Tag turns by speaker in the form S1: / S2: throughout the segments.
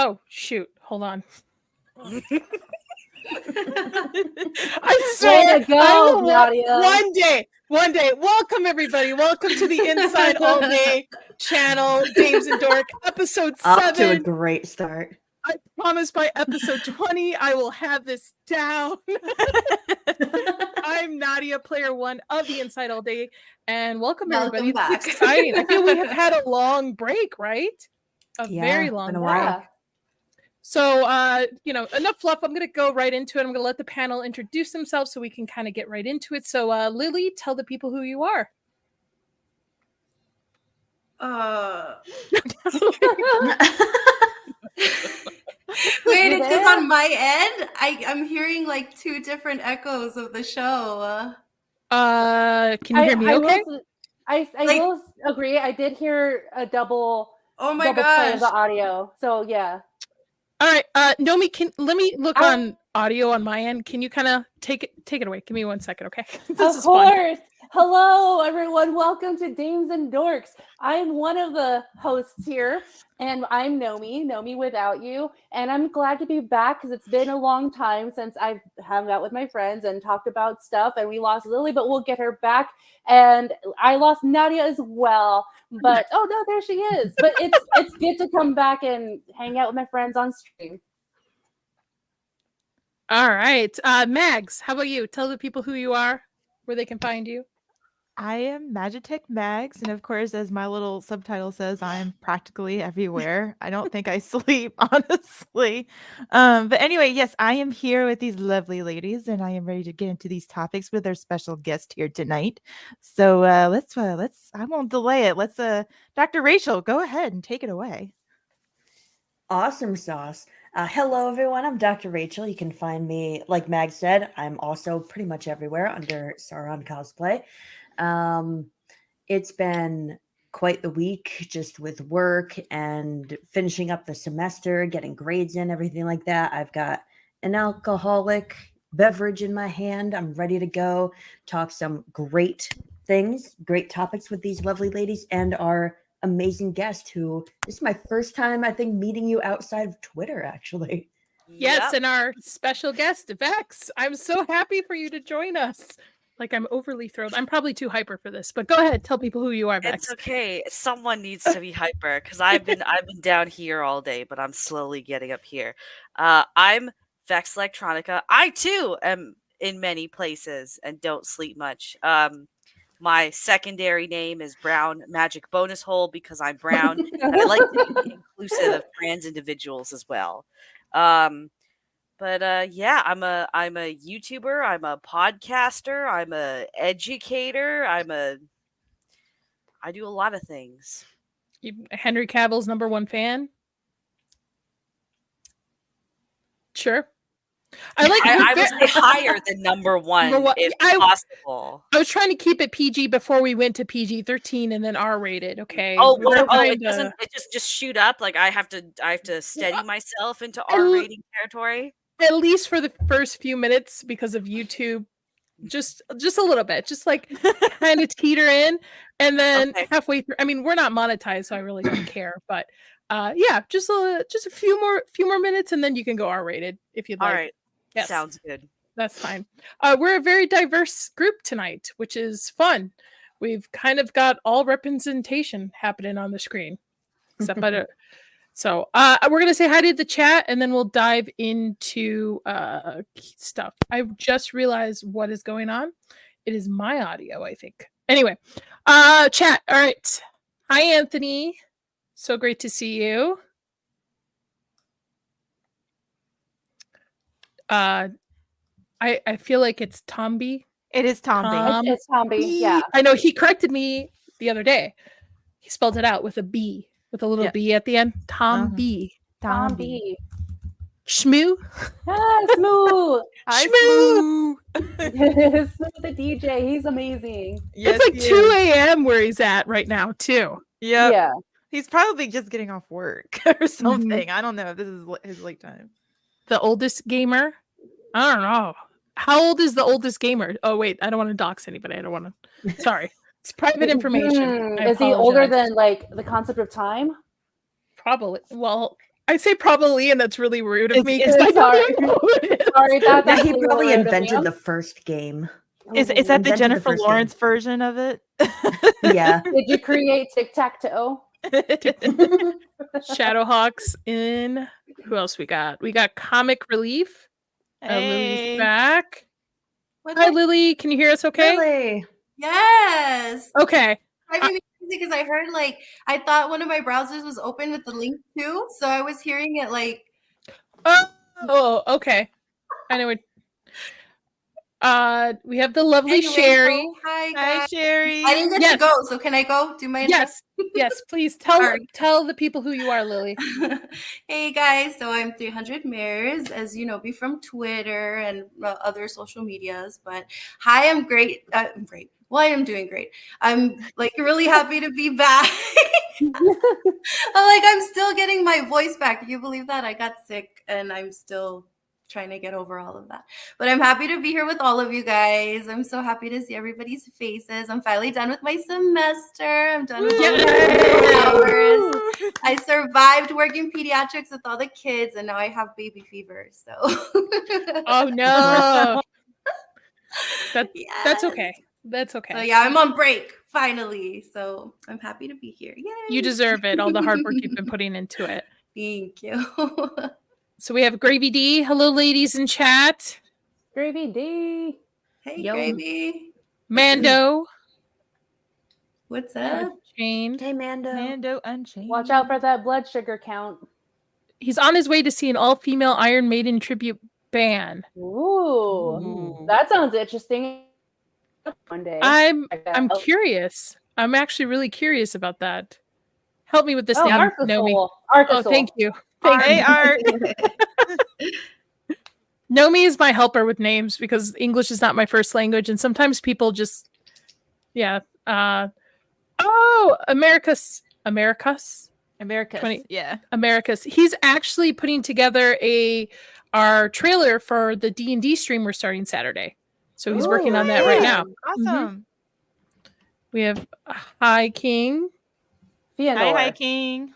S1: Oh, shoot. Hold on. I swear.
S2: Way to go, Nadia.
S1: One day. Welcome, everybody. Welcome to the Inside All Day channel, Dames and Dork, episode 7.
S3: Off to a great start.
S1: I promise by episode 20, I will have this down. I'm Nadia, player 1 of the Inside All Day, and welcome everybody. It's exciting. I feel we have had a long break, right? Very long
S3: been a
S1: break.
S3: while.
S1: So, enough fluff. I'm going to go right into it. I'm going to let the panel introduce themselves so we can kind of get right into it. So, Lily, tell the people who you are.
S4: Wait, it's because on my end, I'm hearing like 2 different echoes of the show.
S1: Can you hear me okay?
S2: I will agree. I did hear a double.
S4: Oh my
S2: double
S4: gosh.
S2: play of the audio. So yeah.
S1: All right, Nomi, let me look on audio on my end. Can you kind of take it away? Give me 1 second, okay?
S2: Of course. Hello, everyone. Welcome to Dames and Dorks. I'm one of the hosts here, and I'm Nomi without you. And I'm glad to be back because it's been a long time since I've hung out with my friends and talked about stuff. And we lost Lily, but we'll get her back. And I lost Nadia as well. But oh no, there she is. But it's good to come back and hang out with my friends on stream.
S1: All right, Mags, how about you? Tell the people who you are, where they can find you.
S5: I am Magitech Mags, and of course, as my little subtitle says, I am practically everywhere. I don't think I sleep, honestly. But anyway, yes, I am here with these lovely ladies, and I am ready to get into these topics with our special guest here tonight. So let's. I won't delay it. Let's. Dr. Rachel, go ahead and take it away.
S3: Awesome sauce. Hello, everyone. I'm Dr. Rachel. You can find me, like Mag said, I'm also pretty much everywhere under Sauron Cosplay. It's been quite the week just with work and finishing up the semester, getting grades in, everything like that. I've got an alcoholic beverage in my hand. I'm ready to go talk some great things, great topics with these lovely ladies and our amazing guest who this is my first time, I think, meeting you outside of Twitter, actually.
S1: Yes, and our special guest, Vex. I'm so happy for you to join us. Like, I'm overly thrilled. I'm probably too hyper for this, but go ahead, tell people who you are, Vex.
S6: It's okay. Someone needs to be hyper because I've been down here all day, but I'm slowly getting up here. I'm Vex Eletronica. I too am in many places and don't sleep much. My secondary name is Brown Magic Bonus Hole because I'm brown. And I like to be inclusive of trans individuals as well. But yeah, I'm a YouTuber, I'm a podcaster, I'm a educator, I do a lot of things.
S1: Henry Cavill's #1 fan? Sure.
S6: I would say higher than #1 if possible.
S1: I was trying to keep it PG before we went to PG-13 and then R-rated. Okay.
S6: It doesn't. It just shoot up. Like I have to steady myself into R-rating territory.
S1: At least for the first few minutes because of YouTube, just a little bit, just like kind of teeter in, and then halfway through. I mean, we're not monetized, so I really don't care. But yeah, just a few more minutes, and then you can go R-rated if you'd like.
S6: All right.
S1: Yes.
S6: Sounds good.
S1: That's fine. We're a very diverse group tonight, which is fun. We've kind of got all representation happening on the screen, except by the. So we're going to say hi to the chat, and then we'll dive into stuff. I just realized what is going on. It is my audio, I think. Anyway, chat. All right. Hi, Anthony. So great to see you. I feel like it's Tomby.
S5: It is Tomby.
S2: It's Tomby, yeah.
S1: I know he corrected me the other day. He spelled it out with a B, with a little B at the end. Tomby.
S2: Tomby.
S1: Shmoo.
S2: Ah, Smooth.
S1: Shmoo.
S2: Smooth the DJ. He's amazing.
S5: Yes,
S1: it's like 2 a.m. where he's at right now, too.
S5: Yep.
S2: Yeah.
S5: He's probably just getting off work or something. Mm-hmm. I don't know if this is his late time.
S1: The oldest gamer? I don't know. How old is the oldest gamer? Oh, wait. I don't want to dox anybody. I don't want to. Sorry. It's private information.
S2: Is he older than, like, the concept of time?
S1: Probably. Well, I say probably, and that's really rude of me.
S5: Is-
S1: 'cause I
S2: sorry.
S1: don't know who it is.
S2: Sorry, that's
S3: Yeah, he
S2: actually
S3: probably
S2: really rude of
S3: invented
S2: me.
S3: the first game.
S5: Is that the
S3: Invented the
S5: Jennifer
S3: first
S5: Lawrence
S3: game.
S5: version of it?
S3: Yeah.
S2: Did you create tic tac toe?
S1: Shadowhawks in. Who else we got? We got Comic Relief. Lily's
S5: Hey.
S1: back.
S4: What's
S1: Hi,
S4: up?
S1: Lily. Can you hear us okay?
S3: Really?
S4: Yes.
S1: Okay.
S4: Driving me crazy because I heard like I thought one of my browsers was open with the link too, so I was hearing it like.
S1: Oh, okay. Anyway. We have the lovely
S4: Anyway,
S1: Sherry.
S4: so hi
S5: Hi,
S4: guys.
S5: Sherry.
S4: I didn't get
S1: Yes.
S4: to go, so can I go do my intro?
S1: Yes, please tell
S4: Sorry.
S1: the people who you are, Lily.
S4: Hey guys, so I'm 300 Mares, as you know me from Twitter and other social medias. But hi, I'm great. I'm great. Well, I am doing great. I'm like really happy to be back. I'm still getting my voice back. Can you believe that? I got sick and I'm still trying to get over all of that. But I'm happy to be here with all of you guys. I'm so happy to see everybody's faces. I'm finally done with my semester. I'm done with all the hours. I survived working pediatrics with all the kids, and now I have baby fever. So,
S1: Oh no, that's
S4: Yes.
S1: okay. That's okay.
S4: So yeah, I'm on break finally. So I'm happy to be here. Yay!
S1: You deserve it. All the hard work you've been putting into it.
S4: Thank you.
S1: So we have Gravy D. Hello, ladies in chat.
S2: Gravy D.
S4: Hey,
S3: Yo.
S4: Gravy.
S1: Mando.
S4: What's up?
S1: Unchained.
S3: Hey, Mando.
S5: Mando Unchained.
S2: Watch out for that blood sugar count.
S1: He's on his way to see an all-female Iron Maiden tribute band.
S2: Ooh, that sounds interesting. One day.
S1: I'm
S2: Oh.
S1: curious. I'm actually really curious about that. Help me with this
S2: Oh,
S1: name,
S2: Arkasoul.
S1: Nomi.
S2: Arkasoul.
S1: Oh, thank you.
S5: Hey, Art.
S1: Nomi is my helper with names because English is not my first language, and sometimes people just, yeah. Americas. 20
S5: Yeah.
S1: Americas. He's actually putting together our trailer for the D&D stream we're starting Saturday. So he's working on that right now.
S5: Awesome.
S1: We have Hi King.
S5: Hi, King.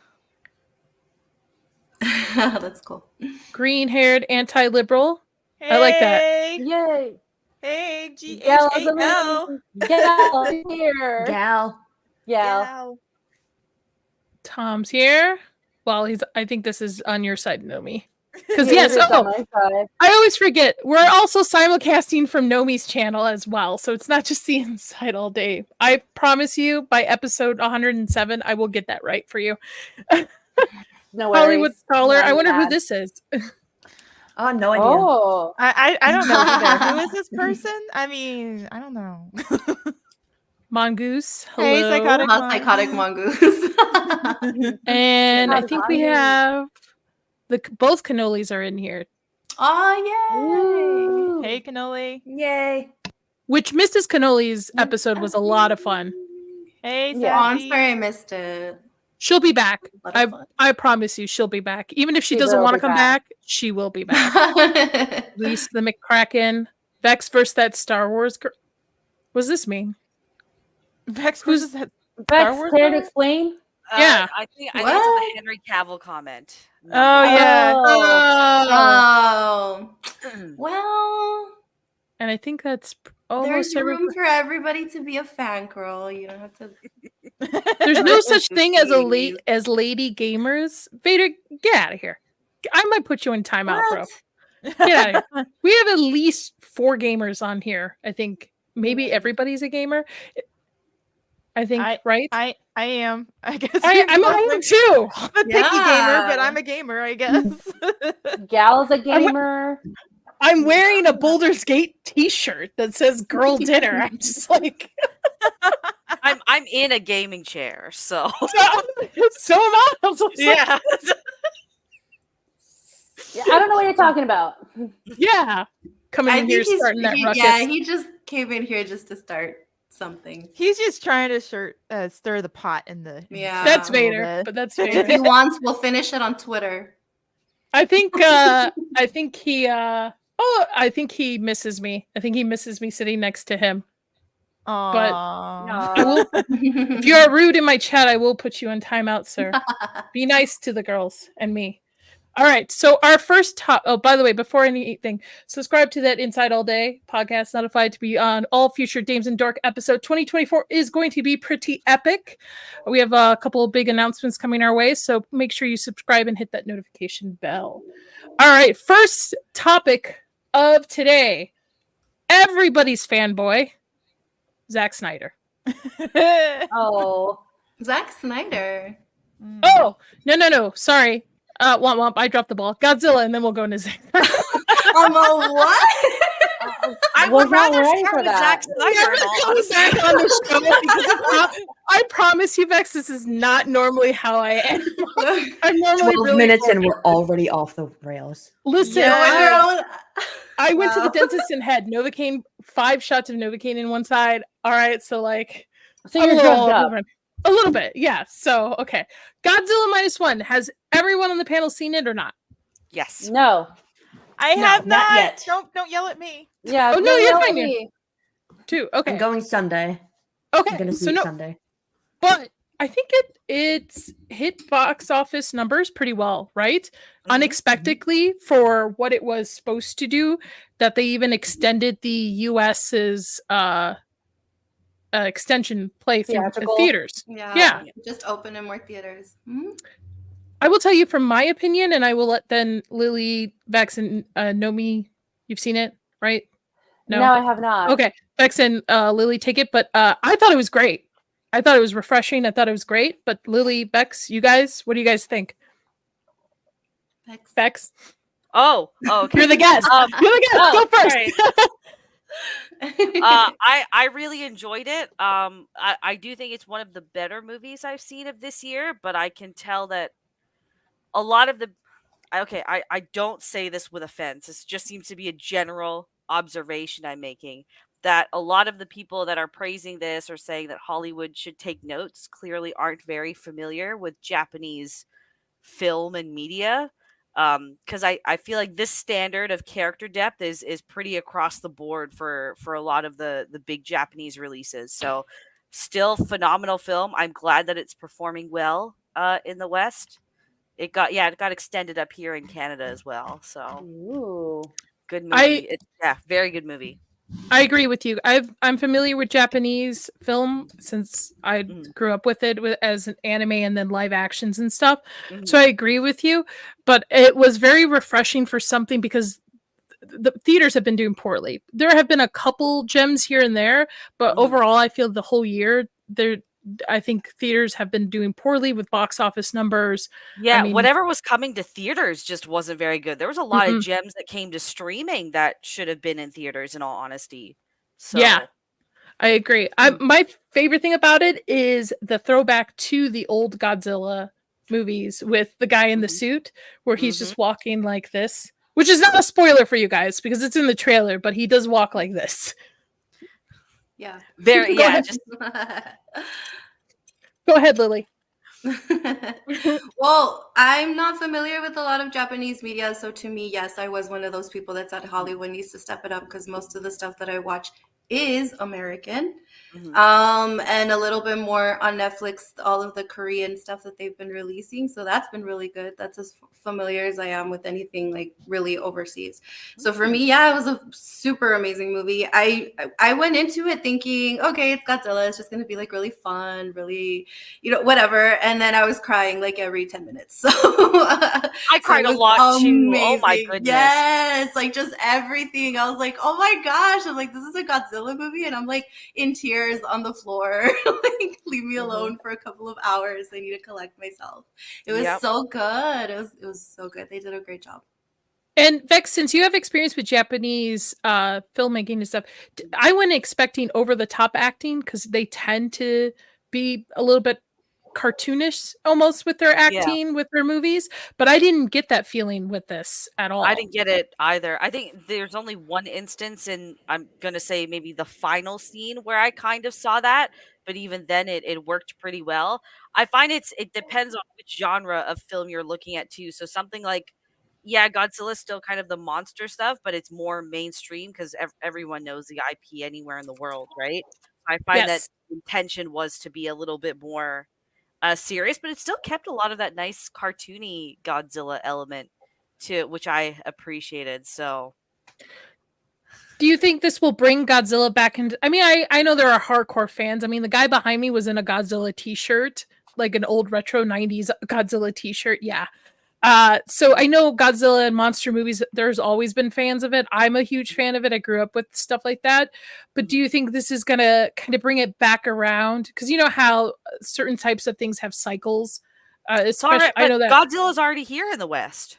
S4: That's cool.
S1: Green-haired anti-liberal. I like that.
S5: Hey.
S2: Yay.
S5: Hey,
S2: Gal's
S5: G-H-A-L.
S2: Gal here.
S3: Gal.
S2: Gal.
S1: Tom's here. Well, I think this is on your side, Nomi. Because
S2: It
S1: yes,
S2: is on my side.
S1: I always forget. We're also simulcasting from Nomi's channel as well. So it's not just the inside all day. I promise you, by episode 107, I will get that right for you.
S2: No worries.
S1: Hollywood Scholar.
S2: Not
S1: I wonder who
S2: bad.
S1: this is.
S3: Oh, no idea.
S2: Oh.
S5: I don't know either. Who is this person? I mean, I don't know.
S1: Mongoose. Hello.
S5: Hey, Psychotic
S4: Psychotic Mongoose.
S1: And I
S2: Not
S1: think we
S2: Mongoose.
S1: have both cannolis are in here.
S4: Oh, yay.
S5: Hey, Cannoli.
S3: Yay.
S1: Which Mrs. Cannoli's episode was a lot of fun.
S5: Hey,
S2: Yeah.
S4: Oh, I'm
S5: Sassy.
S4: sorry I missed it.
S1: She'll be back.
S4: A lot of fun.
S1: I promise you, she'll be back. Even if she
S2: She
S1: doesn't
S2: will
S1: want to
S2: be
S1: come
S2: back.
S1: back, she will be back. Lisa the McCracken. Vex versus that Star Wars girl. What does this mean?
S5: Vex,
S1: Who's-
S5: who's that?
S2: Vex,
S5: Wars
S2: care to
S5: girl?
S2: explain?
S1: Yeah.
S6: I think it's
S4: What?
S6: a Henry Cavill comment.
S5: Oh, yeah.
S2: Oh.
S4: Oh, well,
S1: And I think that's
S4: there's
S1: almost
S4: room
S1: everybody.
S4: for everybody to be a fangirl. You don't have to.
S1: There's no such thing as
S4: Please.
S1: lady gamers. Vader, get out of here. I might put you in timeout, bro.
S4: What?
S1: Get out of here. We have at least 4 gamers on here. I think maybe everybody's a gamer. I think, right?
S5: I am. I guess
S1: I am too.
S5: I'm a picky gamer, but
S4: Yeah.
S5: I'm a gamer, I guess.
S2: Gal's a gamer.
S1: I'm wearing a Boulder's Gate T-shirt that says "Girl Dinner." I'm just like,
S6: I'm in a gaming chair, so
S1: so am I. I'm so sorry.
S6: yeah.
S2: Yeah, I don't know what you're talking about.
S1: Yeah. Coming in here, starting that ruckus.
S4: Yeah, he just came in here just to start something.
S5: He's just trying to stir the pot in the
S4: Yeah.
S1: That's
S5: a little
S1: Vader,
S5: bit.
S1: but that's
S4: If he
S1: Vader.
S4: wants, we'll finish it on Twitter.
S1: I think he misses me. I think he misses me sitting next to him.
S5: Aw.
S1: I will, if you are rude in my chat, I will put you in timeout, sir. Be nice to the girls and me. All right. So our first top. Oh, by the way, before anything, subscribe to that Inside All Day podcast. Notified to be on all future Dames and Dork episode. 2024 is going to be pretty epic. We have a couple of big announcements coming our way, so make sure you subscribe and hit that notification bell. All right. First topic of today. Everybody's fanboy, Zack Snyder.
S2: Oh,
S4: Zack Snyder.
S1: Oh, no. Sorry. Womp. I dropped the ball. Godzilla, and then we'll go into Zack.
S4: What?
S6: I
S2: was
S6: would
S2: not
S6: rather
S2: ready
S6: start
S2: for
S6: with
S2: that.
S6: Zack Snyder. in all honesty.
S1: Back on the show because it's not, I promise you, Vex, this is not normally how I am. I'm normally
S3: 12
S1: really
S3: minutes and
S1: boring.
S3: we're already off the rails.
S1: Listen.
S4: Yeah.
S1: I went to the
S4: Wow.
S1: dentist and had Novocaine, 5 shots of Novocaine in one side. All right, so like
S2: so
S1: I'm
S2: you're
S1: a little
S2: drugged
S1: all
S2: up.
S1: over it. A little bit, yeah. So okay, Godzilla -1. Has everyone on the panel seen it or not?
S6: Yes.
S2: No.
S5: I
S3: No,
S5: have
S3: not
S5: not.
S3: yet.
S5: Don't yell at me.
S2: Yeah.
S1: Oh, no,
S2: don't
S1: you're
S2: yell at
S1: fine,
S2: me.
S1: 2. Okay.
S3: I'm going Sunday.
S1: Okay.
S3: I'm gonna see
S1: So
S3: it
S1: no,
S3: Sunday.
S1: but I think it's hit box office numbers pretty well, right?
S6: Mhm.
S1: Unexpectedly for what it was supposed to do, that they even extended the US's extension play through
S2: Theatrical.
S1: theaters. Yeah.
S4: Just open in more theaters. Mhm.
S1: I will tell you from my opinion, and I will let then Lily, Vex, and Nomi, you've seen it, right?
S2: No, I have not.
S1: Okay, Vex and Lily take it, but I thought it was great. I thought it was refreshing. I thought it was great. But Lily, Vex, you guys, what do you guys think? Vex,
S6: Oh, okay.
S1: you're the guest. You're the guest. Go first.
S6: sorry. I really enjoyed it. I do think it's one of the better movies I've seen of this year, but I can tell that a lot of the I don't say this with offense. This just seems to be a general observation I'm making, that a lot of the people that are praising this or saying that Hollywood should take notes clearly aren't very familiar with Japanese film and media. Because I feel like this standard of character depth is pretty across the board for a lot of the big Japanese releases. So still phenomenal film. I'm glad that it's performing well in the West. It got extended up here in Canada as well. So
S2: Ooh.
S6: good movie. Very good movie.
S1: I agree with you. I'm familiar with Japanese film since I grew up with it as an anime and then live actions and stuff. So I agree with you, but it was very refreshing for something because the theaters have been doing poorly. There have been a couple gems here and there, but overall I feel the whole year I think theaters have been doing poorly with box office numbers.
S6: Yeah,
S1: I mean,
S6: whatever was coming to theaters just wasn't very good. There was a lot of gems that came to streaming that should have been in theaters, in all honesty. So
S1: yeah, I agree. My favorite thing about it is the throwback to the old Godzilla movies with the guy in the suit where he's just walking like this, which is not a spoiler for you guys because it's in the trailer, but he does walk like this.
S4: Yeah.
S6: very
S1: Go
S6: yeah,
S1: ahead.
S6: just
S1: Go ahead, Lily.
S4: Well, I'm not familiar with a lot of Japanese media, so to me, yes, I was one of those people that said Hollywood needs to step it up because most of the stuff that I watch is American. And a little bit more on Netflix, all of the Korean stuff that they've been releasing. So that's been really good. That's as familiar as I am with anything like really overseas. So for me, yeah, it was a super amazing movie. I went into it thinking, okay, it's Godzilla. It's just going to be like really fun, really, whatever. And then I was crying like every 10 minutes. So
S6: I cried a lot too. Oh my goodness.
S4: Yes, like just everything. I was like, oh my gosh. I'm like, this is a Godzilla movie. And I'm like in tears on the floor. Like, leave me alone for a couple of hours. I need to collect myself. It was so good. It was so good. They did a great job.
S1: And Vex, since you have experience with Japanese filmmaking and stuff, I went expecting over the top acting because they tend to be a little bit cartoonish almost with their acting with their movies, but I didn't get that feeling with this at all.
S6: I didn't get it either. I think there's only one instance in, I'm gonna say maybe the final scene where I kind of saw that, but even then it worked pretty well. I find it depends on which genre of film you're looking at too. So something like, yeah, Godzilla's still kind of the monster stuff, but it's more mainstream because everyone knows the IP anywhere in the world, right? I find that the intention was to be a little bit more serious, but it still kept a lot of that nice cartoony Godzilla element to which I appreciated. So
S1: Do you think this will bring Godzilla back into? I mean, I know there are hardcore fans. I mean, the guy behind me was in a Godzilla T-shirt, like an old retro '90s Godzilla T-shirt. Yeah. So I know Godzilla and monster movies. There's always been fans of it. I'm a huge fan of it. I grew up with stuff like that. But do you think this is gonna kind of bring it back around? Because you know how certain types of things have cycles. Especially, I
S6: but
S1: know that
S6: Godzilla's already here in the West.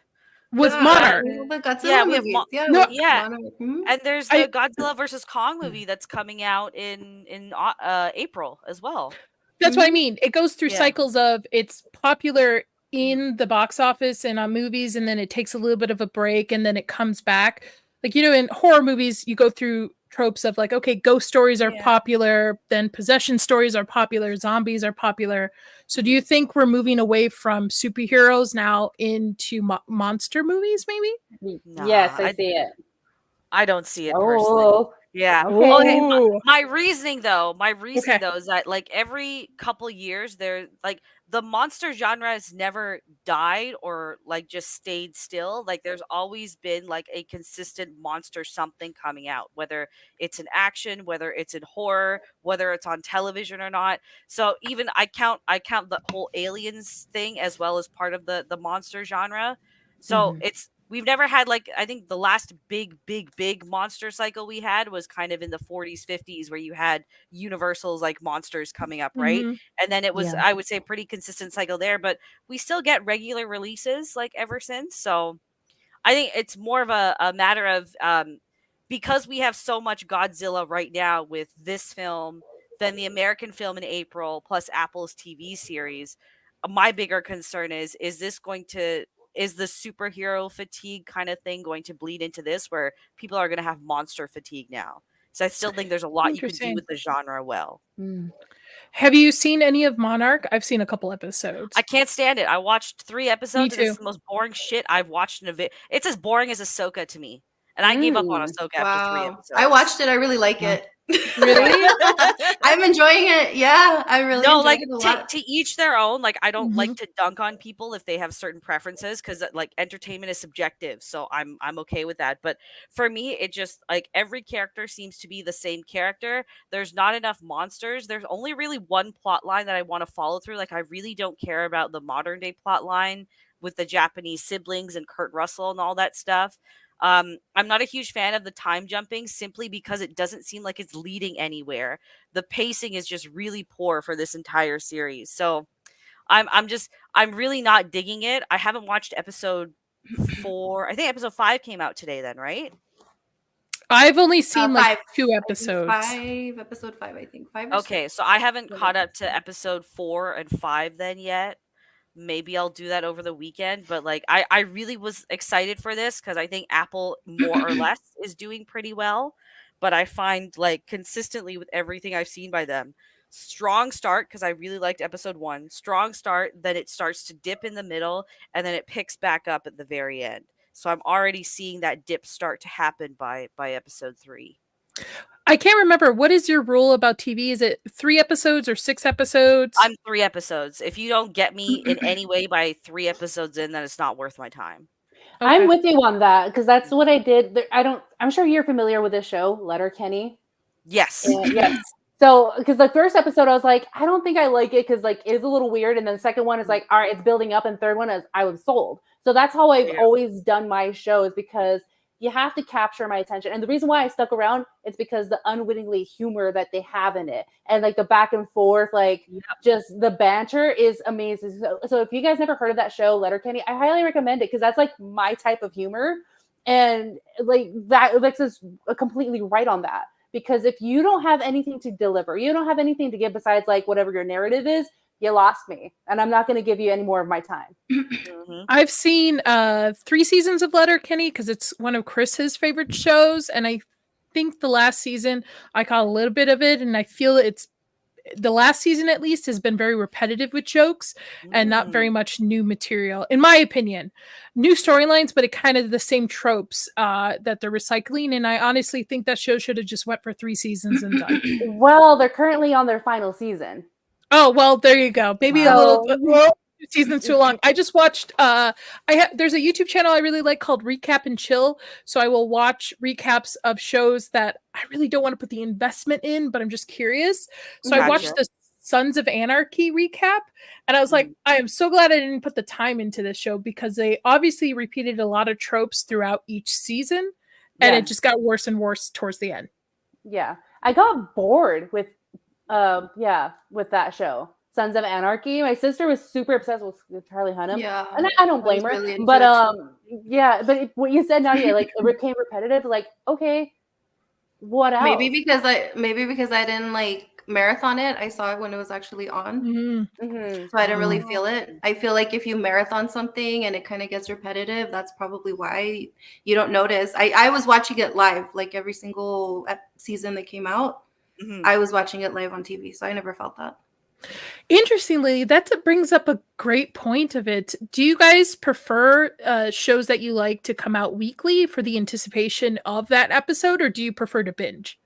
S1: with
S4: Yeah,
S1: Monarch.
S4: the Godzilla
S6: Yeah, we have
S4: movies. Yeah,
S1: No,
S4: with
S6: yeah.
S4: Monarch. Mhm.
S6: And there's
S1: I-
S6: the Godzilla versus Kong movie that's coming out in April as well.
S1: That's what I
S4: Mhm.
S1: mean. It goes through
S6: Yeah.
S1: cycles of it's popular in the box office and on movies, and then it takes a little bit of a break, and then it comes back. Like, you know, in horror movies, you go through tropes of like, okay, ghost stories are
S6: Yeah.
S1: popular, then possession stories are popular, zombies are popular. So, do you think we're moving away from superheroes now into monster movies, maybe?
S2: Yes,
S6: Nah,
S2: I see it.
S6: I don't see it personally.
S2: Oh,
S6: Yeah.
S2: okay.
S6: Okay.
S1: Ooh.
S6: My reasoning though
S1: Okay.
S6: is that like every couple years there like the monster genre has never died or like just stayed still. Like there's always been like a consistent monster something coming out, whether it's in action, whether it's in horror, whether it's on television or not. So even I count the whole aliens thing as well as part of the monster genre. So
S3: Mhm.
S6: we've never had like I think the last big monster cycle we had was kind of in the 40s 50s where you had Universal's like monsters coming up, right?
S1: Mhm.
S6: And then it was
S3: Yeah.
S6: I would say a pretty consistent cycle there, but we still get regular releases like ever since. So I think it's more of a matter of because we have so much Godzilla right now with this film, then the American film in April, plus Apple's TV series. My bigger concern is this going to is the superhero fatigue kind of thing going to bleed into this where people are going to have monster fatigue now? So I still think there's a lot you can do
S1: Interesting.
S6: with the genre well.
S3: Mm.
S1: Have you seen any of Monarch? I've seen a couple episodes.
S6: I can't stand it. I watched 3 episodes and
S1: too.
S6: it's the most boring shit I've watched in a bit. It's as boring as Ahsoka to me. And I gave up on
S2: Mm.
S6: Ahsoka after 3
S4: Wow.
S6: episodes.
S4: I watched it. I really like
S3: Wow.
S4: it.
S1: Really?
S4: I'm enjoying it. Yeah, I really
S6: No,
S4: enjoyed
S6: like
S4: it a lot.
S6: to each their own. Like I don't like
S1: Mhm.
S6: to dunk on people if they have certain preferences because like entertainment is subjective. So I'm okay with that. But for me, it just like every character seems to be the same character. There's not enough monsters. There's only really one plot line that I want to follow through. Like I really don't care about the modern day plot line with the Japanese siblings and Kurt Russell and all that stuff. I'm not a huge fan of the time jumping simply because it doesn't seem like it's leading anywhere. The pacing is just really poor for this entire series. So I'm really not digging it. I haven't watched episode 4. I think episode 5 came out today then, right?
S1: I've only seen like
S4: 5.
S1: 2
S4: I think
S1: episodes.
S4: 5, episode 5, I think. 5 or
S6: Okay,
S4: 6.
S6: so I haven't
S4: Really
S6: caught up
S4: good.
S6: to episode 4 and 5 then yet. Maybe I'll do that over the weekend, but like I really was excited for this because I think Apple more or less is doing pretty well. But I find like consistently with everything I've seen by them, strong start because I really liked episode 1. Strong start, then it starts to dip in the middle and then it picks back up at the very end. So I'm already seeing that dip start to happen by episode 3.
S1: I can't remember. What is your rule about TV? Is it 3 episodes or 6 episodes?
S6: I'm 3 episodes. If you don't get me in any way by 3 episodes in, then it's not worth my time.
S2: I'm
S1: Okay.
S2: with you on that because that's what I did. I'm sure you're familiar with this show, Letterkenny.
S6: Yes.
S2: Yes. So, because the first episode, I was like, I don't think I like it because like it's a little weird, and then the second one is like, all right, it's building up, and third one is I was sold. So that's how I've
S6: Yeah.
S2: always done my shows because you have to capture my attention. And the reason why I stuck around is because the unwittingly humor that they have in it, and like the back and forth, like just the banter is amazing. So if you guys never heard of that show, Letterkenny, I highly recommend it because that's like my type of humor, and like that Lex is completely right on that. Because if you don't have anything to deliver, you don't have anything to give besides like whatever your narrative is, you lost me. And I'm not going to give you any more of my time.
S6: Mhm.
S1: I've seen 3 seasons of Letterkenny because it's one of Chris's favorite shows, and I think the last season I caught a little bit of it, and I feel it's the last season at least has been very repetitive with jokes and not very much new material, in my opinion. New storylines, but it kind of the same tropes that they're recycling, and I honestly think that show should have just went for 3 seasons and done.
S2: Well, they're currently on their final season.
S1: Oh, well, there you go. Maybe a
S2: So-
S1: little seasons too long. I just watched there's a YouTube channel I really like called Recap and Chill. So I will watch recaps of shows that I really don't want to put the investment in, but I'm just curious. So I watched
S6: Gotcha.
S1: the Sons of Anarchy recap, and I was like, I am so glad I didn't put the time into this show because they obviously repeated a lot of tropes throughout each season, and
S2: Yeah.
S1: it just got worse and worse towards the end.
S2: Yeah, I got bored with that show, Sons of Anarchy. My sister was super obsessed with Charlie Hunnam,
S4: Yeah,
S2: and I don't
S4: I
S2: blame
S4: was
S2: her.
S4: really into
S2: But
S4: it too.
S2: yeah, but what you said, Nadia, like it became repetitive. Like, okay, what else?
S4: Maybe because I didn't like marathon it. I saw it when it was actually on.
S1: Mhm.
S2: Mhm.
S4: So I didn't really feel it. I feel like if you marathon something and it kind of gets repetitive, that's probably why you don't notice. I was watching it live, like every single season that came out.
S6: Mhm.
S4: I was watching it live on TV, so I never felt that.
S1: Interestingly, that brings up a great point of it. Do you guys prefer shows that you like to come out weekly for the anticipation of that episode, or do you prefer to binge?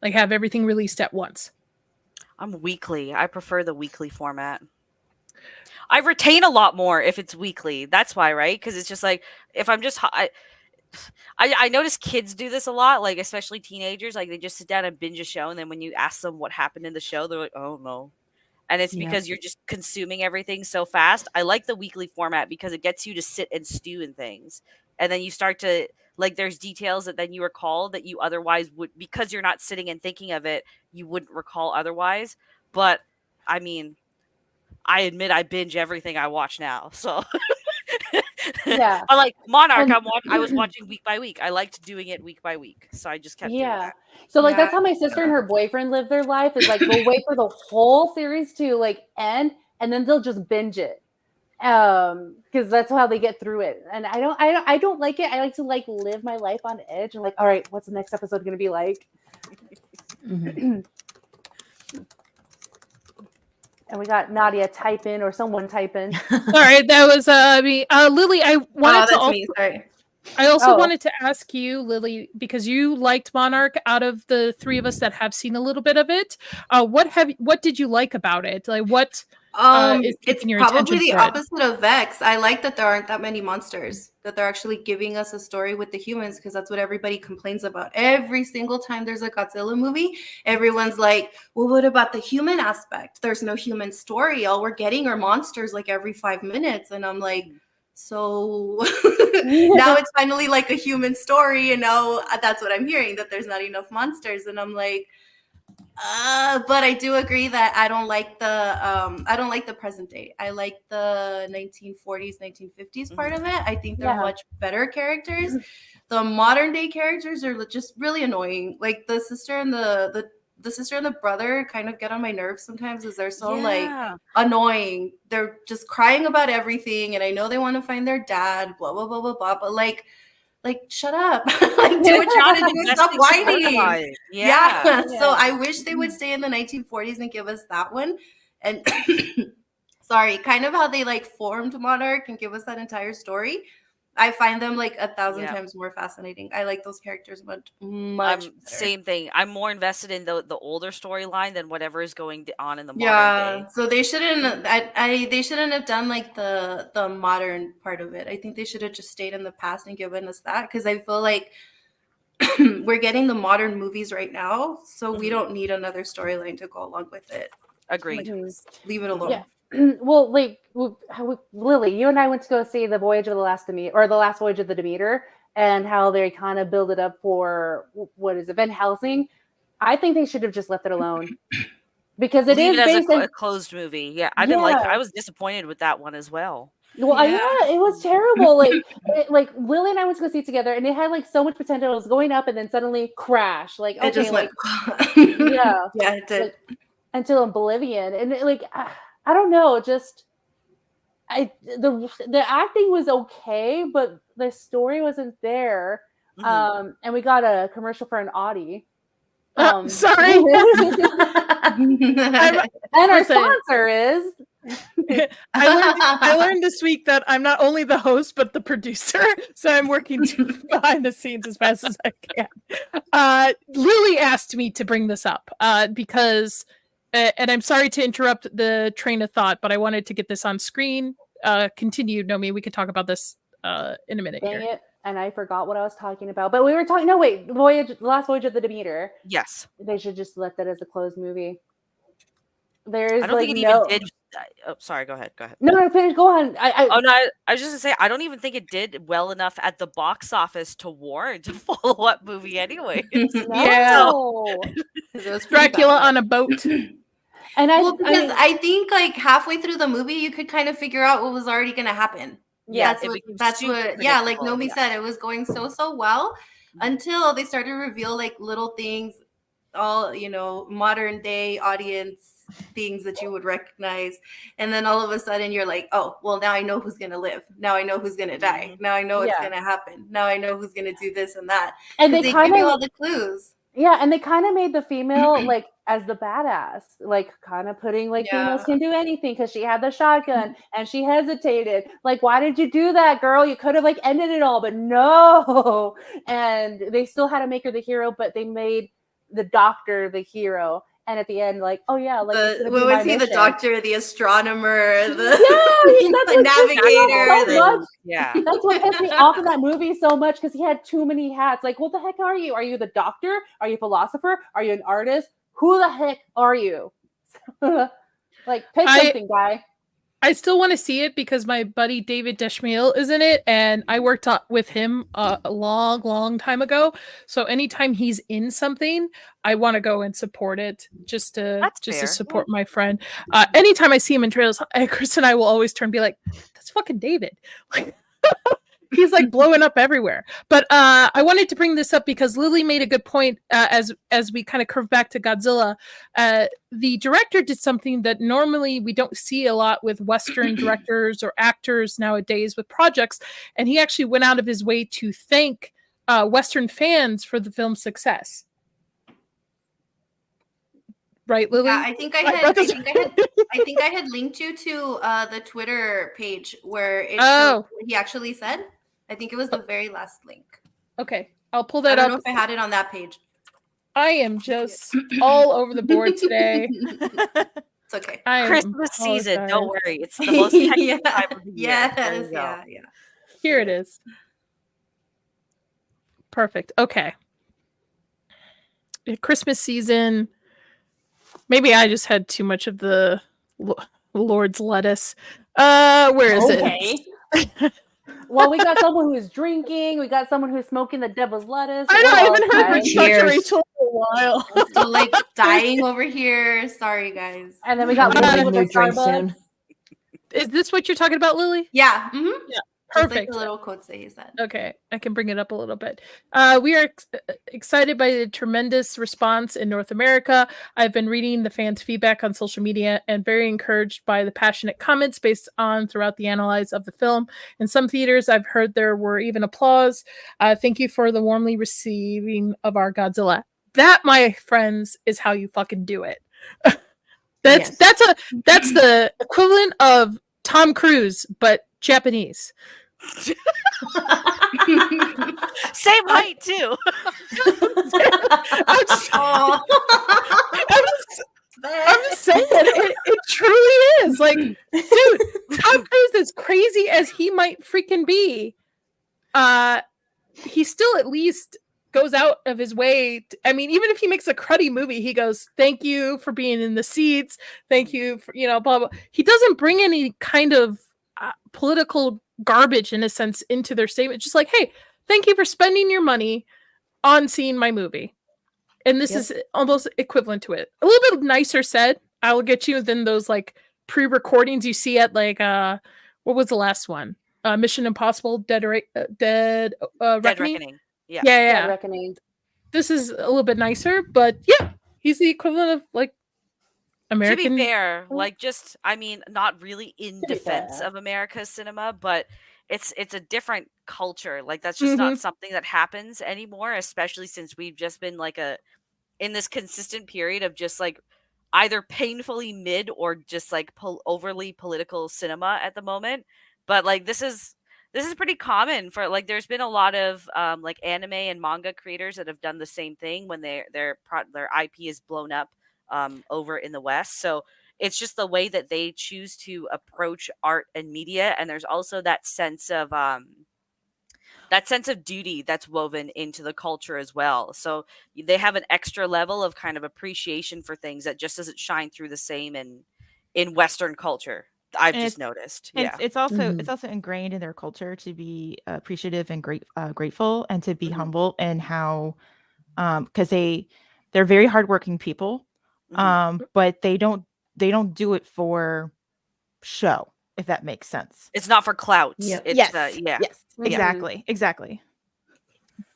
S1: Like have everything released at once?
S6: I'm weekly. I prefer the weekly format. I retain a lot more if it's weekly. That's why, right? Because it's just like if I'm just I notice kids do this a lot, like especially teenagers. Like they just sit down and binge a show, and then when you ask them what happened in the show, they're like, "Oh no." And it's
S3: Yeah.
S6: because you're just consuming everything so fast. I like the weekly format because it gets you to sit and stew in things. And then you start to like there's details that then you recall that you otherwise would because you're not sitting and thinking of it, you wouldn't recall otherwise. But I mean, I admit I binge everything I watch now. So
S2: Yeah.
S6: but like Monarch,
S2: And-
S6: I was watching week by week. I liked doing it week by week. So I just kept doing
S2: Yeah.
S6: that.
S2: So like
S4: Yeah.
S2: that's how my sister and her boyfriend live their life is like they'll wait for the whole series to like end and then they'll just binge it. Because that's how they get through it. And I don't like it. I like to like live my life on edge and like, all right, what's the next episode gonna be like?
S3: Mhm.
S2: And we got Nadia type in or someone type in.
S1: Sorry, that was me. Lily, I wanted to
S4: that's
S1: also,
S4: me. Sorry.
S1: I also
S2: Oh.
S1: wanted to ask you, Lily, because you liked Monarch out of the three of us that have seen a little bit of it. What did you like about it? Like what is
S4: It's
S1: keeping your
S4: probably
S1: attention
S4: the
S1: for it?
S4: opposite of Vex. I like that there aren't that many monsters, that they're actually giving us a story with the humans, because that's what everybody complains about. Every single time there's a Godzilla movie, everyone's like, well, what about the human aspect? There's no human story. All we're getting are monsters like every 5 minutes. And I'm like, so now it's finally like a human story. And now that's what I'm hearing, that there's not enough monsters. And I'm like, but I do agree that I don't like the present day. I like the 1940s, 1950s part of it. I think they're
S2: Yeah.
S4: much better characters. The modern day characters are just really annoying. Like the sister and the sister and the brother kind of get on my nerves sometimes, as they're so like
S6: Yeah.
S4: annoying. They're just crying about everything, and I know they want to find their dad, blah blah blah blah blah, but like shut up. Like do what you want to do and stop whining.
S6: Horrifying.
S4: Yeah. So
S2: Yeah.
S4: I wish they would stay in the 1940s and give us that one. And sorry, kind of how they like formed Monarch and give us that entire story. I find them like 1,000
S6: Yeah.
S4: times more fascinating. I like those characters much better.
S6: Same thing. I'm more invested in the older storyline than whatever is going on in the modern
S4: Yeah,
S6: day.
S4: so they shouldn't. They shouldn't have done like the modern part of it. I think they should have just stayed in the past and given us that, because I feel like we're getting the modern movies right now, so we
S6: Mhm.
S4: don't need another storyline to go along with it.
S6: Agreed.
S4: Leave it alone.
S2: Yeah. Well, like Lily, you and I went to go see the Voyage of the Last Demeter, or the Last Voyage of the Demeter, and how they kind of build it up for what is it, Van Helsing. I think they should have just left it alone because it
S6: Leave
S2: is
S6: it as
S2: based
S6: a
S2: in.
S6: closed movie. Yeah, I didn't like.
S2: Yeah.
S6: I was disappointed with that one as well.
S2: Well,
S4: Yeah.
S2: yeah, it was terrible. Like Lily and I went to go see it together, and it had like so much potential. It was going up, and then suddenly crash. Like okay,
S4: It just
S2: like
S4: went.
S2: yeah,
S4: Yeah, it did.
S2: like, until oblivion, and I don't know, just the acting was okay, but the story wasn't there.
S6: Mhm.
S2: And we got a commercial for an Audi.
S1: Sorry.
S2: And our
S1: Listen.
S2: sponsor is.
S1: I learned this week that I'm not only the host but the producer, so I'm working behind the scenes as fast as I can. Lily asked me to bring this up because and I'm sorry to interrupt the train of thought, but I wanted to get this on screen. Continue, Nomi. We could talk about this in a minute
S2: Dang
S1: here.
S2: it. And I forgot what I was talking about. But we were talking, no, wait, Last Voyage of the Demeter.
S6: Yes.
S2: They should just let that as a closed movie.
S6: I
S2: There's
S6: don't
S2: like
S6: think it
S2: no.
S6: even did. Oh, sorry. Go ahead. Go ahead.
S2: No, finish. Go on.
S6: Oh no, I was just gonna say I don't even think it did well enough at the box office to warrant a follow-up movie anyway.
S1: Yeah.
S2: No.
S4: It was pretty
S1: Dracula
S4: bad.
S1: on a boat.
S2: And
S4: Well, because
S2: mean,
S4: I think like halfway through the movie, you could kind of figure out what was already going to happen.
S2: Yeah,
S6: it became
S4: That's
S6: super
S4: what, yeah, like
S6: predictable,
S4: Nomi
S6: yeah.
S4: said, it was going so well until they started to reveal like little things, all, you know, modern day audience things that you would recognize. And then all of a sudden you're like, oh, well, now I know who's going to live. Now I know who's going to die. Now I know what's
S2: Yeah.
S4: going to happen. Now I know who's going to do this and that.
S2: and
S4: 'Cause
S2: they
S4: they
S2: kind
S4: give you
S2: of
S4: all the clues.
S2: yeah, and they kind of made the female like as the badass, like kind of putting like females
S4: Yeah.
S2: can do anything because she had the shotgun and she hesitated. Like, why did you do that, girl? You could have like ended it all, but no. And they still had to make her the hero, but they made the doctor the hero. And at the end, like, oh yeah, like it's
S4: The,
S2: gonna
S4: what
S2: be my
S4: was he? The
S2: mission.
S4: doctor, the astronomer, the,
S2: Yeah, that's
S4: the
S2: what pissed me off
S4: navigator.
S2: so much.
S6: Yeah.
S2: That's what pissed me off in that movie so much because he had too many hats. Like, what the heck are you? Are you the doctor? Are you a philosopher? Are you an artist? Who the heck are you? Like, pick something, guy.
S1: I still want to see it because my buddy David Deschmiel is in it, and I worked with him a long time ago. So anytime he's in something, I want to go and support it just to
S6: fair.
S1: support my friend. Anytime I see him in trailers, Chris and I will always turn and be like, "That's fucking David." Like, he's like blowing up everywhere. But I wanted to bring this up because Lily made a good point as we kind of curve back to Godzilla. The director did something that normally we don't see a lot with Western directors or actors nowadays with projects, and he actually went out of his way to thank Western fans for the film's success. Right, Lily?
S4: Yeah, I think I had linked you to the Twitter page where it showed what he actually said. I think it was the very last link.
S1: Okay, I'll pull that up.
S4: I don't know if I had it on that page.
S1: I am just all over the board today.
S4: It's okay.
S6: Christmas season. Don't worry. It's the most hectic time of the year.
S4: Yes, yeah.
S1: Here it is. Perfect. Okay. Christmas season. Maybe I just had too much of the Lord's lettuce. Where is it?
S2: Well, we got someone who's drinking. We got someone who's smoking the devil's lettuce.
S1: I know. I haven't heard
S2: okay.
S1: Dr. Rachel in a while.
S4: I'm still like dying over here. Sorry, guys.
S2: And then we got
S3: I'm
S2: with
S3: gonna
S2: the
S3: drink
S2: Starbucks.
S3: soon.
S1: Is this what you're talking about, Lily?
S4: Yeah. Mm-hmm.
S1: Yeah.
S4: Just
S1: Perfect.
S4: like the little quotes that he said.
S1: Okay, I can bring it up a little bit. We are excited by the tremendous response in North America. I've been reading the fans' feedback on social media and very encouraged by the passionate comments based on throughout the analyze of the film. In some theaters, I've heard there were even applause. Thank you for the warmly receiving of our Godzilla. That, my friends, is how you fucking do it. That's the equivalent of Tom Cruise, but Japanese.
S6: Same height too.
S1: I'm just saying it truly is. Like, dude, Tom Cruise, as crazy as he might freaking be, he still at least goes out of his way. I mean, even if he makes a cruddy movie, he goes, "Thank you for being in the seats. Thank you for, blah blah." He doesn't bring any kind of political garbage in a sense into their statement. Just like, hey, thank you for spending your money on seeing my movie. And this is almost equivalent to it. A little bit nicer said, I will get you than those like pre-recordings you see at like what was the last one? Mission Impossible Dead Reckoning.
S6: Yeah.
S2: Dead Reckoning.
S1: This is a little bit nicer, but yeah, he's the equivalent of like American.
S6: To be fair, like just I mean, not really in defense of America's cinema, but it's a different culture. Like that's just not something that happens anymore, especially since we've just been like in this consistent period of just like either painfully mid or just like overly political cinema at the moment. But like this is pretty common for like there's been a lot of like anime and manga creators that have done the same thing when their IP is blown up over in the West. So it's just the way that they choose to approach art and media, and there's also that sense of duty that's woven into the culture as well. So they have an extra level of kind of appreciation for things that just doesn't shine through the same in Western culture. I've
S5: And
S6: just noticed.
S5: And
S6: Yeah.
S5: it's also
S3: Mhm.
S5: it's also ingrained in their culture to be appreciative and grateful, and to be
S6: Mhm.
S5: humble, and how because they're very hardworking people,
S6: Mhm.
S5: but they don't do it for show, if that makes sense.
S6: It's not for clout.
S3: Yep.
S6: It's
S5: Yes,
S6: yeah.
S5: yes,
S6: Yeah.
S5: exactly.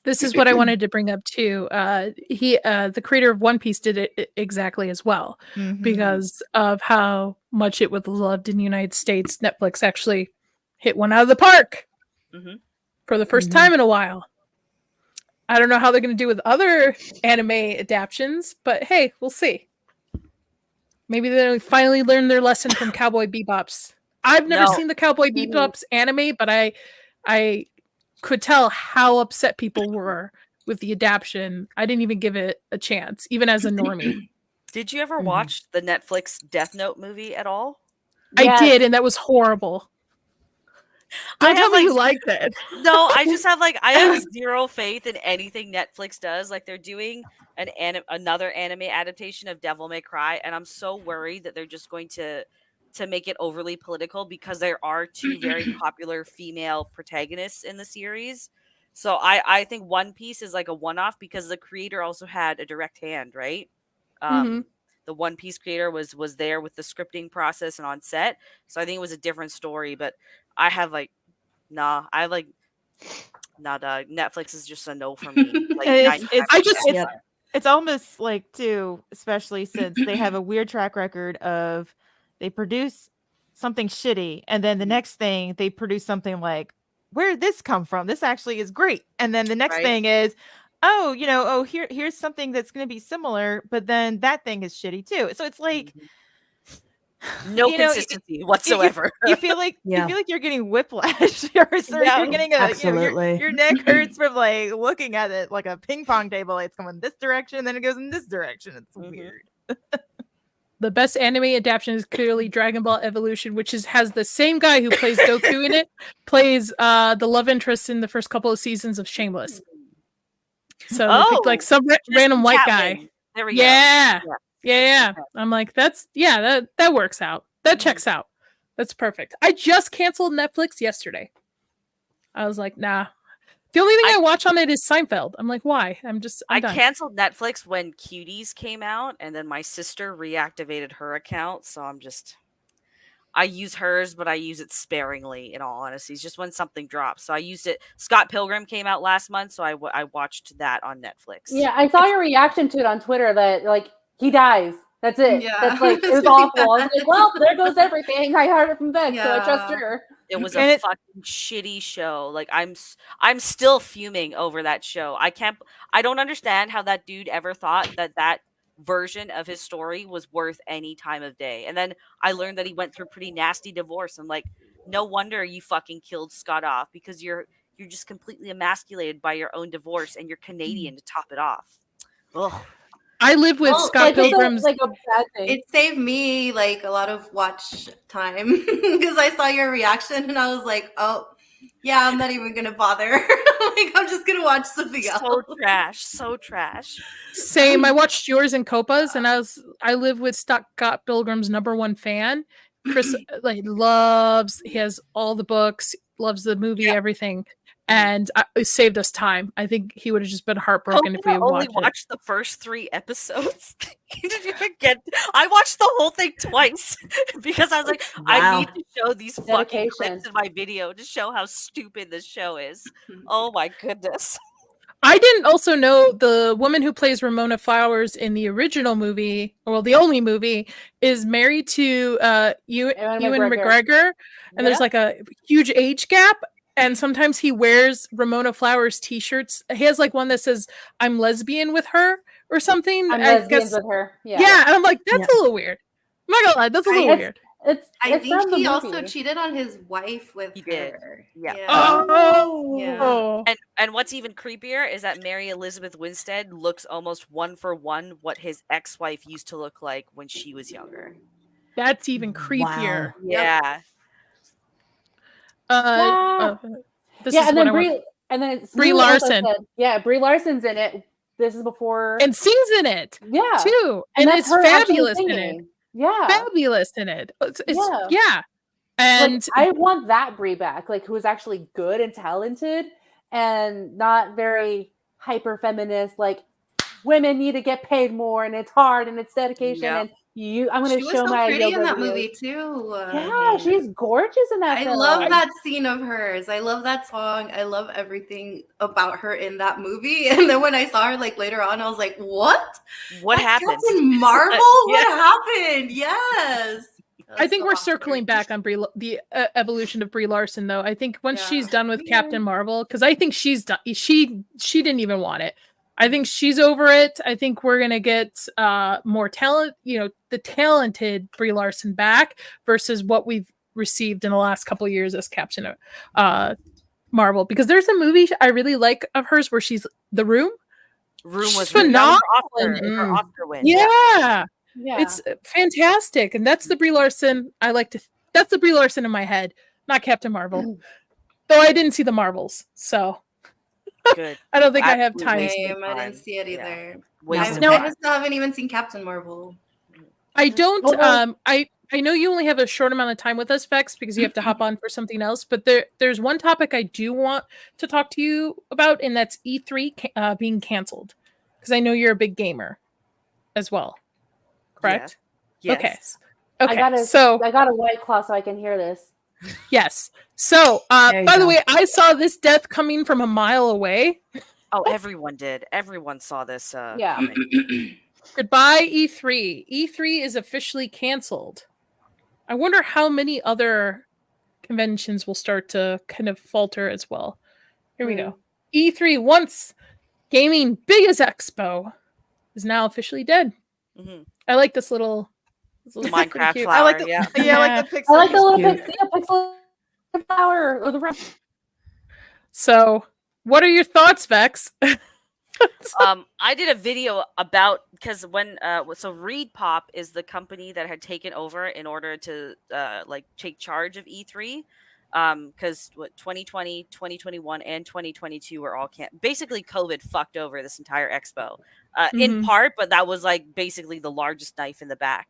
S1: This is what I wanted to bring up too. The creator of One Piece did it exactly as well,
S5: Mhm.
S1: because of how much it was loved in the United States. Netflix actually hit one out of the park
S6: Mhm.
S1: for the first
S3: Mhm.
S1: time in a while. I don't know how they're going to do with other anime adaptions, but hey, we'll see. Maybe they finally learned their lesson from Cowboy Bebop's. I've never
S6: No.
S1: seen the Cowboy Bebop's anime, but I could tell how upset people were with the adaptation. I didn't even give it a chance, even as a normie.
S6: Did you ever
S3: Mhm.
S6: watch the Netflix Death Note movie at all?
S1: I did, and that was horrible.
S6: I
S1: Don't tell
S6: have,
S1: me
S6: like,
S1: you liked it.
S6: No, I just have I have zero faith in anything Netflix does. Like, they're doing another anime adaptation of Devil May Cry, and I'm so worried that they're just going to make it overly political, because there are two very popular female protagonists in the series. So I think One Piece is like a one-off, because the creator also had a direct hand, right?
S1: Mhm.
S6: The One Piece creator was there with the scripting process and on set. So I think it was a different story, but I have nah, Netflix is just a no for me. Like,
S5: And
S6: 95%.
S1: I just
S5: it's
S3: Yep.
S5: it's almost like, too, especially since they have a weird track record of, they produce something shitty, and then the next thing they produce something like, where did this come from? This actually is great. And then the next
S6: Right?
S5: thing is, here's something that's going to be similar, but then that thing is shitty too. So it's like,
S6: No
S5: you know,
S6: consistency whatsoever.
S5: you feel like
S3: Yeah.
S5: you're getting whiplash, or
S6: Yeah.
S5: you're getting
S3: Absolutely.
S5: your neck hurts from like looking at it like a ping pong table. It's going this direction, then it goes in this direction. It's
S6: Mhm.
S5: weird.
S1: the best anime adaptation is clearly Dragon Ball Evolution, which has the same guy who plays Goku in it, plays the love interest in the first couple of seasons of Shameless. So they picked like
S6: Oh,
S1: some random
S6: Kristen
S1: white guy.
S6: Chapman. There we go.
S1: Yeah.
S6: Yeah.
S1: Yeah.
S6: Okay.
S1: I'm like, that works out. That checks out. That's perfect. I just canceled Netflix yesterday. I was like, nah. The only thing I watch on it is Seinfeld. I'm like, why? I'm
S6: I
S1: done.
S6: canceled Netflix when Cuties came out, and then my sister reactivated her account. So I use hers, but I use it sparingly, in all honesty. It's just when something drops. So I used it. Scott Pilgrim came out last month, so I watched that on Netflix.
S2: Yeah, I saw your reaction to it on Twitter that like he dies. That's it.
S4: Yeah,
S2: That's like, it
S4: it's
S2: was
S4: really
S2: awful. I was
S4: bad.
S2: like, well, there goes everything. I heard it from Vex, so I trust
S4: Yeah.
S2: her.
S6: It was
S5: And
S6: a
S5: it-
S6: fucking shitty show. Like, I'm still fuming over that show. I don't understand how that dude ever thought that version of his story was worth any time of day. And then I learned that he went through a pretty nasty divorce. I'm like, no wonder you fucking killed Scott off, because you're just completely emasculated by your own divorce, and you're Canadian to top it off. Ugh.
S1: I live with
S4: Well,
S1: Scott
S2: I think
S1: Pilgrim's.
S2: like a bad thing.
S4: It saved me like a lot of watch time because I saw your reaction and I was like, oh, yeah, I'm not even gonna bother. Like, I'm just gonna watch something else.
S6: So trash. So trash.
S1: Same. I watched yours and Copa's, and I live with Scott Pilgrim's #1 fan. Chris he has all the books, loves the movie, everything, and it saved us time. I think he would have just been heartbroken if we had
S6: only
S1: watched it.
S6: watched the first 3 episodes. Did you forget? I watched the whole thing twice because I was like, I
S3: Wow.
S6: need to show these fucking
S2: Dedication.
S6: clips in my video to show how stupid this show is. Oh my goodness.
S1: I didn't also know the woman who plays Ramona Flowers in the original movie, well, the only movie, is married to Ewan McGregor, and there's like a huge age gap. And sometimes he wears Ramona Flowers t-shirts. He has like one that says "I'm lesbian with her" or something.
S2: I'm
S1: I
S2: lesbians
S1: guess.
S2: with her.
S1: Yeah, and I'm like, that's
S3: Yeah.
S1: a little weird. I'm not gonna lie, that's a little weird.
S4: I think
S2: from the
S4: he
S2: movie.
S4: also cheated on his wife with
S6: He did.
S4: her.
S6: Yeah.
S1: Oh.
S6: And what's even creepier is that Mary Elizabeth Winstead looks almost one for one what his ex-wife used to look like when she was younger.
S1: That's even creepier.
S3: Wow.
S6: Yeah.
S1: This
S2: Yeah,
S1: is
S2: and
S1: what
S2: then
S1: I want. Brie
S2: Smooth also
S1: Larson.
S2: said, yeah, Brie Larson's in it. This is before.
S1: And sings in it
S2: yeah.
S1: too.
S2: And that's
S1: it's
S2: her actually
S1: fabulous in it.
S2: singing. Yeah.
S1: Fabulous in it.
S2: Yeah.
S1: Yeah. And
S2: I want that Brie back, like who is actually good and talented and not very hyper feminist, like women need to get paid more and it's hard and it's dedication and I'm going
S4: She
S2: to
S4: was
S2: show
S4: so
S2: my
S4: pretty
S2: yoga
S4: in that
S2: videos.
S4: movie too.
S2: Yeah, she's gorgeous in that
S4: I
S2: film.
S4: love that scene of hers. I love that song. I love everything about her in that movie. And then when I saw her like later on, I was like, "What?
S6: What happened?
S4: Captain Marvel?
S6: Yeah.
S4: What happened?" Yes.
S1: I think we're circling back on the evolution of Brie Larson, though. I think once she's done with Captain Marvel, because I think she's done. She didn't even want it. I think she's over it. I think we're gonna get more talent. The talented Brie Larson back versus what we've received in the last couple of years as Captain Marvel. Because there's a movie I really like of hers where she's The Room.
S6: Room was
S1: phenomenal.
S6: Her Oscar win.
S1: Yeah. It's fantastic, and that's the Brie Larson I like to. That's the Brie Larson in my head, not Captain Marvel. Though I didn't see the Marvels, so
S6: good.
S1: I don't think I have time.
S4: I didn't see it either.
S6: Yeah.
S4: I still haven't even seen Captain Marvel.
S1: I don't. I know you only have a short amount of time with us, Vex, because you have to hop on for something else. But there's one topic I do want to talk to you about, and that's E3 being canceled, because I know you're a big gamer as well. Correct?
S6: Yeah. Yes.
S1: Okay.
S2: I got a White Claw so I can hear this.
S1: Yes. So, by the way, I saw this death coming from a mile away.
S6: Oh, everyone did. Everyone saw this coming.
S1: Goodbye, E3. E3 is officially canceled. I wonder how many other conventions will start to kind of falter as well. Here we go. E3, once gaming biggest expo, is now officially dead.
S6: Mm-hmm.
S1: I like this little
S6: Minecraft flower.
S5: I like the,
S6: yeah.
S5: I like the pixel.
S2: I like the little pixel flower or the
S1: So, what are your thoughts, Vex?
S6: I did a video about, because when so Reed Pop is the company that had taken over in order to take charge of E3, because 2020, 2021, and 2022 were all basically COVID fucked over this entire expo, in part, but that was like basically the largest knife in the back.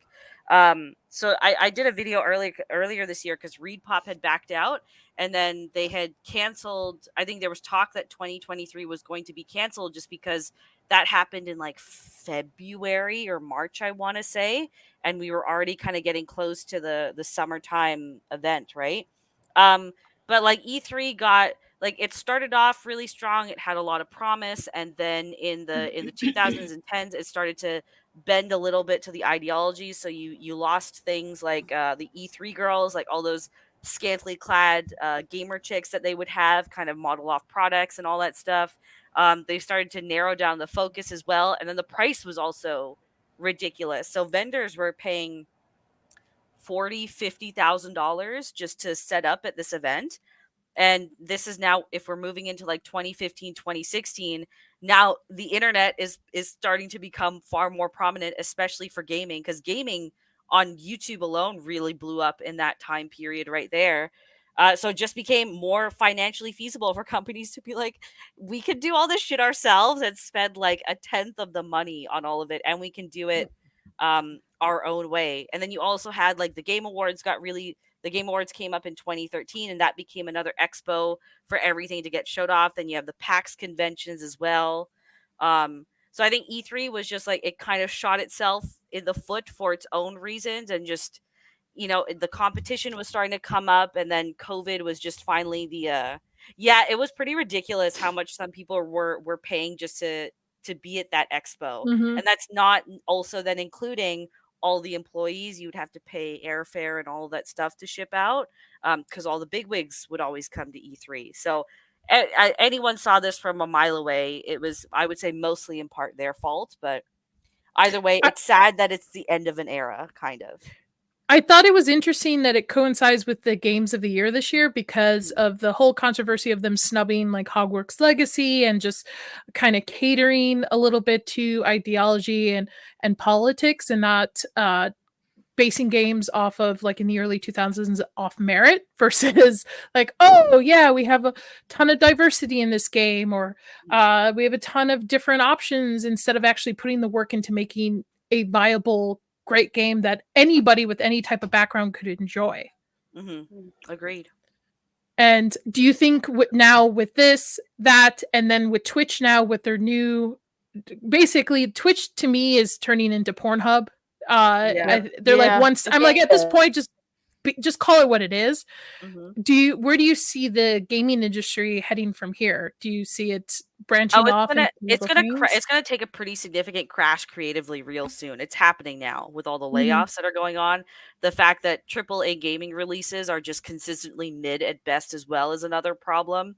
S6: So I did a video earlier this year because Reed Pop had backed out, and then they had canceled. I think there was talk that 2023 was going to be canceled just because that happened in like February or March, I want to say, and we were already kind of getting close to the summertime event, right? But like E3 got, like, it started off really strong. It had a lot of promise, and then in the 2000s and 10s, it started to bend a little bit to the ideology. So you lost things like the E3 girls, like all those scantily clad gamer chicks that they would have kind of model off products and all that stuff. They started to narrow down the focus as well, and then the price was also ridiculous. So vendors were paying $40,000-$50,000 just to set up at this event. And this is now, if we're moving into like 2015, 2016, now the internet is starting to become far more prominent, especially for gaming, because gaming on YouTube alone really blew up in that time period right there. So it just became more financially feasible for companies to be like, we could do all this shit ourselves and spend like a tenth of the money on all of it, and we can do it our own way. And then you also had like the Game Awards the Game Awards came up in 2013, and that became another expo for everything to get showed off. Then you have the PAX conventions as well. So I think E3 was just like, it kind of shot itself in the foot for its own reasons, and just, the competition was starting to come up, and then COVID was just finally it was pretty ridiculous how much some people were paying just to be at that expo. And that's not also then including all the employees. You'd have to pay airfare and all of that stuff to ship out, because all the bigwigs would always come to E3. So anyone saw this from a mile away. It was, I would say, mostly in part their fault, but either way, it's sad that it's the end of an era, kind of.
S1: I thought it was interesting that it coincides with the games of the year this year because of the whole controversy of them snubbing like Hogwarts Legacy and just kind of catering a little bit to ideology and politics and not basing games off of like in the early 2000s off merit versus like, oh yeah, we have a ton of diversity in this game, or we have a ton of different options, instead of actually putting the work into making a viable great game that anybody with any type of background could enjoy.
S6: Agreed.
S1: And do you think now with this, that, and then with Twitch now with their new, basically Twitch to me is turning into Pornhub. They're like, once I'm like, at this point, just call it what it is. Where do you see the gaming industry heading from here? Do you see it branching off?
S6: It's gonna take a pretty significant crash creatively real soon. It's happening now with all the layoffs that are going on. The fact that AAA gaming releases are just consistently mid at best as well is another problem.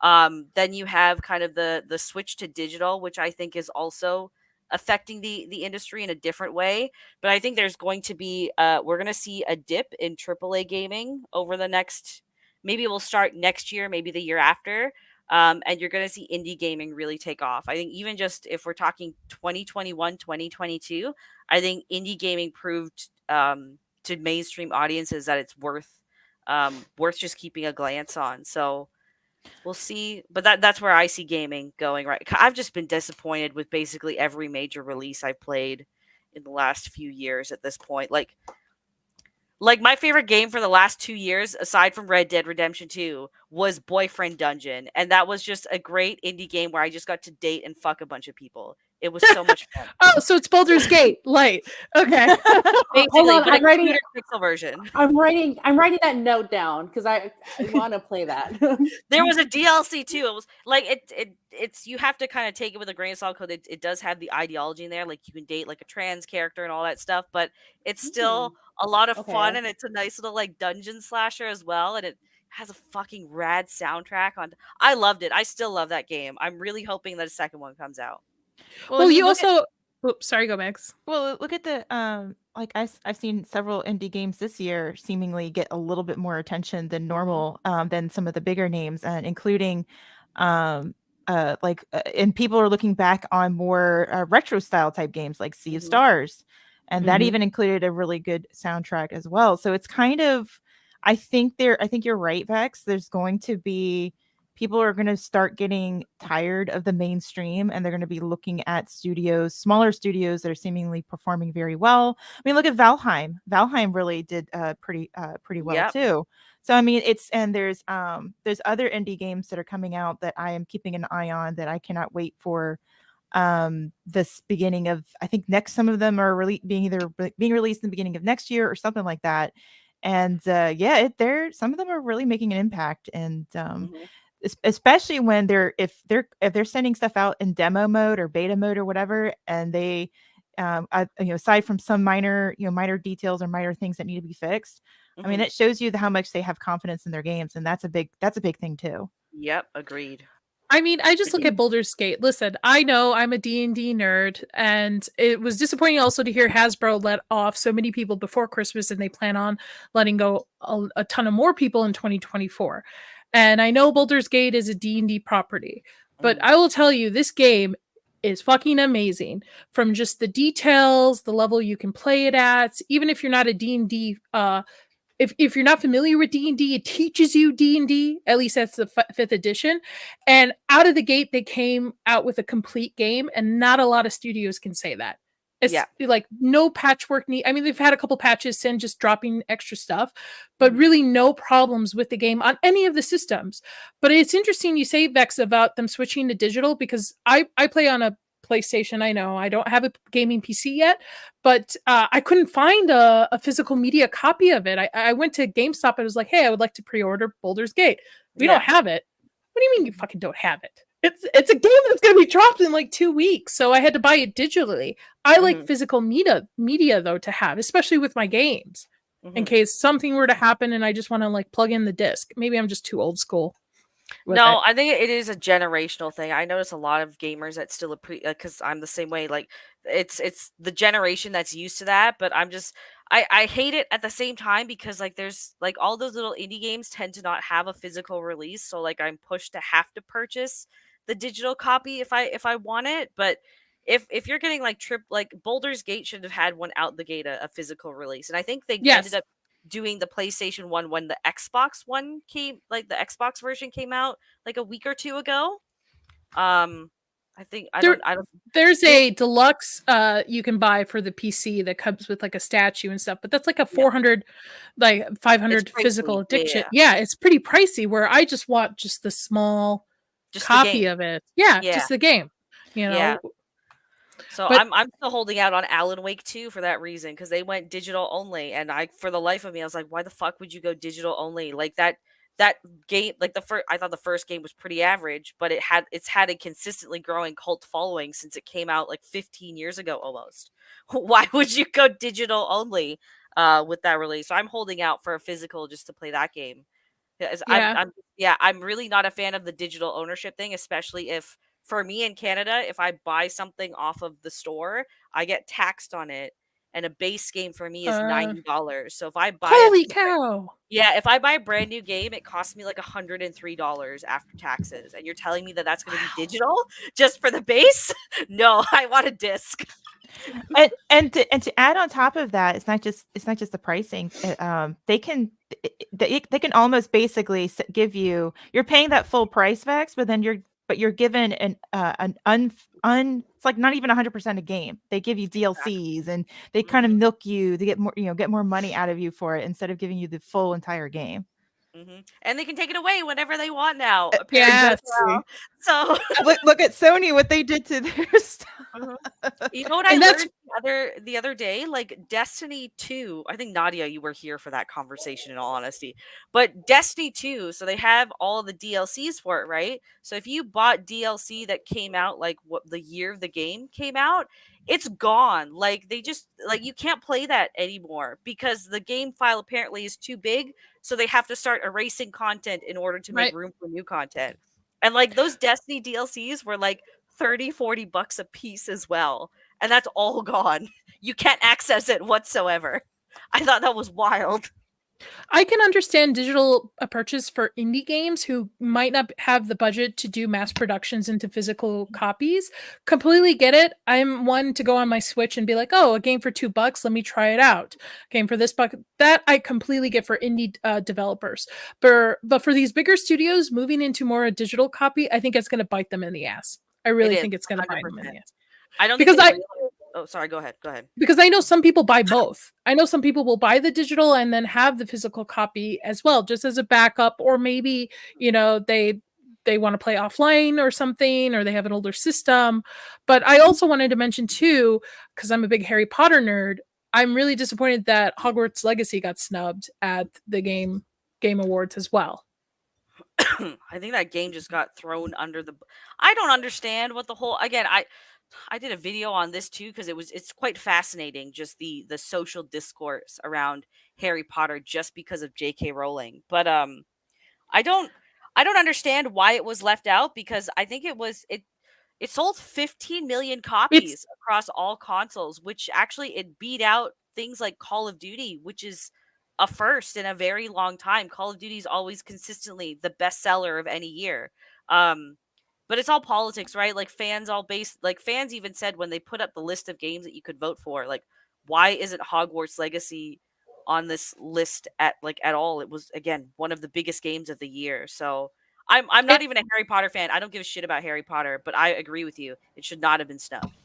S6: Then you have kind of the switch to digital, which I think is also affecting the industry in a different way. But I think there's going to be we're going to see a dip in AAA gaming over the next, maybe it will start next year, maybe the year after. And you're going to see indie gaming really take off. I think even just if we're talking 2021, 2022, I think indie gaming proved to mainstream audiences that it's worth just keeping a glance on. So we'll see, but that's where I see gaming going, right? I've just been disappointed with basically every major release I played in the last few years at this point. Like my favorite game for the last 2 years, aside from Red Dead Redemption 2, was Boyfriend Dungeon. And that was just a great indie game where I just got to date and fuck a bunch of people. It was so much fun.
S1: Oh, so it's Baldur's Gate light. Okay.
S6: Basically,
S2: Hold on,
S6: but
S2: I'm writing
S6: pixel version.
S2: I'm writing that note down because I want to play that.
S6: There was a DLC too. It was like it's you have to kind of take it with a grain of salt because it does have the ideology in there. Like you can date like a trans character and all that stuff, but it's still a lot of fun, and it's a nice little like dungeon slasher as well, and it has a fucking rad soundtrack on. I loved it. I still love that game. I'm really hoping that a second one comes out.
S1: Well, you also oops, sorry, go Max.
S5: Well, look at the like I've seen several indie games this year seemingly get a little bit more attention than normal than some of the bigger names, and including and people are looking back on more retro style type games like Sea of Stars, and that even included a really good soundtrack as well. So it's kind of, I think you're right, Vex. There's going to be, people are going to start getting tired of the mainstream, and they're going to be looking at smaller studios that are seemingly performing very well. I mean, look at Valheim. Valheim really did pretty well too. So I mean, there's other indie games that are coming out that I am keeping an eye on that I cannot wait for. This beginning of, I think some of them are being released in the beginning of next year or something like that. And some of them are really making an impact, and especially when if they're sending stuff out in demo mode or beta mode or whatever, and they aside from some minor details or minor things that need to be fixed, I mean, it shows you how much they have confidence in their games, and that's a big thing too.
S6: Yep, agreed.
S1: I mean, I just look at Baldur's Gate. Listen, I know I'm a D&D nerd, and it was disappointing also to hear Hasbro let off so many people before Christmas, and they plan on letting go a ton of more people in 2024. And I know Baldur's Gate is a D&D property, but I will tell you, this game is fucking amazing. From just the details, the level you can play it at, even if you're not a D&D if you're not familiar with D&D, it teaches you D&D, at least that's the 5th edition. And out of the gate, they came out with a complete game, and not a lot of studios can say that. It's like no patchwork I mean, they've had a couple patches and just dropping extra stuff, but really no problems with the game on any of the systems. But it's interesting you say, Vex, about them switching to digital, because I play on a PlayStation. I know I don't have a gaming PC yet, but I couldn't find a physical media copy of it. I went to GameStop and was like, hey, I would like to pre-order Baldur's Gate. We don't have it. What do you mean you fucking don't have it? It's a game that's going to be dropped in like 2 weeks, so I had to buy it digitally. I like physical media though to have, especially with my games, in case something were to happen and I just want to like plug in the disc. Maybe I'm just too old school. with
S6: No,
S1: it.
S6: I think it is a generational thing. I notice a lot of gamers that still because I'm the same way. Like it's the generation that's used to that, but I hate it at the same time because like there's like all those little indie games tend to not have a physical release, so like I'm pushed to have to purchase the digital copy if I want it. But if you're getting like like Boulder's Gate should have had one out the gate a physical release, and I think they ended
S1: Yes.
S6: up doing the PlayStation 1 when the Xbox one came, like the Xbox version came out like a week or two ago. I think
S1: There,
S6: I don't
S1: there's
S6: they
S1: a deluxe you can buy for the PC that comes with like a statue and stuff, but that's like a
S6: yeah,
S1: 400, like
S6: it's
S1: 500 physical
S6: pricey. Yeah,
S1: addiction.
S6: yeah.
S1: Yeah, it's pretty pricey. Where I just want just the small
S6: Just the
S1: copy
S6: game.
S1: of it. Yeah,
S6: Yeah.
S1: just the game. You
S6: Yeah.
S1: know,
S6: So
S1: but
S6: I'm still holding out on Alan Wake 2 for that reason because they went digital only, and I for the life of me I was like, why the fuck would you go digital only? Like that game, like the first, I thought the first game was pretty average, but it's had a consistently growing cult following since it came out like 15 years ago almost. Why would you go digital only with that release? So I'm holding out for a physical just to play that game. Yes,
S1: yeah,
S6: I'm really not a fan of the digital ownership thing, especially if for me in Canada, if I buy something off of the store, I get taxed on it, and a base game for me is
S1: uh,
S6: $90. So if I buy
S1: holy cow!
S6: if I buy a brand new game, it costs me like $103 after taxes. And you're telling me that that's going to be
S1: Wow.
S6: digital just for the base? No, I want a disc.
S5: And to add on top of that, it's not just the pricing. They can almost basically give you, you're paying that full price, Vex, but then you're given it's like not even 100% a game. They give you DLCs and they kind of
S6: Mhm.
S5: milk you to get more money out of you for it instead of giving you the full entire game.
S6: And they can take it away whenever they want now, apparently as
S1: Yes.
S6: well. So
S5: Look at Sony, what they did to their stuff.
S6: Mhm. You know what I
S1: And that's
S6: learned the other day? Like Destiny 2. I think Nadia, you were here for that conversation in all honesty. But Destiny 2, so they have all the DLCs for it, right? So if you bought DLC that came out like what the year the game came out, it's gone. Like they just like you can't play that anymore because the game file apparently is too big, so they have to start erasing content in order to make
S1: right.
S6: room for new content. And like those Destiny DLCs were like 30-40 bucks a piece as well, and that's all gone. You can't access it whatsoever. I thought that was wild.
S1: I can understand digital purchase for indie games who might not have the budget to do mass productions into physical copies. Completely get it. I'm one to go on my Switch and be like, "Oh, a game for $2, let me try it out." Game for this buck. That I completely get for indie developers. But for these bigger studios moving into more a digital copy, I think it's going to bite them in the ass. I
S6: It
S1: really
S6: is
S1: think it's going to bite them in
S6: 100%.
S1: the ass
S6: I don't think
S1: because
S6: they
S1: I
S6: realize. Oh, sorry, go ahead, go ahead.
S1: because I know some people buy both. I know some people will buy the digital and then have the physical copy as well, just as a backup, or maybe, they want to play offline or something, or they have an older system. But I also wanted to mention too, because I'm a big Harry Potter nerd, I'm really disappointed that Hogwarts Legacy got snubbed at the game awards as well.
S6: I think that game just got thrown under the I don't understand what the whole again, I did a video on this too because it's quite fascinating just the social discourse around Harry Potter just because of J.K. Rowling. But I don't I don't understand why it was left out because I think it sold 15 million
S1: It's
S6: copies across all consoles, which actually it beat out things like Call of Duty, which is a first in a very long time. Call of Duty is always consistently the best seller of any year. Um, but it's all politics, right? Like fans even said when they put up the list of games that you could vote for, like, why isn't Hogwarts Legacy on this list at all? It was again one of the biggest games of the year. So I'm not
S1: it,
S6: even a Harry Potter fan. I don't give a shit about Harry Potter, but I agree with you. It should not have been snubbed.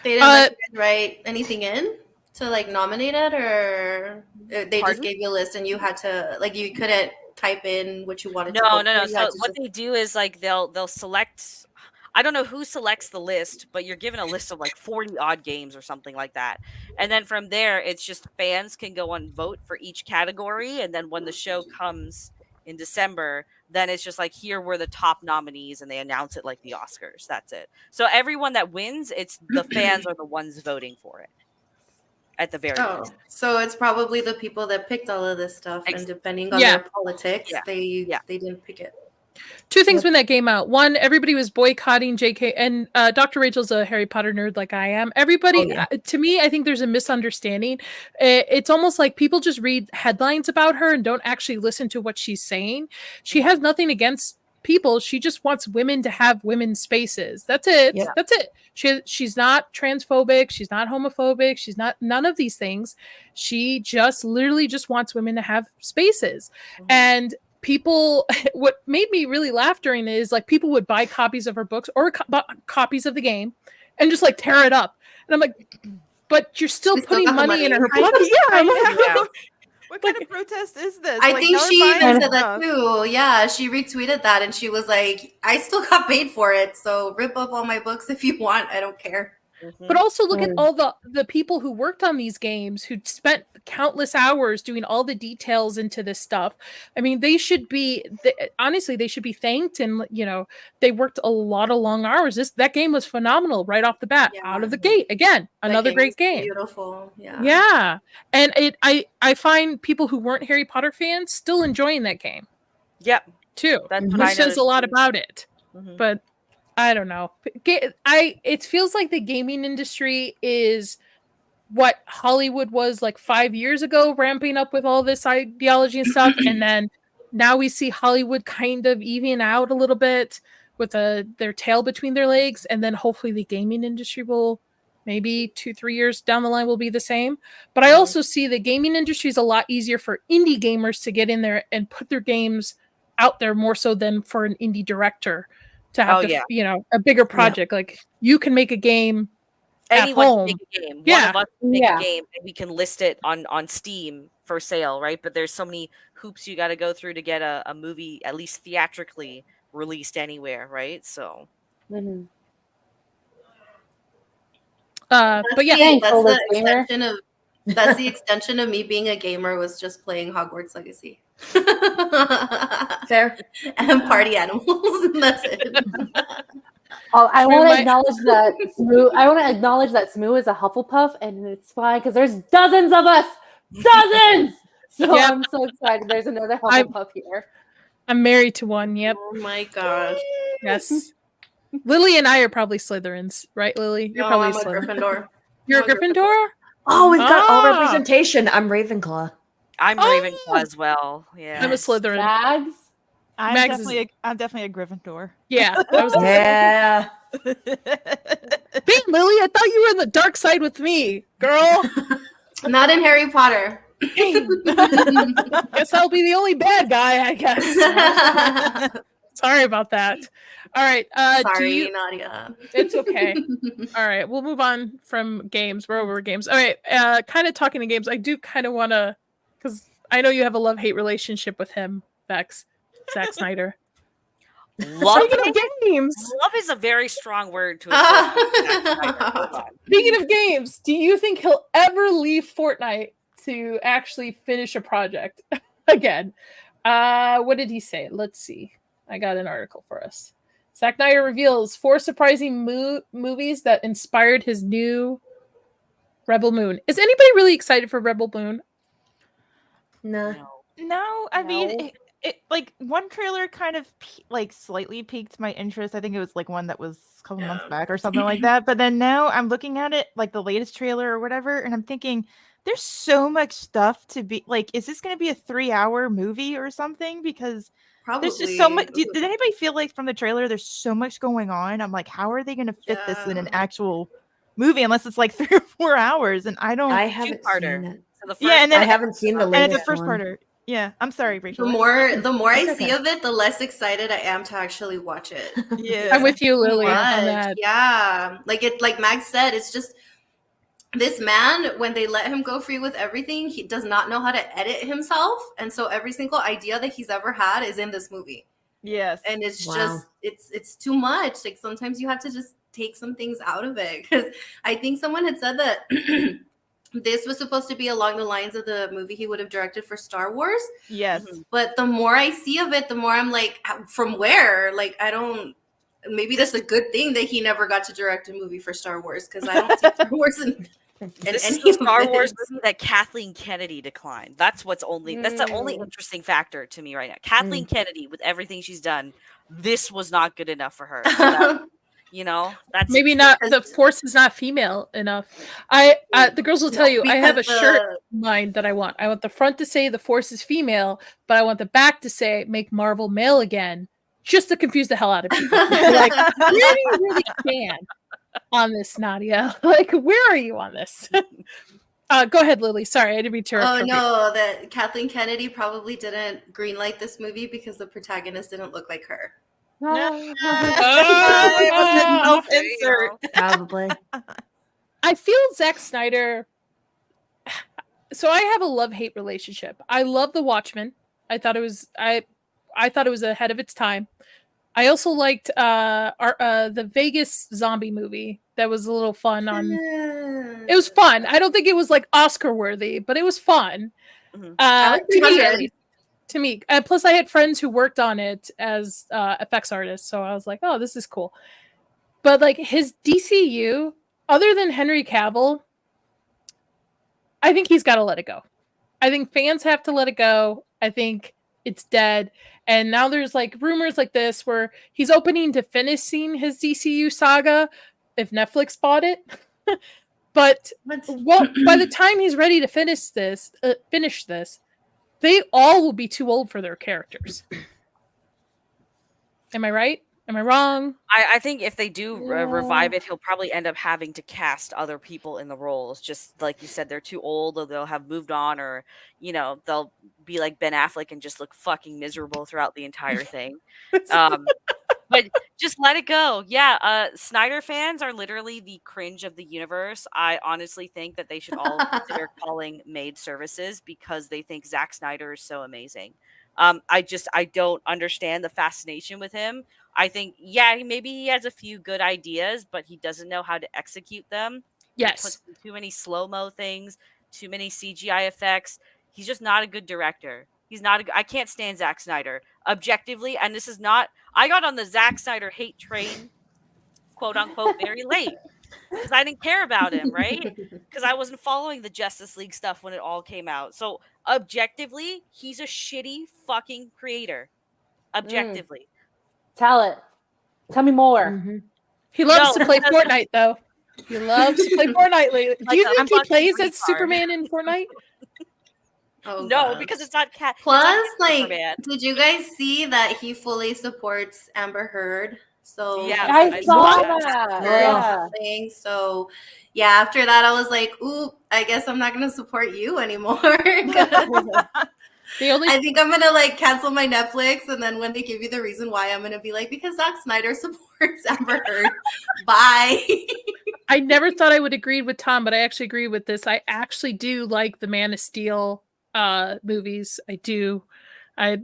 S4: They didn't let you guys write anything in to like nominate it, or they just
S6: Pardon?
S4: gave you a list and you had to like you couldn't type in what you wanted to
S6: No,
S4: vote
S6: no,
S4: for.
S6: no.
S4: You had
S6: So
S4: to
S6: what
S4: just
S6: they do is like they'll select. I don't know who selects the list, but you're given a list of like 40 odd games or something like that. And then from there, it's just fans can go and vote for each category. And then when the show comes in December, then it's just like, here were the top nominees, and they announce it like the Oscars. That's it. So everyone that wins, it's the fans are the ones voting for it at the very
S4: oh,
S6: least.
S4: so it's probably the people that picked all of this stuff, and depending on
S1: yeah.
S4: their politics,
S6: Yeah.
S4: they
S6: Yeah.
S4: didn't pick it.
S1: Two things
S3: Yep.
S1: when that came out. One, everybody was boycotting JK, and Dr. Rachel's a Harry Potter nerd like I am. Everybody,
S3: Oh, yeah.
S1: to me, I think there's a misunderstanding. It's almost like people just read headlines about her and don't actually listen to what she's saying. She has nothing against people. She just wants women to have women's spaces. That's it.
S3: Yep.
S1: That's it. She's not transphobic. She's not homophobic. She's not none of these things. She just literally just wants women to have spaces. And people, what made me really laugh during it is like people would buy copies of her books or copies of the game and just like tear it up. And I'm like, but you're still
S4: We still
S1: putting
S4: got the
S1: money in her
S4: money.
S1: books.
S5: I
S1: I'm like,
S5: know. What kind of protest is this?
S4: I
S5: Like,
S4: think
S5: y'all are
S4: she
S5: buying
S4: even
S5: our
S4: said that
S5: stuff.
S4: too. Yeah, she retweeted that and she was like, I still got paid for it, so rip up all my books if you want. I don't care.
S1: But also look at
S3: Mm.
S1: all the people who worked on these games, who spent countless hours doing all the details into this stuff. I mean, they should be honestly, they should be thanked, and they worked a lot of long hours. That game was phenomenal right off the bat, out of the gate. Again,
S4: That
S1: another
S4: game
S1: great
S4: is
S1: game.
S4: Beautiful. Yeah.
S1: Yeah, and I find people who weren't Harry Potter fans still enjoying that game
S6: Yep.
S1: too,
S6: That's
S3: Mhm.
S6: what I
S1: which says
S6: noticed
S1: a lot
S6: too.
S1: about it.
S6: Mhm.
S1: But I don't know. It feels like the gaming industry is what Hollywood was like 5 years ago, ramping up with all this ideology and stuff, and then now we see Hollywood kind of even out a little bit with their tail between their legs, and then hopefully the gaming industry will maybe 2-3 years down the line will be the same. But I
S6: Mhm.
S1: also see the gaming industry is a lot easier for indie gamers to get in there and put their games out there more so than for an indie director to have
S6: Oh, yeah.
S1: a bigger project. Like you can make a game at
S6: Anyone can
S1: home.
S6: make a game. One
S1: Yeah.
S6: of us can make
S2: Yeah.
S6: a game and we can list it on Steam for sale, right? But there's so many hoops you got to go through to get a movie at least theatrically released anywhere, right? So
S2: Mhm.
S1: But yeah,
S2: Thanks,
S4: that's
S2: oldest
S4: the
S2: gamer.
S4: extension of that's the extension of me being a gamer was just playing Hogwarts Legacy.
S3: Fair.
S4: And party animals. And that's it.
S2: Oh, I want to
S1: my-
S2: acknowledge that Smoo. I want to acknowledge that Smoo is a Hufflepuff, and it's fine because there's dozens of us, dozens. So
S1: Yep.
S2: I'm so excited. There's another
S1: I'm-
S2: Hufflepuff here.
S1: I'm married to one. Yep.
S4: Oh my gosh.
S1: Yes. Lily and I are probably Slytherins, right, Lily? You're
S4: No,
S1: probably
S4: I'm a Gryffindor.
S1: You're a
S4: I'm a
S1: Gryffindor?
S3: Oh, we've got all
S1: Ah.
S3: representation. I'm Ravenclaw.
S6: I'm
S1: Oh!
S6: Ravenclaw as well. Yeah.
S1: I'm a Slytherin.
S2: Mags.
S5: I'm
S1: Mags
S5: definitely a Gryffindor.
S1: Yeah. I was gonna say.
S3: Yeah.
S1: Being Lily, I thought you were in the dark side with me, girl.
S4: Not in Harry Potter.
S1: Guess I'll be the only bad guy, I guess. Sorry about that. All right.
S4: Sorry, Nadia.
S1: It's okay. All right, we'll move on from games. We're over games. All right, kind of talking to games. I do kind of want to, because I know you have a love-hate relationship with him, Vex, Zack Snyder.
S6: Love,
S1: Speaking of games,
S6: love is a very strong word to associate with Zack Snyder. Hold on.
S1: speaking of games, do you think he'll ever leave Fortnite to actually finish a project again? What did he say? Let's see. I got an article for us. Zack Snyder reveals 4 surprising movies that inspired his new Rebel Moon. Is anybody really excited for Rebel Moon?
S3: Nah.
S5: No, I mean,
S2: No.
S5: it like one trailer kind of like slightly piqued my interest. I think it was like one that was a couple months back or something like that. But then now I'm looking at it, like the latest trailer or whatever, and I'm thinking there's so much stuff to be like. Is this going to be a 3-hour movie or something? Because
S4: Probably.
S5: there's just so much. Did anybody feel like from the trailer there's so much going on? I'm like, how are they going to fit this in an
S4: Yeah.
S5: actual movie unless it's like 3 or 4 hours? And I don't.
S3: I haven't
S6: Two-parter.
S3: seen it.
S6: So the
S5: Yeah,
S6: first
S5: and then
S3: I haven't seen the
S5: and it's
S3: latest
S5: a first
S3: one.
S5: parter. Yeah, I'm sorry, Rachel.
S4: The more I
S3: That's
S4: see
S3: okay.
S4: of it, the less excited I am to actually watch it.
S5: Yeah,
S1: I'm with you, Lily, on
S4: Much.
S1: that.
S4: Yeah. Like Max said, it's just this man, when they let him go free with everything, he does not know how to edit himself. And so every single idea that he's ever had is in this movie.
S5: Yes.
S4: And it's
S3: Wow.
S4: just it's too much. Like sometimes you have to just take some things out of it. Because I think someone had said that this was supposed to be along the lines of the movie he would have directed for Star Wars.
S5: Yes.
S4: But the more I see of it, the more I'm like, from where? Like, I don't. Maybe that's a good thing that he never got to direct a movie for Star Wars, because I don't see Star Wars in
S6: This is
S4: any
S6: the
S4: of
S6: Star Wars
S4: this.
S6: movie that Kathleen Kennedy declined. That's the only interesting factor to me right now. Kathleen Kennedy, with everything she's done, this was not good enough for her. So that, that's
S1: Maybe
S6: it.
S1: not. The Force is not female enough. The girls will tell you. I have a shirt in mind that I want. I want the front to say the Force is female, but I want the back to say make Marvel male again, just to confuse the hell out of people. Like, where do you really stand on this, Nadia? Like, where are you on this? Go ahead, Lily. Sorry, I didn't mean to interrupt.
S4: Oh no, that Kathleen Kennedy probably didn't greenlight this movie because the protagonist didn't look like her.
S5: Insert.
S3: Probably.
S1: I feel Zack Snyder. So I have a love-hate relationship. I love The Watchmen. I thought it was ahead of its time. I also liked the Vegas zombie movie that was a little fun on. It was fun. I don't think it was like Oscar worthy, but it was fun. To me. Plus, I had friends who worked on it as effects artists, so I was like, "Oh, this is cool." But like his DCU, other than Henry Cavill, I think he's got to let it go. I think fans have to let it go. I think it's dead. And now there's like rumors like this where he's opening to finishing his DCU saga if Netflix bought it. But by the time he's ready to finish this, they all will be too old for their characters. Am I right? Am I wrong?
S6: I think if they do revive it, he'll probably end up having to cast other people in the roles. Just like you said, they're too old, or they'll have moved on, or they'll be like Ben Affleck and just look fucking miserable throughout the entire thing. But just let it go. Yeah, Snyder fans are literally the cringe of the universe. I honestly think that they should all consider calling maid services because they think Zack Snyder is so amazing. I don't understand the fascination with him. I think, maybe he has a few good ideas, but he doesn't know how to execute them.
S1: Yes.
S6: He puts too many slow-mo things, too many CGI effects. He's just not a good director. I can't stand Zack Snyder. Objectively, and this is not, I got on the Zack Snyder hate train, quote unquote, very late. Because I didn't care about him, right? Because I wasn't following the Justice League stuff when it all came out. So, objectively, he's a shitty fucking creator. Objectively.
S2: Tell it. Tell me more.
S3: Mm-hmm.
S1: He loves to play Fortnite, though. He loves to play Fortnite lately. Do you think he plays as Superman in Fortnite?
S4: Oh,
S6: no,
S4: God.
S6: because it's not cat.
S4: Plus, like, did you guys see that he fully supports Amber Heard? So
S6: yeah,
S2: I saw that.
S4: Thing. So yeah, after that, I was like, "Ooh, I guess I'm not gonna support you anymore." I think I'm gonna like cancel my Netflix, and then when they give you the reason why, I'm gonna be like, because Zack Snyder supports Amber Heard. Bye.
S1: I never thought I would agree with Tom, but I actually agree with this. I actually do like the Man of Steel movies. I do. I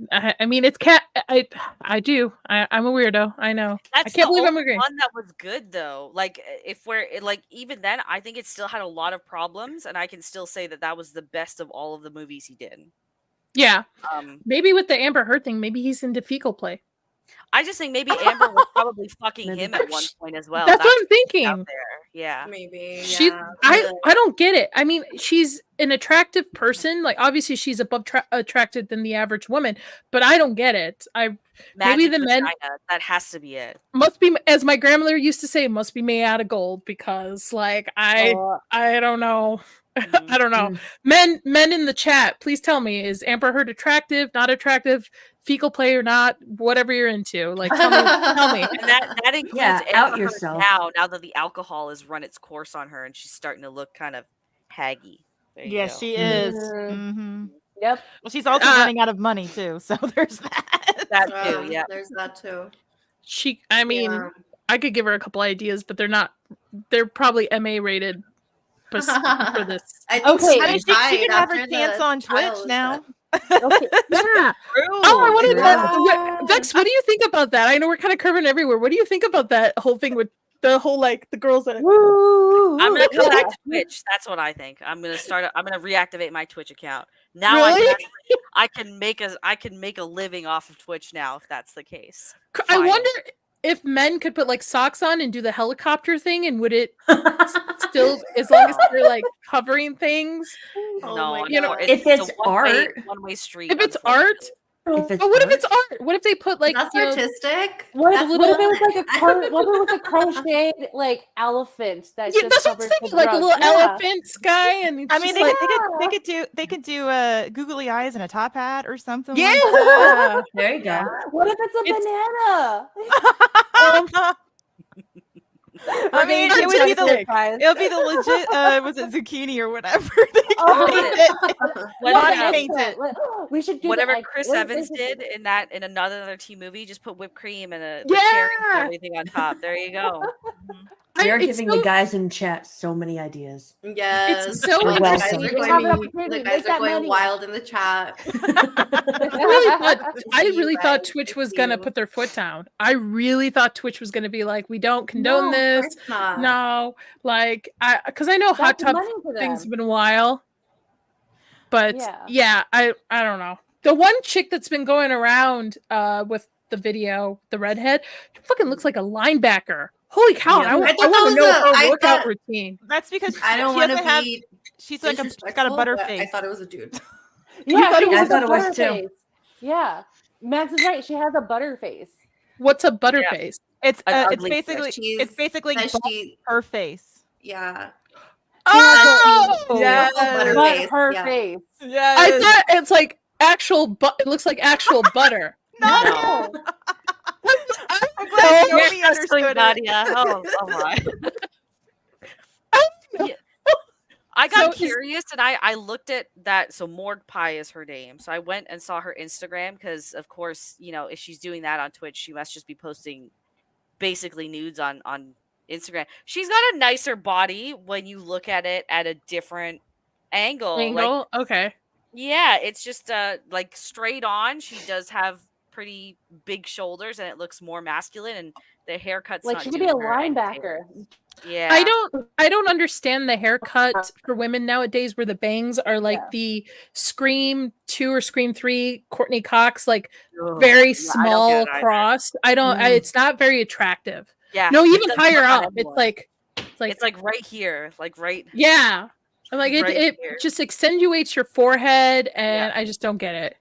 S1: mean, it's I do. I'm a weirdo. I know.
S6: That's
S1: I can't believe I'm agreeing.
S6: One that was good though. Like if we're like even then, I think it still had a lot of problems, and I can still say that was the best of all of the movies he did.
S1: Yeah. Maybe with the Amber Heard thing, maybe he's into fecal play.
S6: I just think maybe Amber was probably fucking him at one point as well.
S1: That's what I'm thinking.
S6: Out there. Yeah.
S4: Maybe.
S1: I don't get it. I mean, she's an attractive person. Like obviously she's above attracted than the average woman, but I don't get it. Maybe the men,
S6: that has to be it.
S1: Must be, as my grandmother used to say, must be made out of gold, because like I don't know. I don't know. Men in the chat, please tell me, is Amber Heard attractive, not attractive, fecal play or not, whatever you're into? Like tell me.
S6: And that includes
S3: out yourself
S6: now that the alcohol has run its course on her and she's starting to look kind of haggy.
S5: Yes, she is. Mm-hmm.
S2: Yep.
S5: Well, she's also running out of money too, so there's that.
S6: That too, yeah.
S4: There's that too.
S1: I could give her a couple ideas, but they're probly MA rated for this.
S5: I mean, she can have her chance on Twitch now.
S2: Okay.
S1: Yeah. Oh, I wanted that. Vex, what do you think about that? I know we're kind of curving everywhere. What do you think about that whole thing with the whole like the girls that
S6: I'm gonna come back to Twitch. That's what I think. I'm gonna reactivate my Twitch account. Now
S1: really?
S6: I can make a living off of Twitch now if that's the case.
S1: I wonder if men could put like socks on and do the helicopter thing, and would it still, as long as they're like covering things?
S2: Oh
S6: No,
S2: my
S1: you know,
S2: God.
S3: If
S6: a
S3: it's art,
S6: one-way street.
S1: If it's art,
S3: if it's
S1: but what if
S3: art,
S1: it's art? What if they put like
S4: That's
S1: you know,
S4: artistic.
S2: What
S4: That's
S2: if it was
S4: fun.
S2: like what if it was a crocheted like elephant that
S1: yeah,
S2: just
S1: that's what I'm
S2: covers
S1: saying,
S2: the
S1: like a
S2: ground?
S1: little
S2: Yeah.
S1: elephant guy, and it's
S5: I mean,
S1: just
S5: they,
S1: like,
S5: they could do googly eyes and a top hat or something.
S1: yeah.
S5: Like that.
S3: there you go.
S2: What if it's a banana?
S5: I mean, it would be the it'll be the legit was it zucchini or whatever. They can
S2: Oh,
S5: paint it.
S6: Whatever-
S5: paint it.
S2: We should do
S6: Whatever
S2: that.
S6: Chris Evans did in another teen movie, just put whipped cream and the
S1: Yeah.
S6: cherry and everything on top. There you go. Mhm.
S3: You're
S1: It's
S3: giving
S1: so-
S3: the guys in chat so many ideas.
S4: Yes.
S1: so
S3: You're
S4: the guys
S3: welcome.
S4: are
S2: You have an
S4: going,
S2: opportunity.
S4: the
S2: Make
S4: guys are
S2: that
S4: going
S2: money.
S4: wild in the chat.
S1: I
S4: See you
S1: really thought
S4: guys.
S1: Twitch
S4: Good
S1: was
S4: to see
S1: gonna
S4: you.
S1: put their foot down. I really thought Twitch was gonna be like, we don't condone
S4: No, of
S1: this.
S4: course not.
S1: No, like because I know hot
S2: That's
S1: tub
S2: money to
S1: things
S2: them.
S1: have been a while, but
S2: Yeah.
S1: I don't know. The one chick that's been going around with the video, the redhead, fucking looks like a linebacker. Holy cow!
S6: Yeah.
S1: I
S4: I
S1: want
S4: thought
S1: to
S4: that was
S1: know
S4: a-
S1: her
S4: I
S1: workout
S4: thought-
S1: routine.
S5: That's because
S4: I don't
S5: she
S4: want to
S5: doesn't have.
S4: be
S5: She's like she's got a
S4: disrespectful,
S5: butter
S4: but
S5: face.
S4: I thought it was a dude.
S2: Yeah,
S1: thought
S2: she
S1: it was-
S2: has
S3: I thought
S2: a
S3: it was
S2: butter
S3: too.
S2: face. Yeah. Max is right. She has a butter face.
S1: What's a butterface?
S5: It's
S6: An
S5: it's
S6: ugly
S5: basically
S4: She's-
S5: it's basically
S4: that
S5: butt
S4: she,
S5: her face.
S4: yeah.
S1: Oh,
S5: Yeah.
S4: Butter
S2: But
S4: face,
S2: her
S4: yeah.
S2: face.
S5: Yeah.
S1: I thought it's like actual, but it looks like actual butter.
S5: No.
S6: No.
S5: I'm glad
S1: No,
S5: Naomi
S6: Yes,
S5: understood it.
S6: Nadia. Oh my. I got
S1: So is-
S6: curious and I looked at that. So Morg Pie is her name. So I went and saw her Instagram because, of course, you know, if she's doing that on Twitch, she must just be posting basically nudes on Instagram. She's got a nicer body when you look at it at a different angle. Like,
S1: Angle, okay.
S6: yeah, it's just like straight on. She does have pretty big shoulders and it looks more masculine, and the haircut's
S2: Like
S6: not
S2: she could be a
S6: doing her any
S2: linebacker.
S6: favors. Yeah.
S1: I don't understand the haircut for women nowadays where the bangs are like
S2: Yeah.
S1: the Scream 2 or Scream 3 Courtney Cox, like
S6: Ugh,
S1: very
S6: yeah, I don't
S1: small
S6: get it either.
S1: cross. I don't it's not very attractive.
S6: Yeah.
S1: No,
S6: it
S1: even
S6: doesn't
S1: higher
S6: look on
S1: up.
S6: anyone.
S1: It's like
S6: right here, like right.
S1: yeah. I'm like
S6: right
S1: it
S6: here.
S1: just accentuates your forehead, and
S6: Yeah.
S1: I just don't get it.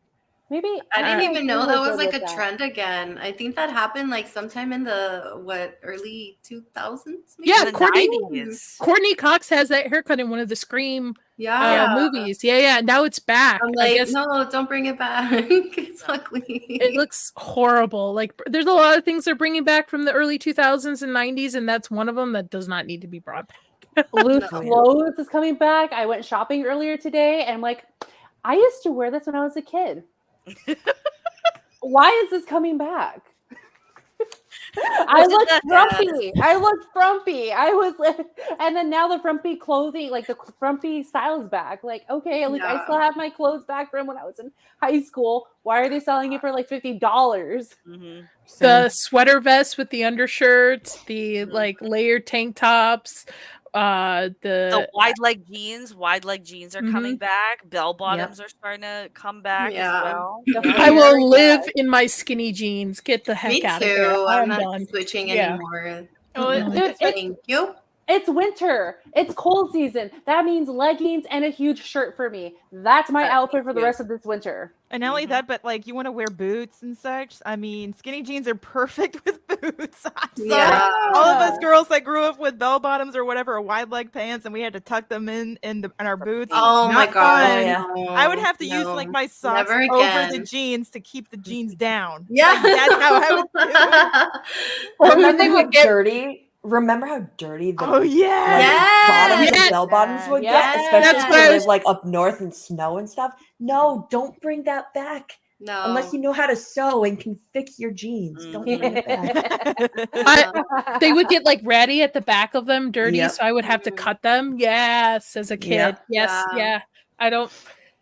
S2: Maybe
S4: I didn't
S2: think
S4: even
S2: they
S4: know
S2: were
S4: that was
S2: good
S4: like
S2: with
S4: a
S2: that.
S4: trend again. I think that happened like sometime in the early 2000s.
S1: Yeah,
S6: In the
S1: Courtney-
S6: 90s.
S1: Courtney Cox has that haircut in one of the Scream
S4: Yeah.
S1: movies. Yeah. Now it's back.
S4: I'm
S1: I
S4: like,
S1: guess
S4: no, don't bring it back. It's ugly.
S1: it looks horrible. Like there's a lot of things they're bringing back from the early 2000s and 90s, and that's one of them that does not need to be brought back.
S2: Loose
S4: No.
S2: clothes is coming back. I went shopping earlier today and I'm like, I used to wear this when I was a kid. Why is this coming back? I
S6: Was it
S2: looked
S6: the-
S2: frumpy. I looked frumpy. I was like, and then now the frumpy clothing, like the frumpy style is back. Like, okay, like I
S4: Yeah.
S2: still have my clothes back from when I was in high school. Why are they selling it for like $50?
S6: Mhm.
S1: The sweater vest with the undershirts, the
S6: Mhm.
S1: like layered tank tops,
S6: The
S1: the
S6: wide leg jeans are coming back. Bell bottoms are starting to come back
S4: Yeah.
S6: as well.
S2: The
S6: Yeah.
S1: I
S2: hair,
S1: will live
S2: yes.
S1: in my skinny jeans. Get the heck
S4: Me
S1: out
S4: too.
S1: of here.
S4: I'm
S1: I'm
S4: not
S1: done.
S4: switching
S1: Yeah.
S4: anymore.
S5: Well,
S1: Mhm.
S2: Dude,
S4: Thank you.
S2: it's winter. It's cold season. That means leggings and a huge shirt for me. That's my
S4: That-
S2: outfit for the
S4: thank you.
S2: rest of this winter.
S5: And not only
S6: Mhm.
S5: that, but like you want to wear boots and such. I mean, skinny jeans are perfect with boots. I'm sorry.
S4: Yeah.
S5: All of us girls that grew up with bell bottoms or whatever, or wide leg pants, and we had to tuck them in our boots.
S4: Oh my
S5: Not
S4: god.
S5: fun.
S3: yeah.
S5: I would have to use
S4: No.
S5: like my socks
S4: Never
S5: over the
S4: again.
S5: jeans to keep the jeans down.
S4: Yeah.
S5: Like, that's how I would do it.
S1: Or when
S3: Remember
S1: they
S3: how
S1: would get
S3: dirty? Remember how dirty the
S5: Oh yeah.
S3: like, bottoms
S1: Yes.
S3: and bell bottoms would
S2: Yes.
S3: get, especially
S1: That's
S3: if
S1: what I
S3: you
S1: was-
S3: live like up north in snow and stuff? No, don't bring that back
S4: No.
S3: unless you know how to sew and can fix your jeans. Don't bring it back.
S1: They would get like ratty at the back of them, dirty,
S3: Yep.
S1: so I would have to
S4: Mhm.
S1: cut them. Yes, as a kid.
S3: Yep.
S1: Yes,
S4: Yeah.
S1: yeah. I don't.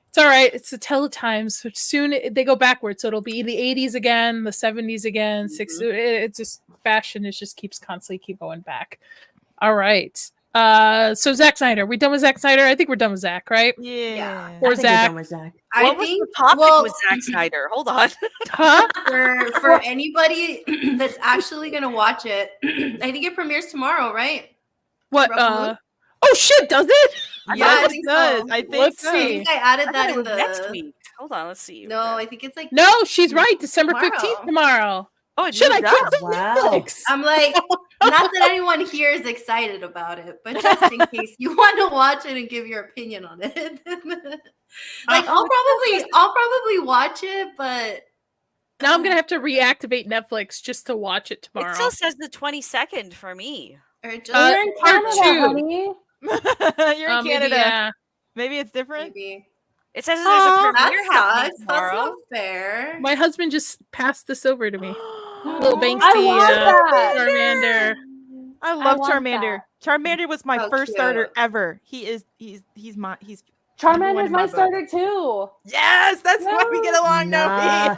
S1: It's all right. It's a tell of times. Soon they go backwards, so it'll be the 80s again, the 70s again, 60s. It just fashion. It just keeps constantly keep going back. All right. So Zack Snyder. We done with Zack Snyder? I think we're done with Zack, right?
S5: Yeah.
S1: Or
S3: I think we're
S1: Zach.
S3: done with Zach.
S6: What was the topic with Zack Snyder? Hold on.
S1: Huh?
S4: For anybody that's actually gonna watch it, I think it premieres tomorrow, right?
S1: What?
S4: Rebel Moon?
S1: Oh shit! Does it?
S4: Yeah,
S5: Yes,
S4: I
S5: it
S4: think
S5: does.
S4: so.
S5: I think
S1: Let's
S5: so.
S4: I
S1: see.
S4: think I added
S6: I
S4: that
S6: thought it
S4: in
S6: was
S4: the
S6: next week. Hold on, let's see.
S4: No, I think it's like
S1: No, she's right. December 15th
S4: Tomorrow.
S1: tomorrow.
S6: Oh, it
S1: Shit, I
S6: moved up.
S1: canceled
S3: Wow.
S1: Netflix.
S4: I'm like, not that anyone here is excited about it, but just in case you want to watch it and give your opinion on it. Like I'll probably watch it, but
S1: Now I'm gonna have to reactivate Netflix just to watch it
S6: It
S1: tomorrow.
S6: still says the 22nd for me.
S4: or just
S2: You're in
S1: part
S2: Canada,
S1: two.
S2: honey.
S5: You're in
S1: Maybe,
S5: Canada.
S1: yeah.
S5: Maybe it's different.
S4: maybe.
S6: It says that there's a
S4: That
S6: premiere happening
S4: sucks. That's
S6: tomorrow.
S4: not fair.
S1: My husband just passed this over to me. Little
S4: Aw.
S1: Banksy
S2: I want that.
S1: Charmander.
S5: I love
S2: want
S5: Charmander. Charmander was my
S4: So
S5: first starter
S4: cute.
S5: ever. He's
S2: Charmander's
S5: one in
S2: my
S5: my book.
S2: starter too.
S5: Yes, that's why we get along now.
S3: Nah.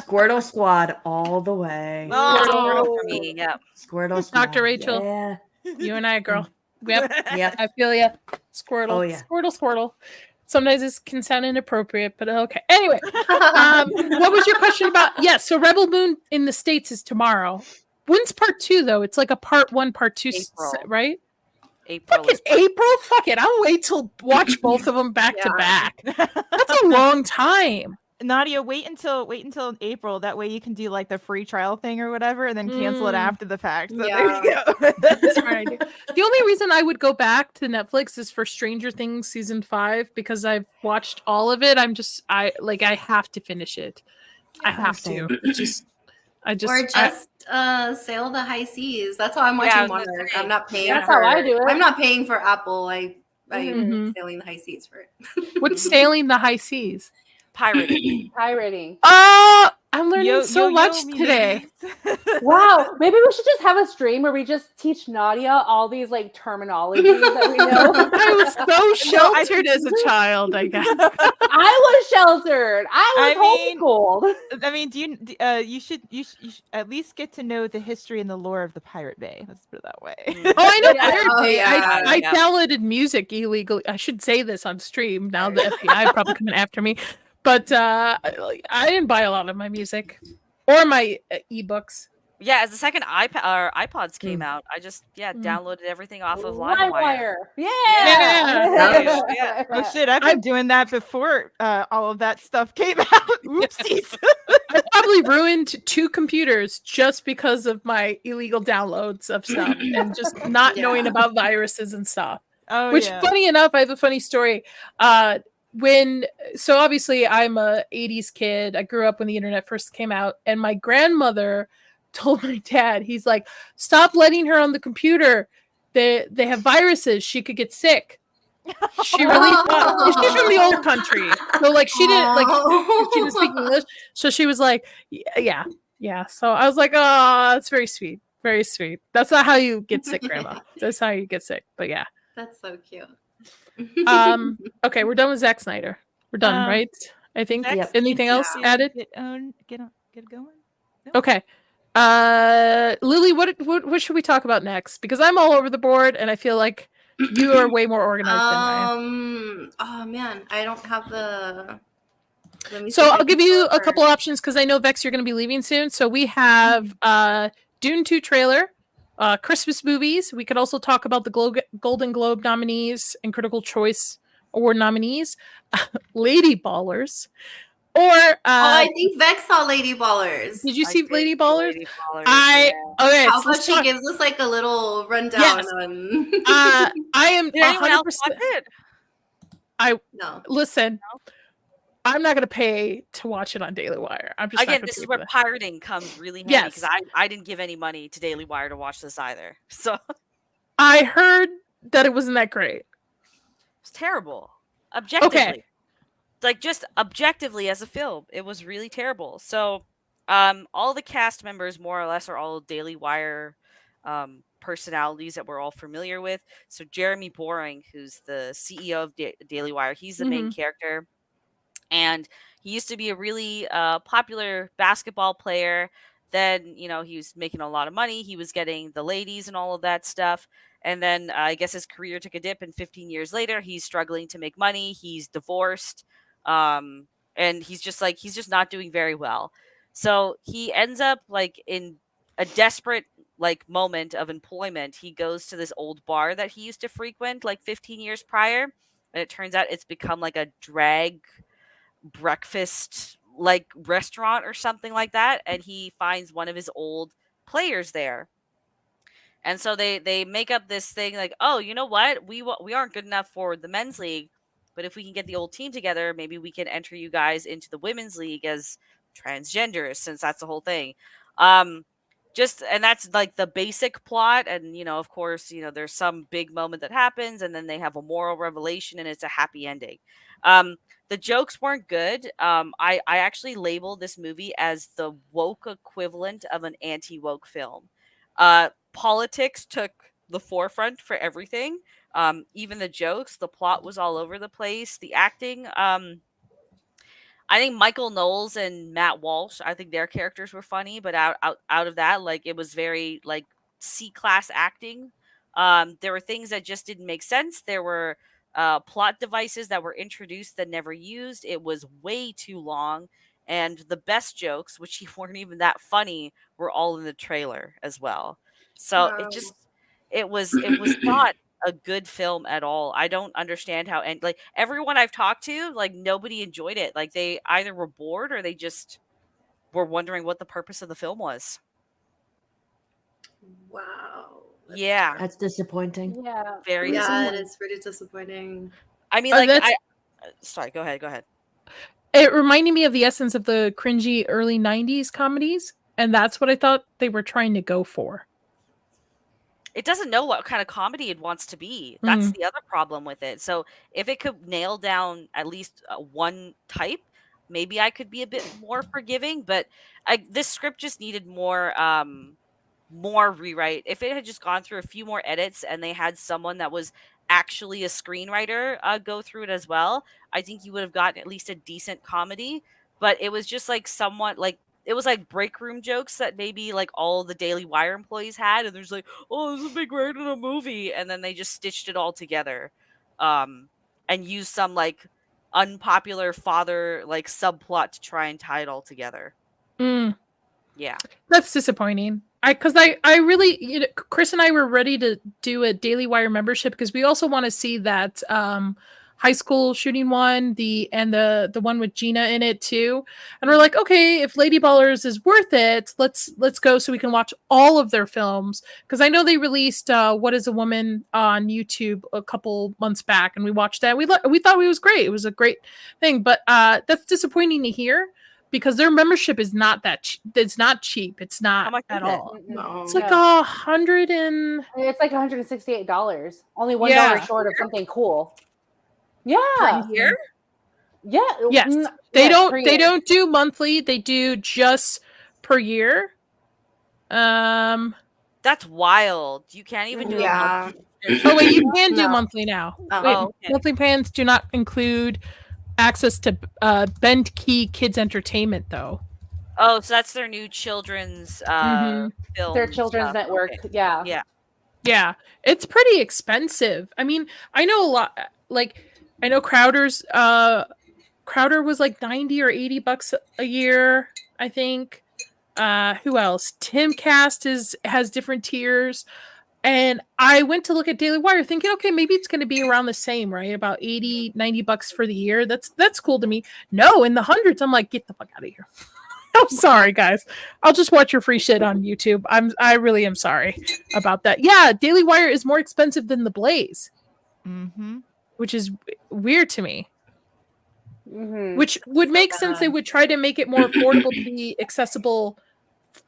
S3: Squirtle Squad all the way.
S5: Oh.
S6: Squirtle for me. Yeah.
S3: Squirtle Squad.
S1: Dr. Rachel.
S3: Yeah.
S1: You and I, girl. Yep.
S3: Yep.
S1: I feel ya. Squirtle.
S3: Oh, yeah.
S1: Squirtle. Sometimes this can sound inappropriate, but okay. Anyway, what was your question about? Yes, so Rebel Moon in the States is tomorrow. When's part 2 though? It's like a part 1, part 2,
S6: April.
S1: right?
S6: April
S1: Fucking
S6: is
S1: April? Fuck it. I'll wait till watch both of them back to back. That's a long time.
S5: Nadia, wait until April. That way you can do like the free trial thing or whatever, and then cancel it after the fact. So there you go.
S1: That's a smart idea. The only reason I would go back to Netflix is for Stranger Things season 5 because I've watched all of it. I have to finish it. I have to. I just
S4: Sail the High Seas. That's how I'm watching Monarch. I'm not paying.
S2: That's how I do it.
S4: I'm not paying for Apple. I'm
S1: Mhm.
S4: sailing the high seas for it.
S1: What's sailing the high seas?
S6: pirating.
S2: Pirating.
S1: Oh, I'm learning so
S5: Yo,
S1: much
S5: me
S1: today.
S5: ladies.
S2: Wow, maybe we should just have a stream where we just teach Nadia all these like terminologies that we know.
S1: I was so sheltered as a child, I guess.
S2: I was sheltered. I was homeschooled.
S5: I mean, you should at least get to know the history and the lore of the Pirate Bay. Let's put it that way.
S1: Oh, I know
S2: Yeah.
S1: Pirate Bay.
S4: yeah,
S1: I
S6: yeah.
S1: downloaded music illegally. I should say this on stream. Now the FBI probably coming after me. But I didn't buy a lot of my music or my ebooks.
S6: Yeah, as the second iPods came out, I just downloaded everything off of LimeWire.
S2: LimeWire. Yeah.
S1: Yeah.
S5: Oh shit! I've been doing that before all of that stuff came out. Oopsies.
S1: I probably ruined 2 computers just because of my illegal downloads of stuff and just not knowing about viruses and stuff.
S5: Oh,
S1: Which,
S5: yeah.
S1: funny enough, I have a funny story. So obviously I'm a 80s kid. I grew up when the internet first came out, and my grandmother told my dad, he's like, stop letting her on the computer. They have viruses. She could get sick. She really thought, she's from the old country. So like she didn't speak English. So she was like, yeah. So I was like, oh, that's very sweet. Very sweet. That's not how you get sick, Grandma. That's how you get sick. But yeah.
S4: That's so cute.
S1: Okay, we're done with Zack Snyder. We're done, right? I think.
S6: Yep.
S1: Anything else added?
S5: Get going. No?
S1: Okay. Lily, what should we talk about next? Because I'm all over the board and I feel like you are way more organized than I am.
S4: Oh man, I don't have the. Let me see
S1: So
S4: if I
S1: I'll
S4: can
S1: give you
S4: pull
S1: a couple options because I know Vex, you're going to be leaving soon. So we have Dune 2 trailer, Christmas movies. We could also talk about the Golden Globe nominees and Critical Choice Award nominees, Lady Ballers, or
S4: I think Vex saw Lady Ballers.
S1: did you
S6: I
S1: see
S6: did
S1: Lady
S6: see
S1: Ballers?
S6: Lady Ballers,
S1: Okay.
S4: How
S1: So
S4: about
S1: let's
S4: she
S1: talk-
S4: gives us like a little rundown
S1: Yes.
S4: on?
S1: I am
S6: Did anyone else
S1: 100%.
S6: watch it?
S4: No.
S1: Listen, I'm not going to pay to watch it on Daily Wire. I'm just not
S6: Again,
S1: gonna
S6: this
S1: pay
S6: is
S1: for
S6: where
S1: that.
S6: pirating comes really handy
S1: Yes.
S6: because I didn't give any money to Daily Wire to watch this either. So it
S1: I heard that it wasn't that great.
S6: was terrible. Objectively.
S1: Okay.
S6: Like just objectively as a film, it was really terrible. So all the cast members more or less are all Daily Wire personalities that we're all familiar with. So Jeremy Boring, who's the CEO of Daily Wire, he's the main character. And he used to be a really popular basketball player. Then, he was making a lot of money. He was getting the ladies and all of that stuff. And then I guess his career took a dip. And 15 years later, he's struggling to make money. He's divorced. And he's just not doing very well. So he ends up like in a desperate like moment of employment. He goes to this old bar that he used to frequent like 15 years prior. And it turns out it's become like a drag breakfast like restaurant or something like that, and he finds one of his old players there. And so they make up this thing like, oh, you know what, we aren't good enough for the men's league, but if we can get the old team together, maybe we can enter you guys into the women's league as transgenders, since that's the whole thing. And that's like the basic plot. And of course, there's some big moment that happens, and then they have a moral revelation, and it's a happy ending. The jokes weren't good. I actually labeled this movie as the woke equivalent of an anti-woke film. Politics took the forefront for everything. Even the jokes, the plot was all over the place. The acting, I think Michael Knowles and Matt Walsh, I think their characters were funny, but out of that, like, it was very like C-class acting. There were things that just didn't make sense. There were plot devices that were introduced that never used. It was way too long, and the best jokes, which weren't even that funny, were all in the trailer as well. So
S4: Wow.
S6: it was not a good film at all. I don't understand how, and like everyone I've talked to, like nobody enjoyed it. Like they either were bored or they just were wondering what the purpose of the film was.
S4: Wow.
S6: Yeah,
S3: That's disappointing.
S2: Yeah.
S6: very
S4: Yeah,
S6: disappointing.
S4: it is pretty disappointing.
S6: I mean, sorry, go ahead.
S1: It reminded me of the essence of the cringy early 90s comedies, and that's what I thought they were trying to go for.
S6: It doesn't know what kind of comedy it wants to be. That's the other problem with it. So if it could nail down at least one type, maybe I could be a bit more forgiving. But this script just needed more rewrite. If it had just gone through a few more edits and they had someone that was actually a screenwriter go through it as well, I think you would have gotten at least a decent comedy. But it was just like somewhat like, it was like break room jokes that maybe like all the Daily Wire employees had, and there's like, oh, there's a big word in a movie, and then they just stitched it all together, and used some like unpopular father like subplot to try and tie it all together. Yeah,
S1: that's disappointing. Because I really, Chris and I were ready to do a Daily Wire membership because we also want to see that high school shooting one, the one with Gina in it too. And we're like, okay, if Lady Ballers is worth it, let's go so we can watch all of their films. Because I know they released What Is a Woman on YouTube a couple months back, and we watched that. We thought it was great. It was a great thing, but that's disappointing to hear. Because their membership is not that it's not cheap. It's not at all.
S4: No.
S1: It's like $100 and
S2: It's like $168. Only $1 short of something cool. Yeah.
S6: per year.
S2: Yeah.
S1: Yes.
S2: mm,
S1: They
S2: yes,
S1: don't
S2: per
S1: they
S2: year.
S1: don't do monthly. They do just per year.
S6: That's wild. You can't even do
S4: Yeah.
S6: a monthly
S1: Oh wait, you can do
S4: No.
S1: monthly now.
S4: Oh,
S1: Wait,
S6: okay.
S1: monthly plans do not include access to Bend Key Kids Entertainment though.
S6: Oh, so that's their new children's film.
S2: Their children's
S6: stuff.
S2: network.
S6: Okay.
S2: Yeah.
S6: Yeah.
S1: Yeah, it's pretty expensive. I mean, I know a lot. Like, I know Crowder was like $90 or $80 a year, I think. Who else? Timcast has different tiers. And I went to look at Daily Wire thinking, okay, maybe it's going to be around the same, right? About $80, $90 for the year. That's cool to me. No, in the hundreds. I'm like, get the fuck out of here. I'm sorry, guys. I'll just watch your free shit on YouTube. I really am sorry about that. Yeah, Daily Wire is more expensive than The Blaze, which is weird to me. Which would make sense. They would try to make it more affordable to be accessible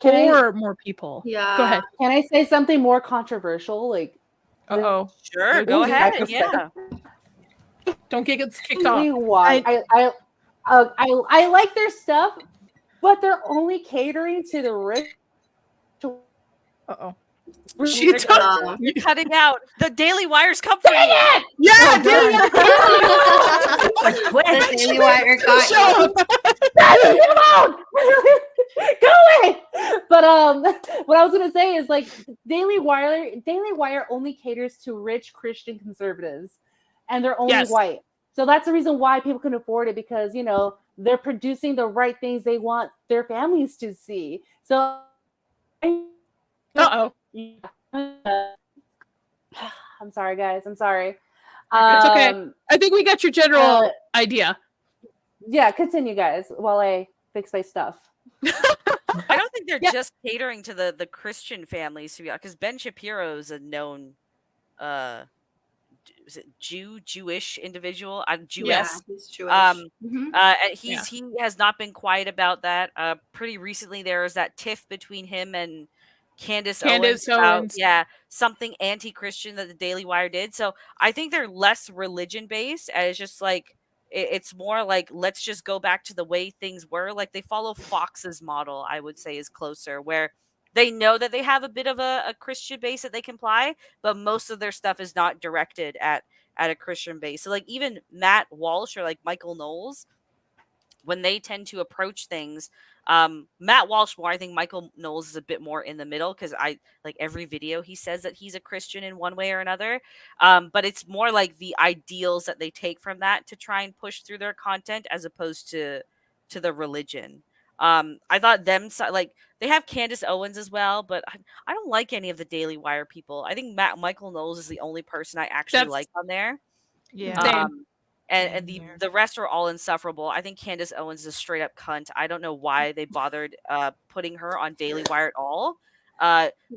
S1: for more people.
S4: Yeah.
S1: Go ahead.
S2: Can I say something more controversial? Like,
S1: Uh-oh.
S6: Sure, go ahead. Yeah.
S1: Don't get us kicked off.
S2: why I like their stuff, but they're only catering to the rich.
S1: Uh-oh.
S6: You're cutting out. The Daily Wires come for you.
S1: Yeah, Daily
S4: The Daily Wire got you.
S2: Go away. But what I was gonna say is like Daily Wire only caters to rich Christian conservatives, and they're only
S1: Yes.
S2: white. So that's the reason why people can afford it, because they're producing the right things they want their families to see. So
S1: Uh-oh.
S2: I'm sorry, guys. I'm sorry.
S1: It's okay. I think we got your general idea.
S2: Yeah, continue, guys, while I fix my stuff.
S6: I don't think they're
S1: Yeah.
S6: just catering to the Christian families, to be honest, because Ben Shapiro's a known is it Jewish individual? Jewess.
S4: He's Jewish.
S6: And he has not been quiet about that. Pretty recently there was that tiff between him and Candace Owens about something anti-Christian that the Daily Wire did. So I think they're less religion based, and it's just like it's more like, let's just go back to the way things were. Like they follow Fox's model, I would say, is closer, where they know that they have a bit of a Christian base that they can apply, but most of their stuff is not directed at a Christian base. So like even Matt Walsh or like Michael Knowles, when they tend to approach things, Matt Walsh more, I think Michael Knowles is a bit more in the middle, because I like every video he says that he's a Christian in one way or another. But it's more like the ideals that they take from that to try and push through their content, as opposed to the religion. I thought like they have Candace Owens as well, but I don't like any of the Daily Wire people. I think Michael Knowles is the only person I actually like on there.
S5: Yeah.
S6: And the rest are all insufferable. I think Candace Owens is a straight up cunt. I don't know why they bothered putting her on Daily Wire at all.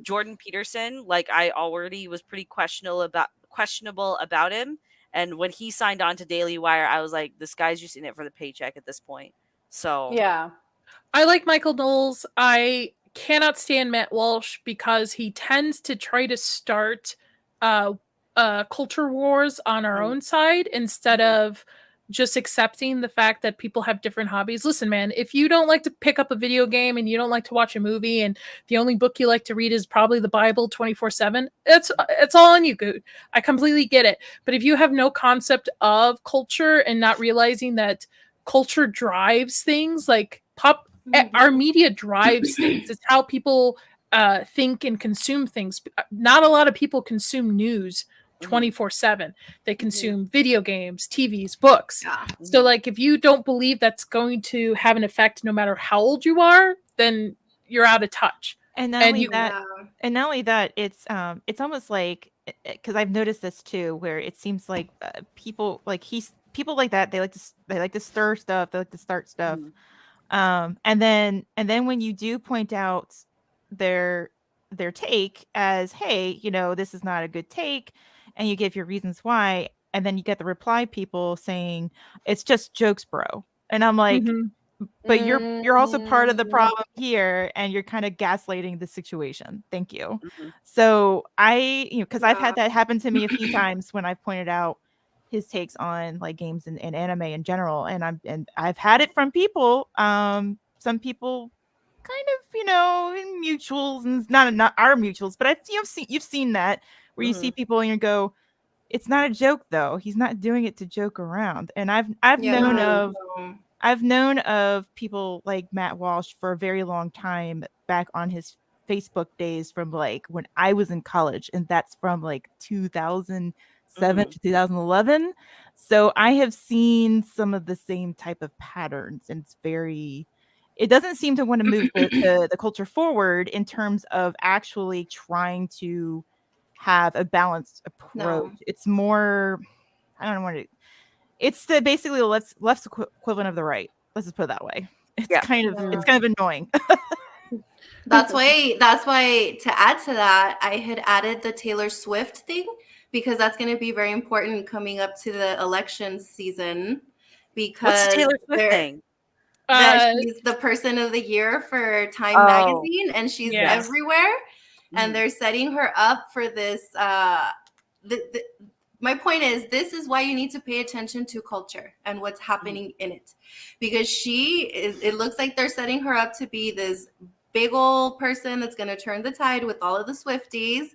S6: Jordan Peterson, like I already was pretty questionable about him, and when he signed on to Daily Wire, I was like, this guy's just in it for the paycheck at this point. So
S2: yeah,
S1: I like Michael Knowles. I cannot stand Matt Walsh because he tends to try to start culture wars on our own side instead of just accepting the fact that people have different hobbies. Listen, man, if you don't like to pick up a video game and you don't like to watch a movie and the only book you like to read is probably the Bible 24/7, it's all on you, dude. I completely get it. But if you have no concept of culture and not realizing that culture drives things, like our media drives things. It's how people think and consume things. Not a lot of people consume news 24/7. They consume video games, TVs, books. So like if you don't believe that's going to have an effect no matter how old you are, then you're out of touch.
S5: And not only that, it's almost like, because I've noticed this too, where it seems like people like that, they like to stir stuff, they like to start stuff. And then when you do point out their take as, hey, this is not a good take, and you give your reasons why, and then you get the reply people saying it's just jokes, bro. And I'm like, but you're also part of the problem here, and you're kind of gaslighting the situation. Thank you. So because I've had that happen to me a few times when I've pointed out his takes on like games and anime in general, and I've had it from people, some people kind of in mutuals, and not our mutuals, but you've seen that where you see people and you go, it's not a joke though, he's not doing it to joke around. And I've known of people like Matt Walsh for a very long time, back on his Facebook days from like when I was in college, and that's from like 2007 to 2011. So I have seen some of the same type of patterns, and it doesn't seem to want to move the culture forward in terms of actually trying to have a balanced approach. No. It's more, I don't know what it's basically the left's equivalent of the right. Let's just put it that way. It's kind of annoying.
S4: That's why to add to that, I had added the Taylor Swift thing, because that's going to be very important coming up to the election season. Because
S6: what's the Taylor Swift thing?
S4: That she's the person of the year for Time magazine, and she's everywhere. And they're setting her up for this. My point is, this is why you need to pay attention to culture and what's happening in it, because it looks like they're setting her up to be this big old person that's going to turn the tide with all of the Swifties.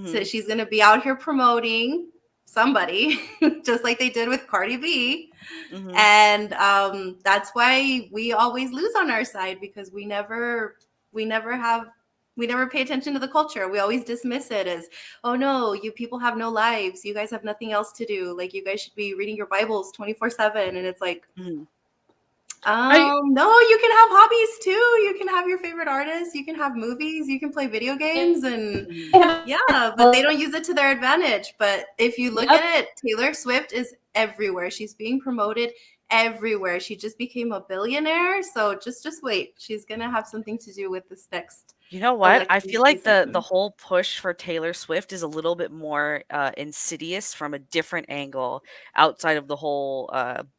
S4: So she's going to be out here promoting somebody, just like they did with Cardi B. And that's why we always lose on our side, because we never we never pay attention to the culture. We always dismiss it as, oh no, you people have no lives. You guys have nothing else to do. Like, you guys should be reading your Bibles 24/7. And it's like,
S6: Mhm.
S4: no, you can have hobbies too. You can have your favorite artists. You can have movies. You can play video games, and yeah, but they don't use it to their advantage. But if you look
S2: Yep.
S4: at it, Taylor Swift is everywhere. She's being promoted everywhere. She just became a billionaire, so just wait. She's gonna have something to do with this next.
S6: You know what? I
S4: election
S6: feel like the
S4: season.
S6: whole push for Taylor Swift is a little bit more insidious from a different angle outside of the whole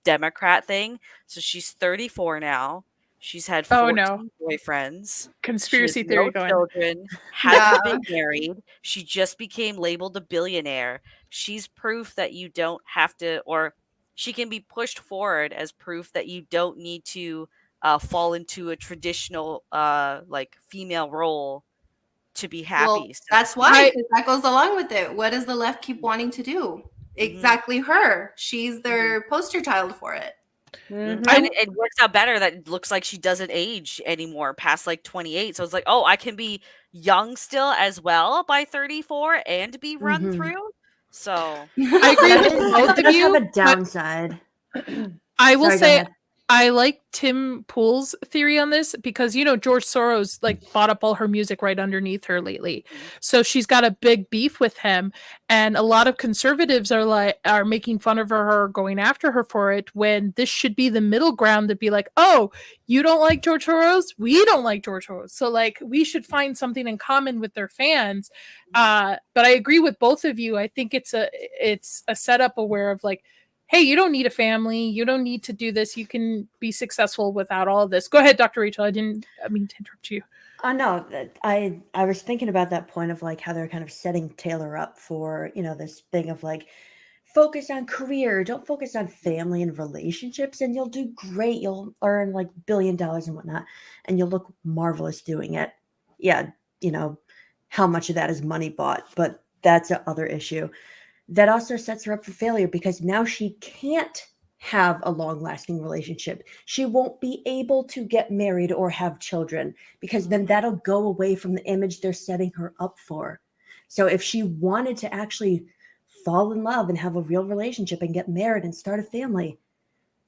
S6: Democrat thing. So she's 34 now. She's had
S1: Oh no,
S6: 14 boyfriends. She has
S1: conspiracy
S6: no
S1: theory going.
S6: children,
S4: Yeah.
S6: hasn't been married. She just became labeled a billionaire. She's proof that you don't have to, or she can be pushed forward as proof that you don't need to fall into a traditional like female role to be
S4: Well,
S6: happy, so to
S4: that's
S6: speak.
S4: why, 'cause that goes along with it. What does the left keep wanting to do? Exactly her. She's their poster child for it.
S6: And
S2: Mhm.
S6: it works out better that it looks like she doesn't age anymore past like 28. So it's like, oh, I can be young still as well by 34 and be run
S3: Mhm.
S6: through. So
S1: I agree
S3: That
S1: with
S3: is,
S1: both
S3: that
S1: of
S3: does
S1: you,
S3: have a
S1: but
S3: downside.
S1: I will
S3: Sorry, go
S1: say
S3: ahead.
S1: I like Tim Pool's theory on this because George Soros like bought up all her music right underneath her lately. So she's got a big beef with him, and a lot of conservatives are making fun of her, going after her for it, when this should be the middle ground to be like, "Oh, you don't like George Soros? We don't like George Soros." So like we should find something in common with their fans. But I agree with both of you. I think it's a setup aware of like, hey, you don't need a family. You don't need to do this. You can be successful without all of this. Go ahead, Dr. Rachel. I mean to interrupt you.
S3: No, I was thinking about that point of like how they're kind of setting Taylor up for, this thing of like focus on career, don't focus on family and relationships, and you'll do great. You'll earn like $1 billion and whatnot, and you'll look marvelous doing it. Yeah, how much of that is money bought, but that's the other issue. That also sets her up for failure because now she can't have a long lasting relationship. She won't be able to get married or have children because then that'll go away from the image they're setting her up for. So if she wanted to actually fall in love and have a real relationship and get married and start a family,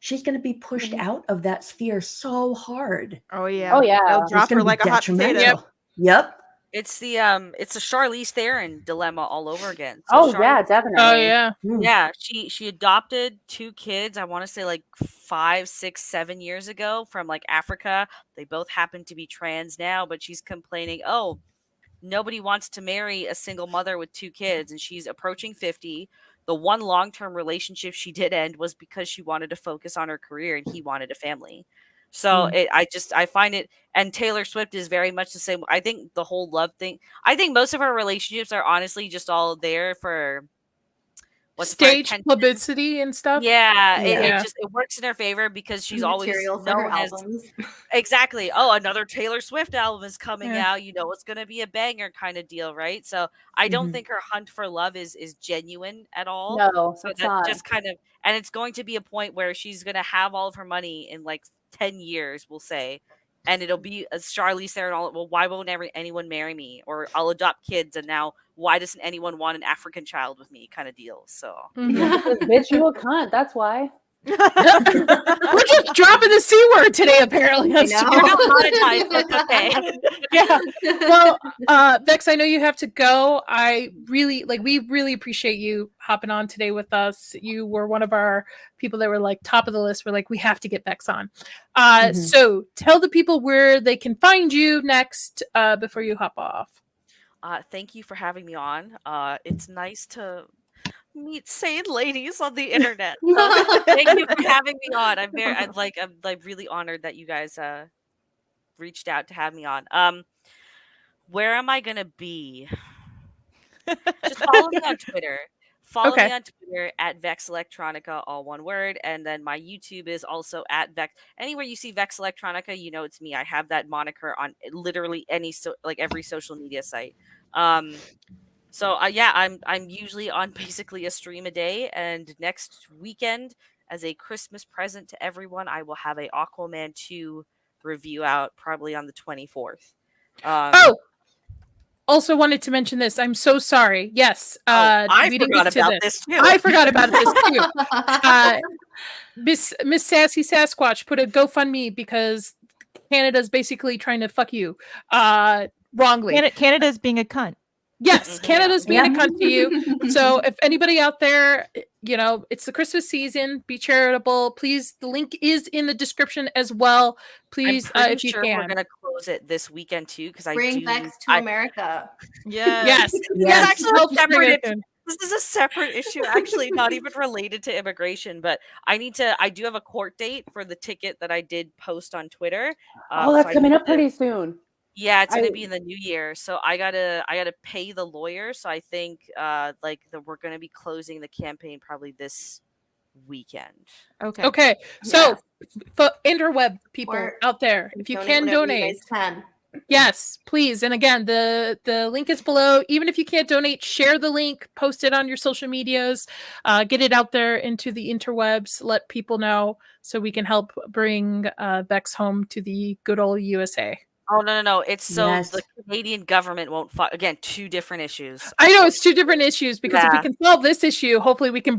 S3: she's going to be pushed out of that sphere so hard.
S5: Oh yeah.
S2: Oh, yeah.
S5: They'll
S3: It's
S5: drop
S3: going
S5: her
S3: to be
S5: like a hot potato.
S3: detrimental. Yep.
S6: it's the Charlize Theron dilemma all over again. So
S2: Oh, yeah,
S6: Charlize,
S2: definitely.
S1: Oh yeah.
S6: yeah, she adopted 2 kids, I wanna say, like, 5, 6, 7 years ago from, like, Africa. They both happen to be trans now, but she's complaining, "Oh, nobody wants to marry a single mother with 2 kids," and she's approaching 50. The one long-term relationship she did end was because she wanted to focus on her career and he wanted a family. So, I find it, and Taylor Swift is very much the same. I think the whole love thing, I think most of her relationships are honestly just all there for
S1: Stage
S6: attention.
S1: publicity and stuff.
S6: Yeah, it
S1: Yeah.
S6: just it works in her favor because she's always
S4: Material for her
S6: known as
S4: albums.
S6: exactly. Oh, another Taylor Swift album is coming
S1: Yeah.
S6: out. It's gonna be a banger kind of deal, right? So I don't think her hunt for love is genuine at all.
S2: No,
S6: So
S2: it's
S6: that
S2: not.
S6: just kind of, and it's going to be a point where she's gonna have all of her money in like 10 years, we'll say. And it'll be a Charlize Theron. Well, why won't anyone marry me? Or I'll adopt kids, and now why doesn't anyone want an African child with me? Kind of deal. So
S1: Mhm.
S2: Because bitch, you a cunt. That's why.
S1: We're just dropping the C word today, apparently.
S4: I know.
S6: you're not monetized. That's okay.
S1: Yeah. Well, Vex, I know you have to go. We really appreciate you hopping on today with us. You were one of our people that were like top of the list. We're like, we have to get Vex on. So tell the people where they can find you next before you hop off.
S6: Thank you for having me on. It's nice to meet sane ladies on the internet. So thank you for having me on. I'm like really honored that you guys reached out to have me on. Where am I gonna be? Just follow me on Twitter. Follow
S1: Okay.
S6: me on Twitter at Vex Electronica, all one word, and then my YouTube is also at Vex. Anywhere you see Vex Electronica, it's me. I have that moniker on literally every social media site. So yeah, I'm usually on basically a stream a day, and next weekend, as a Christmas present to everyone, I will have a Aquaman 2 review out probably on the 24th.
S1: Also wanted to mention this. I'm so sorry. Yes,
S6: I
S1: we didn't
S6: forgot
S1: get to
S6: about
S1: this.
S6: this too.
S1: I forgot about this too. Miss Sassy Sasquatch put a GoFundMe because Canada's basically trying to fuck you wrongly.
S5: Canada's being a cunt.
S1: Yes,
S6: Mhm,
S1: Canada's
S3: yeah.
S1: being a cunt to you. So if anybody out there, it's the Christmas season, be charitable. Please, the link is in the description as well. Please,
S6: I'm pretty
S1: if you
S6: sure
S1: can.
S6: we're gonna close it this weekend too because
S4: Bring Vex to America.
S1: Yes.
S3: Yes.
S6: Actually,
S1: Help
S6: separate
S1: bring
S6: it.
S1: it in.
S6: This is a separate issue, actually, not even related to immigration. But I do have a court date for the ticket that I did post on Twitter.
S2: Oh,
S6: so
S2: that's
S6: I
S2: coming
S6: need
S2: up
S6: to-
S2: pretty soon.
S6: Yeah, it's gonna be in the new year, so I gotta pay the lawyer. So I think we're gonna be closing the campaign probably this weekend.
S5: Okay.
S1: Okay, so for interweb people
S4: Or
S1: out there, if you can
S4: whatever
S1: donate,
S4: you guys can.
S1: yes, please. And again, the link is below. Even if you can't donate, share the link, post it on your social medias, get it out there into the interwebs, let people know so we can help bring Vex home to the good old USA.
S6: Oh no! It's so
S3: Yes.
S6: the Canadian government won't. Again, two different issues.
S1: I know it's two different issues because if we
S6: Yeah.
S1: can solve this issue, hopefully we can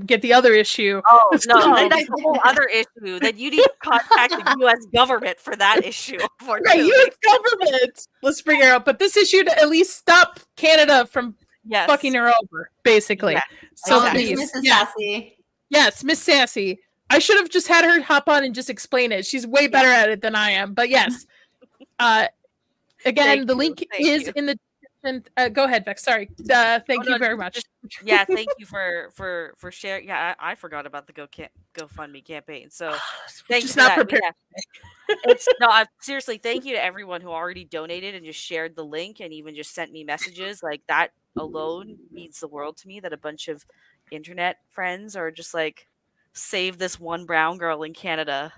S1: get the other issue.
S6: Oh no,
S1: solved.
S6: that's a whole other issue. Then you need to contact the U.S. government for that issue.
S1: Right,
S6: Unfortunately,
S1: U.S. government. Let's bring her up, but this issue to at least stop Canada from
S6: yes.
S1: fucking her over, basically.
S6: Yeah,
S1: So
S6: exactly.
S1: please,
S4: Mrs.
S1: yes,
S4: Sassy.
S1: yes, Miss Sassy. I should have just had her hop on and just explain it. She's way better at it than I am. But yes, again,
S6: Thank
S1: the
S6: you,
S1: link
S6: thank
S1: is
S6: you.
S1: in the. Go ahead, Vex. Sorry. Thank
S6: Oh,
S1: you
S6: no,
S1: very much.
S6: Yeah, thank you for sharing. Yeah, I forgot about the GoFundMe campaign. So thank you
S1: Just
S6: for
S1: not
S6: that.
S1: prepared.
S6: Yeah. Seriously, thank you to everyone who already donated and just shared the link and even just sent me messages. Like that alone means the world to me. That a bunch of internet friends are just like, save this one brown girl in Canada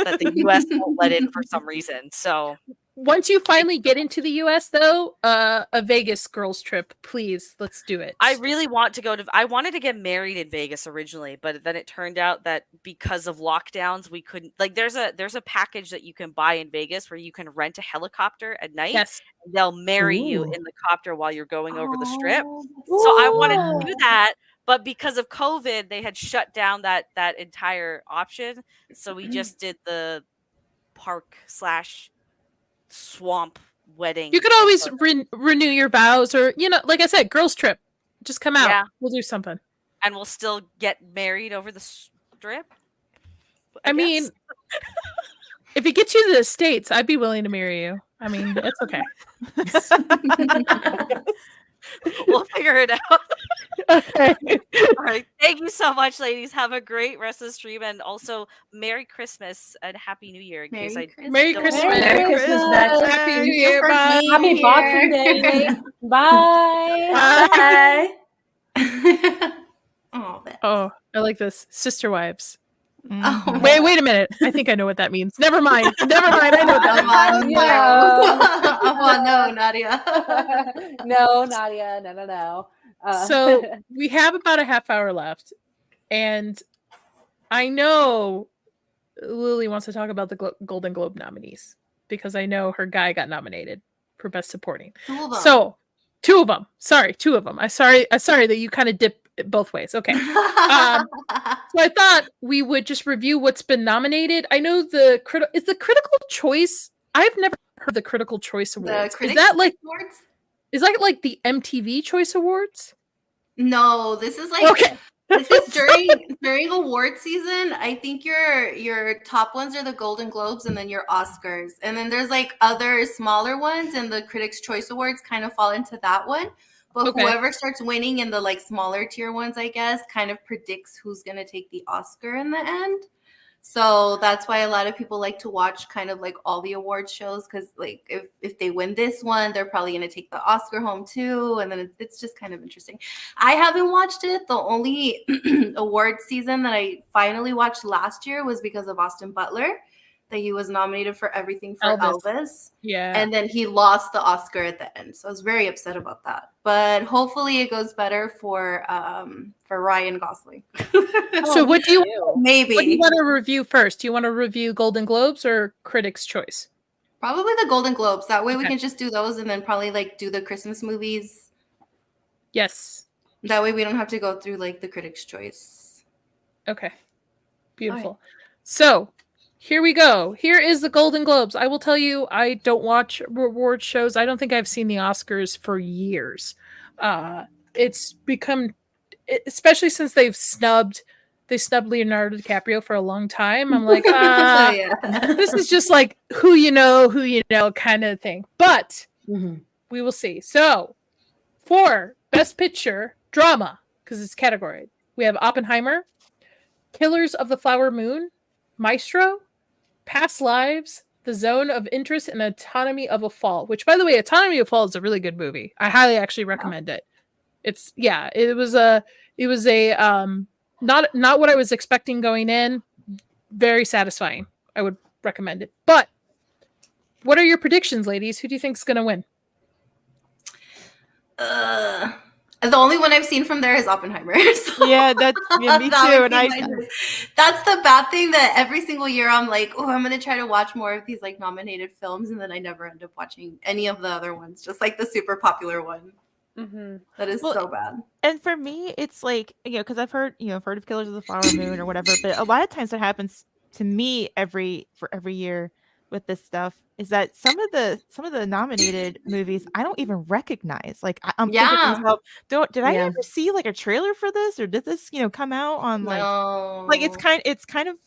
S6: that the U.S. won't let in for some reason. So
S1: Once you finally get into the U.S., though, a Vegas girls trip, please, let's do it.
S6: I really want to go to. I wanted to get married in Vegas originally, but then it turned out that because of lockdowns, we couldn't. Like, there's a package that you can buy in Vegas where you can rent a helicopter at night.
S1: Yes.
S6: And they'll marry you
S3: Ooh.
S6: in the copter while you're going over the strip.
S4: Oh,
S6: So I wanted to do that, but because of COVID, they had shut down that entire option. So we just did the park / swamp wedding.
S1: You could always renew your vows, or like I said, girls trip. Just come out.
S6: Yeah.
S1: We'll do something.
S6: And we'll still get married over the strip.
S1: I mean, if it gets you to the States, I'd be willing to marry you. I mean, it's okay.
S6: We'll figure it out.
S1: Okay.
S6: All right. Thank you so much, ladies. Have a great rest of the stream, and also Merry Christmas and Happy New Year. In case I
S1: Merry
S6: don't-
S1: Christmas.
S3: Merry Christmas, Vex.
S1: Happy New Year. Bye.
S2: Happy Boxing Day. Bye.
S4: Bye. Oh, Vex.
S1: Oh, I like this. Sister wives.
S4: Oh.
S1: Wait a minute. I think I know what that means. Never mind. I know what that means.
S4: No, Nadia.
S2: No, Nadia. No.
S1: So we have about a half hour left, and I know Lily wants to talk about the Golden Globe nominees because I know her guy got nominated for Best Supporting. So two of them. Sorry, two of them. I'm sorry that you kind of dip both ways. Okay. So I thought we would just review what's been nominated. I know the Critical Choice. I've never heard the Critical Choice Awards. Is that like
S4: awards?
S1: Is that like the MTV Choice Awards?
S4: No, this is like
S1: Okay.
S4: this is during award season. I think your top ones are the Golden Globes and then your Oscars. And then there's like other smaller ones, and the Critics' Choice Awards kind of fall into that one. But
S1: Okay.
S4: whoever starts winning in the like smaller tier ones, I guess, kind of predicts who's gonna take the Oscar in the end. So that's why a lot of people like to watch kind of like all the award shows, because like if they win this one, they're probably going to take the Oscar home too. And then it's just kind of interesting. I haven't watched it. The only award season that I finally watched last year was because of Austin Butler, that he was nominated for everything for Elvis.
S1: Yeah.
S4: And then he lost the Oscar at the end. So I was very upset about that. But hopefully it goes better for Ryan Gosling.
S1: So what do you
S4: Maybe.
S1: What do you want to review first? Do you want to review Golden Globes or Critics' Choice?
S4: Probably the Golden Globes. That way we
S1: Okay.
S4: can just do those and then probably like do the Christmas movies.
S1: Yes.
S4: That way we don't have to go through like the Critics' Choice.
S1: Okay. Beautiful. So here we go. Here is the Golden Globes. I will tell you, I don't watch reward shows. I don't think I've seen the Oscars for years. It's become, especially since they snubbed Leonardo DiCaprio for a long time. I'm like, this is just like who you know kind of thing. But we will see. So for Best Picture Drama, because it's category, we have Oppenheimer, Killers of the Flower Moon, Maestro, Past Lives, The Zone of Interest, and Autonomy of a Fall. Which, by the way, Autonomy of a Fall is a really good movie. I highly actually recommend it. It was a not what I was expecting going in. Very satisfying. I would recommend it. But what are your predictions, ladies? Who do you think is going to win?
S4: The only one I've seen from there is Oppenheimer. So
S5: Yeah, that's me too. And
S4: that's the bad thing that every single year I'm like, oh, I'm gonna try to watch more of these like nominated films, and then I never end up watching any of the other ones, just like the super popular one. That is so bad.
S5: And for me, it's like, because I've heard of Killers of the Flower Moon or whatever, but a lot of times what happens to me every year with this stuff is that some of the nominated movies I don't even recognize. Like I'm thinking to myself, did I ever see like a trailer for this, or did this come out on like it's kind of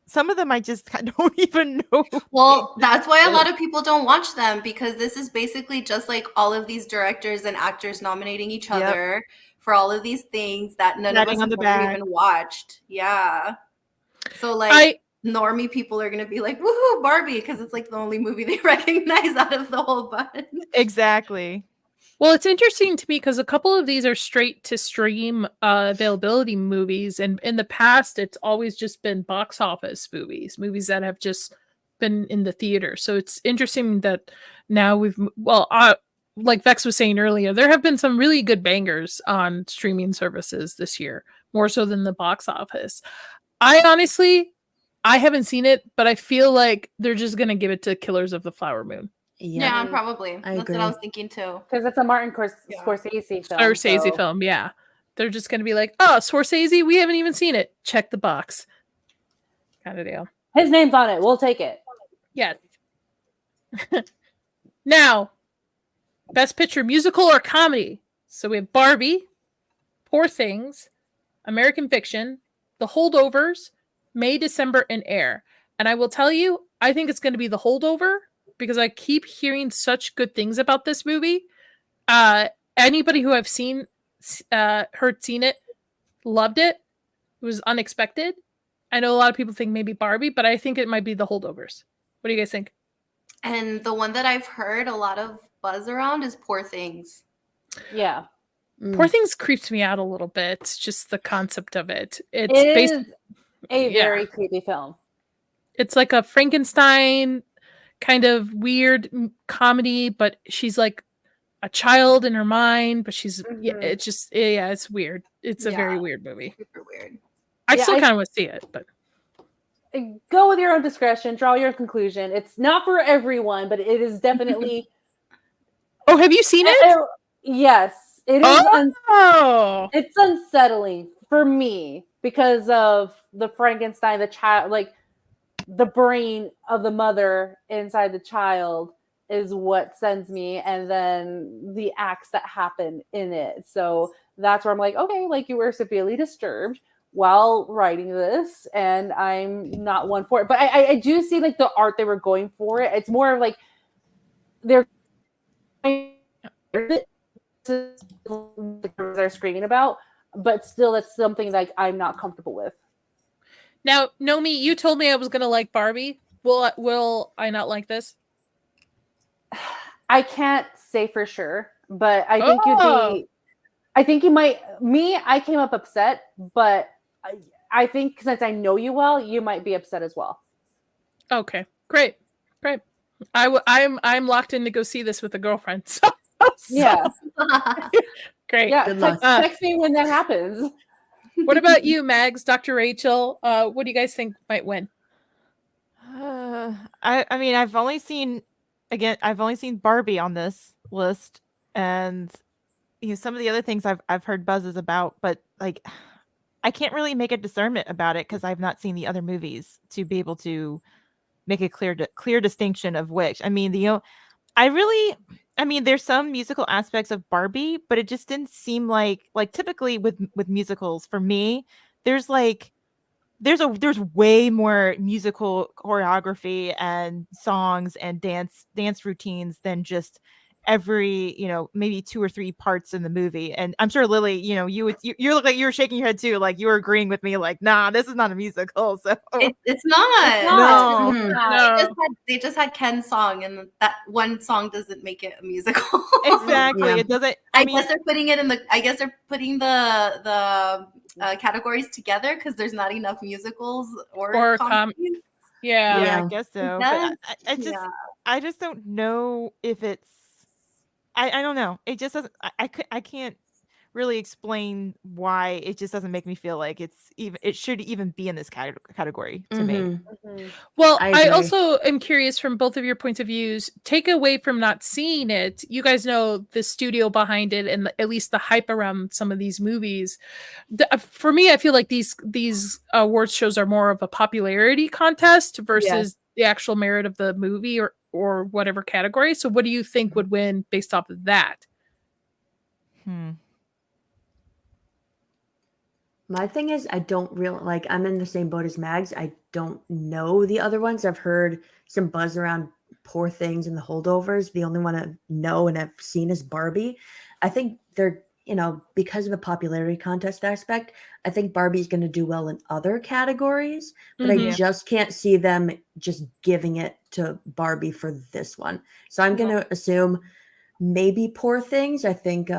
S5: some of them I just don't even know.
S4: Well, that's why a lot of people don't watch them, because this is basically just like all of these directors and actors nominating each other for all of these things that none of us have even watched. Yeah. So like normie people are going to be like, woohoo, Barbie, because it's like the only movie they recognize out of the whole bunch.
S5: Exactly.
S1: Well, it's interesting to me because a couple of these are straight to stream availability movies. And in the past, it's always just been box office movies that have just been in the theater. So it's interesting that now like Vex was saying earlier, there have been some really good bangers on streaming services this year, more so than the box office. I haven't seen it, but I feel like they're just going to give it to Killers of the Flower Moon.
S4: Yeah, probably. That's what I was thinking too.
S2: Because it's a Martin Scorsese film.
S1: Scorsese film, yeah. They're just going to be like, oh, Scorsese, we haven't even seen it. Check the box. Kind of deal.
S2: His name's on it. We'll take it.
S1: Yeah. Now, Best Picture, musical or comedy. So we have Barbie, Poor Things, American Fiction, The Holdovers, May, December, and Air. And I will tell you, I think it's going to be The Holdover, because I keep hearing such good things about this movie. Anybody who I've seen it, loved it. It was unexpected. I know a lot of people think maybe Barbie, but I think it might be The Holdovers. What do you guys think?
S4: And the one that I've heard a lot of buzz around is Poor Things.
S2: Yeah.
S1: Poor Things creeps me out a little bit. Just the concept of it.
S2: It is a very creepy film. It's
S1: like a Frankenstein kind of weird comedy, but she's like a child in her mind, but she's it's weird. It's a very weird movie.
S4: Super weird.
S1: I still kind of want to see it, but
S2: go with your own discretion, draw your conclusion. It's not for everyone, but it is definitely
S1: Oh, have you seen it?
S2: Yes. It is it's unsettling for me because of the Frankenstein, the child, like the brain of the mother inside the child is what sends me, and then the acts that happen in it. So that's where I'm like, okay, like you were severely disturbed while writing this, and I'm not one for it. But I do see like the art they were going for it. It's more of like they're screaming about, but still it's something like I'm not comfortable with.
S1: Now, Nomi, you told me I was going to like Barbie. Will I not like this?
S2: I can't say for sure, but I think I think you might. Me, I came up upset, but I think since I know you well, you might be upset as well.
S1: Okay, great. I'm locked in to go see this with a girlfriend. So
S2: yeah,
S1: great.
S2: Yeah, text me when that happens.
S1: What about you, Mags, Dr. Rachel? What do you guys think might win?
S5: I mean, I've only seen Barbie on this list, and some of the other things I've heard buzzes about, but like I can't really make a discernment about it because I've not seen the other movies to be able to make a clear distinction of which. I mean, I mean, there's some musical aspects of Barbie, but it just didn't seem like typically with musicals for me, there's there's way more musical choreography and songs and dance routines than just every maybe 2 or 3 parts in the movie. And I'm sure Lily, you look like you were shaking your head too, like you were agreeing with me, like, nah, this is not a musical. So
S4: It's not.
S5: No.
S2: It's not.
S1: No.
S4: They just had Ken's song, and that one song doesn't make it a musical.
S5: Exactly.
S3: Yeah.
S5: It doesn't.
S4: I guess they're putting it in the. I guess they're putting the categories together because there's not enough musicals or comedies.
S5: Yeah,
S1: Yeah.
S5: I guess so.
S4: Yes,
S5: But I just
S4: yeah.
S5: I just don't know if it's. I don't know. It just doesn't. I can't really explain why it just doesn't make me feel like it should even be in this category to me.
S3: Mhm.
S2: Mhm.
S1: Well,
S3: I
S1: I
S3: agree.
S1: also am curious from both of your points of views. Take away from not seeing it, you guys know the studio behind it and at least the hype around some of these movies. For me, I feel like these awards shows are more of a popularity contest versus the actual merit of the movie or whatever category. So, what do you think would win based off of that?
S3: My thing is, I don't really like. I'm in the same boat as Mags. I don't know the other ones. I've heard some buzz around Poor Things and The Holdovers. The only one I know and I've seen is Barbie. I think they're, because of the popularity contest aspect, I think Barbie's going to do well in other categories, but I
S1: Mhm.
S3: just can't see them just giving it to Barbie for this one. So I'm going to assume maybe Poor Things. I think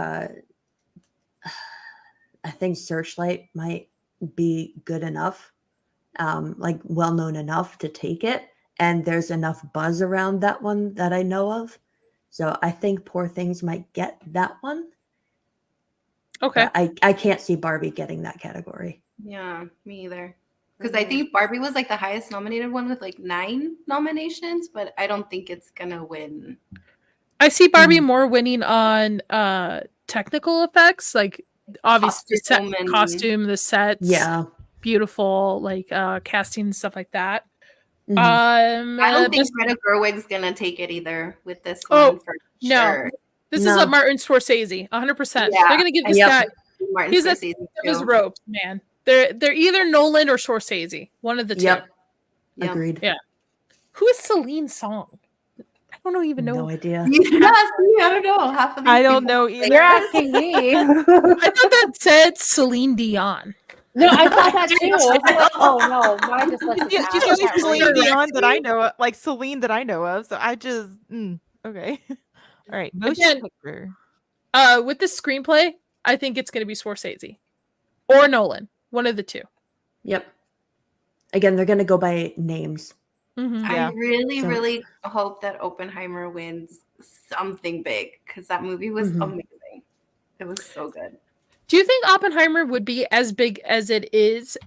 S3: Searchlight might be good enough, like well known enough to take it. And there's enough buzz around that one that I know of. So I think Poor Things might get that one.
S1: Okay.
S3: But I can't see Barbie getting that category.
S4: Yeah, me either. Because I think Barbie was like the highest nominated one with like 9 nominations, but I don't think it's gonna win.
S1: I see Barbie more winning on technical effects, like obviously costume, the sets,
S3: Yeah.
S1: beautiful, like casting and stuff like that.
S3: Mhm.
S4: I don't think Greta Gerwig's gonna take it either with this
S1: Oh,
S4: one for
S1: no.
S4: sure.
S1: This is
S3: No.
S1: a Martin Scorsese, 100%.
S4: Yeah,
S1: They're gonna give this
S3: Yep.
S1: guy.
S4: Martin
S1: He's at
S4: Scorsese
S1: the end of his
S4: too.
S1: rope, man. They're either Nolan or Scorsese, one of the two.
S3: Yep.
S4: Yep.
S3: Agreed.
S1: Yeah. Who is Celine Song? I don't even know.
S3: No idea.
S4: Yeah, see, I don't know. Half of these
S5: I don't
S4: people-
S5: know either.
S2: You're asking me.
S1: I thought that said Celine Dion.
S2: No, I thought that too. I was like, oh no, my dyslexic
S5: Yeah,
S2: ass.
S5: she's
S2: I
S5: only
S2: can't
S5: Celine
S2: read.
S5: Dion that I know, like Celine that I know of. So I just okay. All right, motion
S1: Again,
S5: picture.
S1: With the screenplay, I think it's gonna be Scorsese or Nolan, one of the two.
S3: Yep. Again, they're going to go by names.
S1: Mhm.
S5: Yeah.
S4: I really,
S3: So-
S4: really hope that Oppenheimer wins something big because that movie was
S3: Mhm.
S4: amazing. It was so good.
S1: Do you think Oppenheimer would be as big as it is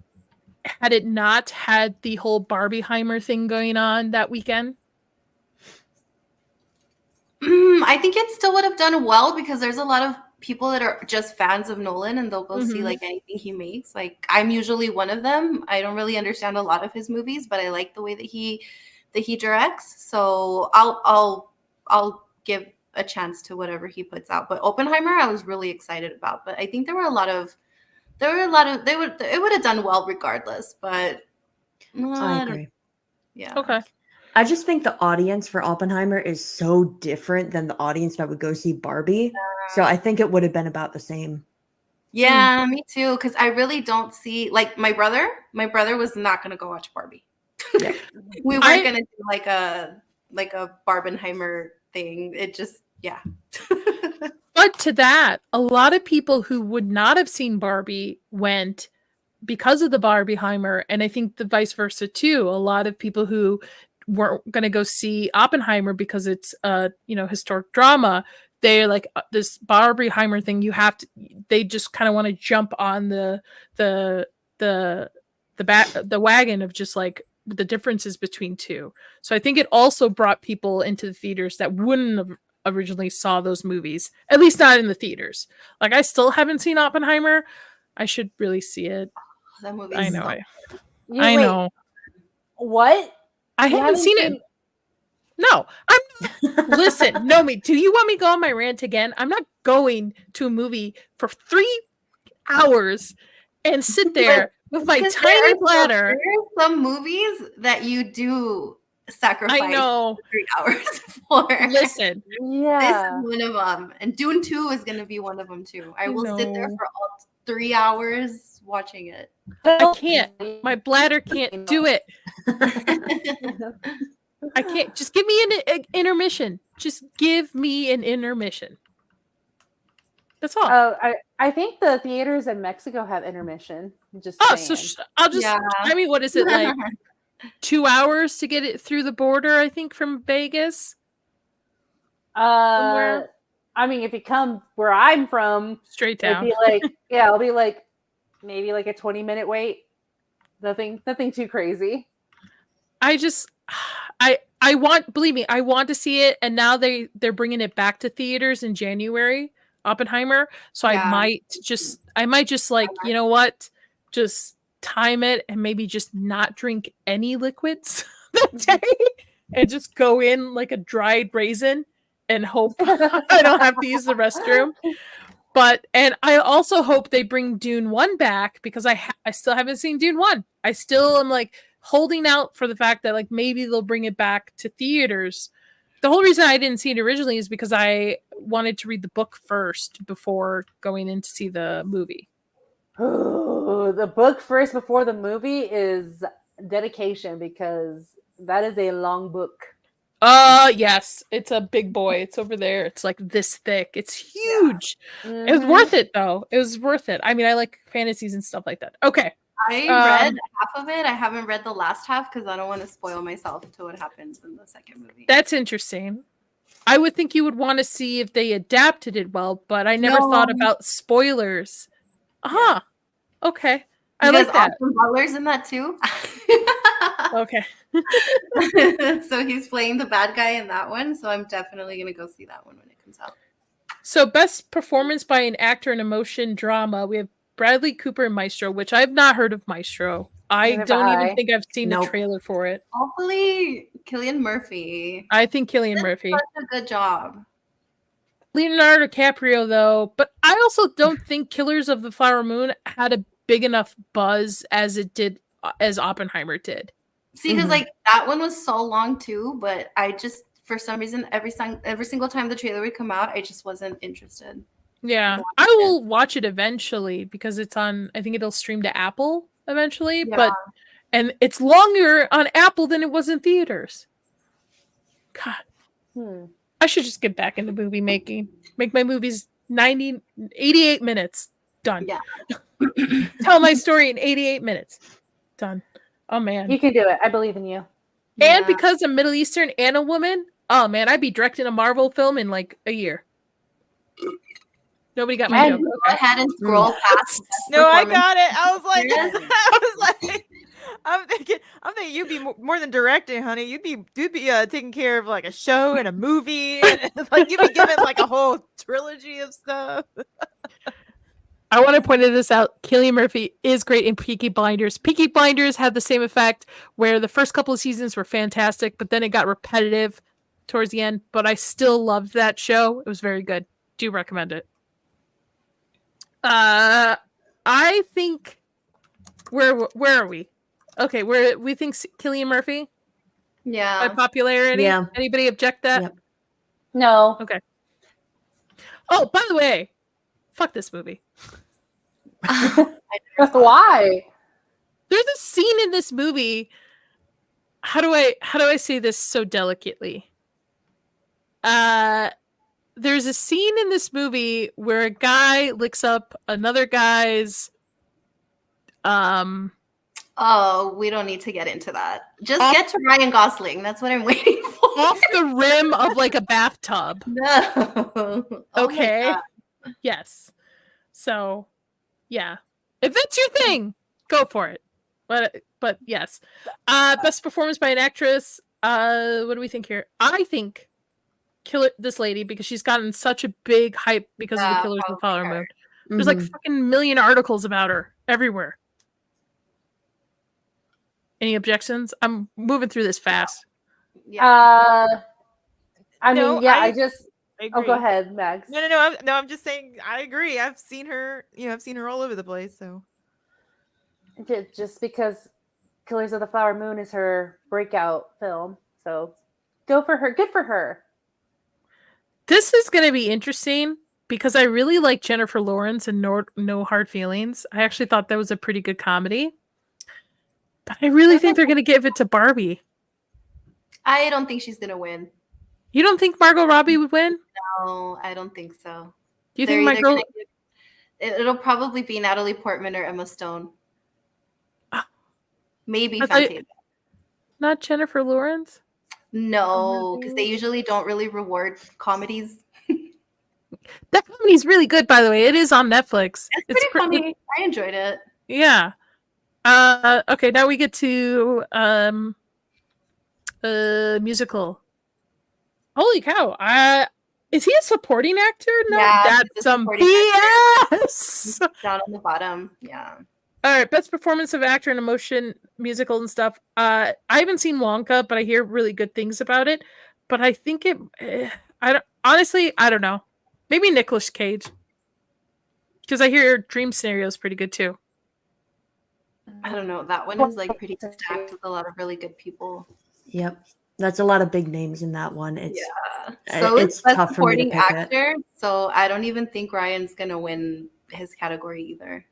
S1: had it not had the whole Barbieheimer thing going on that weekend?
S4: I think it still would have done well because there's a lot of people that are just fans of Nolan and they'll go see
S1: Mhm.
S4: like anything he makes. Like I'm usually one of them. I don't really understand a lot of his movies, but I like the way that he directs. So I'll give a chance to whatever he puts out. But Oppenheimer, I was really excited about. But I think it would have done well regardless. But
S3: I
S4: don't-
S3: agree.
S4: yeah.
S1: Okay.
S3: I just think the audience for Oppenheimer is so different than the audience that would go see Barbie. So I think it would have been about the same.
S4: Yeah, me too. Because I really don't see like my brother. My brother was not gonna go watch Barbie.
S3: Yeah.
S4: We weren't gonna do like a Barbenheimer thing. It just
S1: But to that, a lot of people who would not have seen Barbie went because of the Barbieheimer, and I think the vice versa too. A lot of people who weren't going to go see Oppenheimer because it's a historic drama. They're like this Barbieheimer thing. They just kind of want to jump on the wagon of just like the differences between two. So I think it also brought people into the theaters that wouldn't have originally saw those movies, at least not in the theaters. Like I still haven't seen Oppenheimer. I should really see it.
S4: That movie.
S1: I know.
S2: Wait,
S1: know.
S2: What?
S1: I
S2: You
S1: haven't seen it. No, I'm. Listen, Nomi, do you want me to go on my rant again? I'm not going to a movie for 3 hours and sit there with my tiny bladder.
S4: There are some movies that you do sacrifice
S1: I know
S4: 3 hours for.
S1: Listen,
S2: Yeah.
S4: This is one of them, and Dune 2 is going to be one of them too. I will sit there
S1: know.
S4: for all 3 hours watching it.
S1: I can't. My bladder can't do it. I can't. Just give me an intermission. Just give me an intermission. That's all.
S2: I think the theaters in Mexico have intermission. Just
S1: so
S2: saying.
S1: I'll just.
S4: Yeah.
S1: I mean, what is it like? 2 hours to get it through the border? I think from Vegas. Somewhere?
S2: I mean, if you come where I'm from,
S1: Straight
S2: it'd
S1: down.
S2: be like, it'll be like maybe like a 20-minute wait. Nothing too crazy.
S1: I just, I want. Believe me, I want to see it, and now they're bringing it back to theaters in January. Oppenheimer. So
S4: Yeah.
S1: I might just like, you know what, just time it and maybe just not drink any liquids that day and just go in like a dried raisin and hope I don't have to use the restroom. And I also hope they bring Dune 1 back because I still haven't seen Dune 1. I still am like holding out for the fact that like maybe they'll bring it back to theaters. The whole reason I didn't see it originally is because I wanted to read the book first before going in to see the movie.
S2: Ooh, the book first before the movie is dedication because that is a long book.
S1: Yes, it's a big boy. It's over there. It's like this thick. It's huge.
S2: Mhm.
S1: It was worth it though. It was worth it. I mean, I like fantasies and stuff like that. Okay.
S4: I read half of it. I haven't read the last half because I don't want to spoil myself to what happens in the second movie.
S1: That's interesting. I would think you would want to see if they adapted it well, but I never thought about spoilers.
S4: Yeah.
S1: Okay. I like that.
S4: Austin Butler's in that too.
S1: Okay.
S4: So he's playing the bad guy in that one. So I'm definitely going to go see that one when it comes out.
S1: So best performance by an actor in a motion drama. We have Bradley Cooper in Maestro, which I've not heard of Maestro. I
S2: Neither
S1: don't
S2: have
S1: even
S2: I.
S1: think I've seen the
S3: Nope.
S1: trailer for it.
S4: Hopefully, Cillian Murphy.
S1: I think Cillian
S4: did
S1: Murphy.
S4: Such a good job.
S1: Leonardo DiCaprio, though, but I also don't think Killers of the Flower Moon had a big enough buzz as it did, as Oppenheimer did.
S4: See, because like that one was so long too, but I just for some reason every single time the trailer would come out, I just wasn't interested.
S1: Yeah, I will watch it eventually because it's on. I think it'll stream to Apple eventually,
S4: Yeah.
S1: and it's longer on Apple than it was in theaters. God, I should just get back into movie making. Make my movies 88 minutes. Done.
S4: Yeah.
S1: Tell my story in 88 minutes. Done. Oh man.
S2: You can do it. I believe in you.
S1: And
S4: Yeah.
S1: because I'm Middle Eastern and a woman, oh man, I'd be directing a Marvel film in like a year. Nobody got my
S2: And-
S1: joke.
S4: Go
S1: Okay.
S4: ahead and scroll past. best
S5: No, I
S4: performance.
S5: got it. I was like,
S4: Yeah.
S5: I'm thinking you'd be more than directing, honey. You'd be taking care of like a show and a movie, and like you'd be given like a whole trilogy of stuff.
S1: I want to point this out. Cillian Murphy is great in Peaky Blinders. Peaky Blinders had the same effect where the first couple of seasons were fantastic, but then it got repetitive towards the end. But I still loved that show. It was very good. Do recommend it. I think where are we? Okay, we think Cillian Murphy by
S4: Yeah.
S1: popularity.
S3: Yeah.
S1: Anybody object that?
S3: Yep.
S2: No.
S1: Okay. Oh, by the way, fuck this movie.
S2: Why?
S1: There's a scene in this movie. How do I say this so delicately? There's a scene in this movie where a guy licks up another guy's
S4: Oh, we don't need to get into that. Just
S1: Off-
S4: get to Ryan Gosling. That's what I'm waiting for.
S1: off the rim of like a bathtub.
S4: No. Oh my
S1: Okay.
S4: God.
S1: Yes. So, yeah. If that's your thing, go for it. But yes. Best performance by an actress. What do we think here? I think this lady, because she's gotten such a big hype because of the
S4: Yeah,
S1: Killers of the
S4: probably
S1: Flower
S4: her.
S1: Moon. There's like
S3: Mhm.
S1: fucking million articles about her everywhere. Any objections? I'm moving through this fast.
S4: Yeah.
S2: I
S5: No,
S2: mean, yeah,
S5: I
S2: Oh,
S5: agree.
S2: go ahead, Max.
S5: No. I'm just saying. I agree. I've seen her. I've seen her all over the place. So
S2: Just because Killers of the Flower Moon is her breakout film, so go for her. Good for her.
S1: This is going to be interesting because I really like Jennifer Lawrence and No Hard Feelings. I actually thought that was a pretty good comedy. But I really think they're going to give it to Barbie.
S4: I don't think she's gonna win.
S1: You don't think Margot Robbie would win?
S4: No, I don't think so.
S1: Do you
S4: They're
S1: think
S4: either
S1: Margot...
S4: it'll probably be Natalie Portman or Emma Stone. Maybe
S1: I thought-
S4: Fantasia.
S1: Not Jennifer Lawrence?
S4: No, because they usually don't really reward comedies.
S1: That comedy's really good, by the way. It is on Netflix.
S4: It's pretty funny. I enjoyed it.
S1: Yeah. Okay, now we get to musical. Holy cow. Is he a supporting actor? No,
S4: Yeah, he's
S1: that's
S4: a
S1: some
S4: supporting
S1: BS.
S4: Down on the bottom. Yeah.
S1: All right, best performance of actor in a motion musical and stuff. I haven't seen Wonka, but I hear really good things about it. But I think I don't know. Maybe Nicolas Cage, because I hear Dream Scenario is pretty good too.
S4: I don't know. That one is like pretty stacked with a lot of really good people.
S3: Yep. That's a lot of big names in that one. It's
S4: So
S3: it's
S4: best
S3: tough for me to
S4: supporting
S3: pick it.
S4: actor. So I don't even think Ryan's gonna win his category either.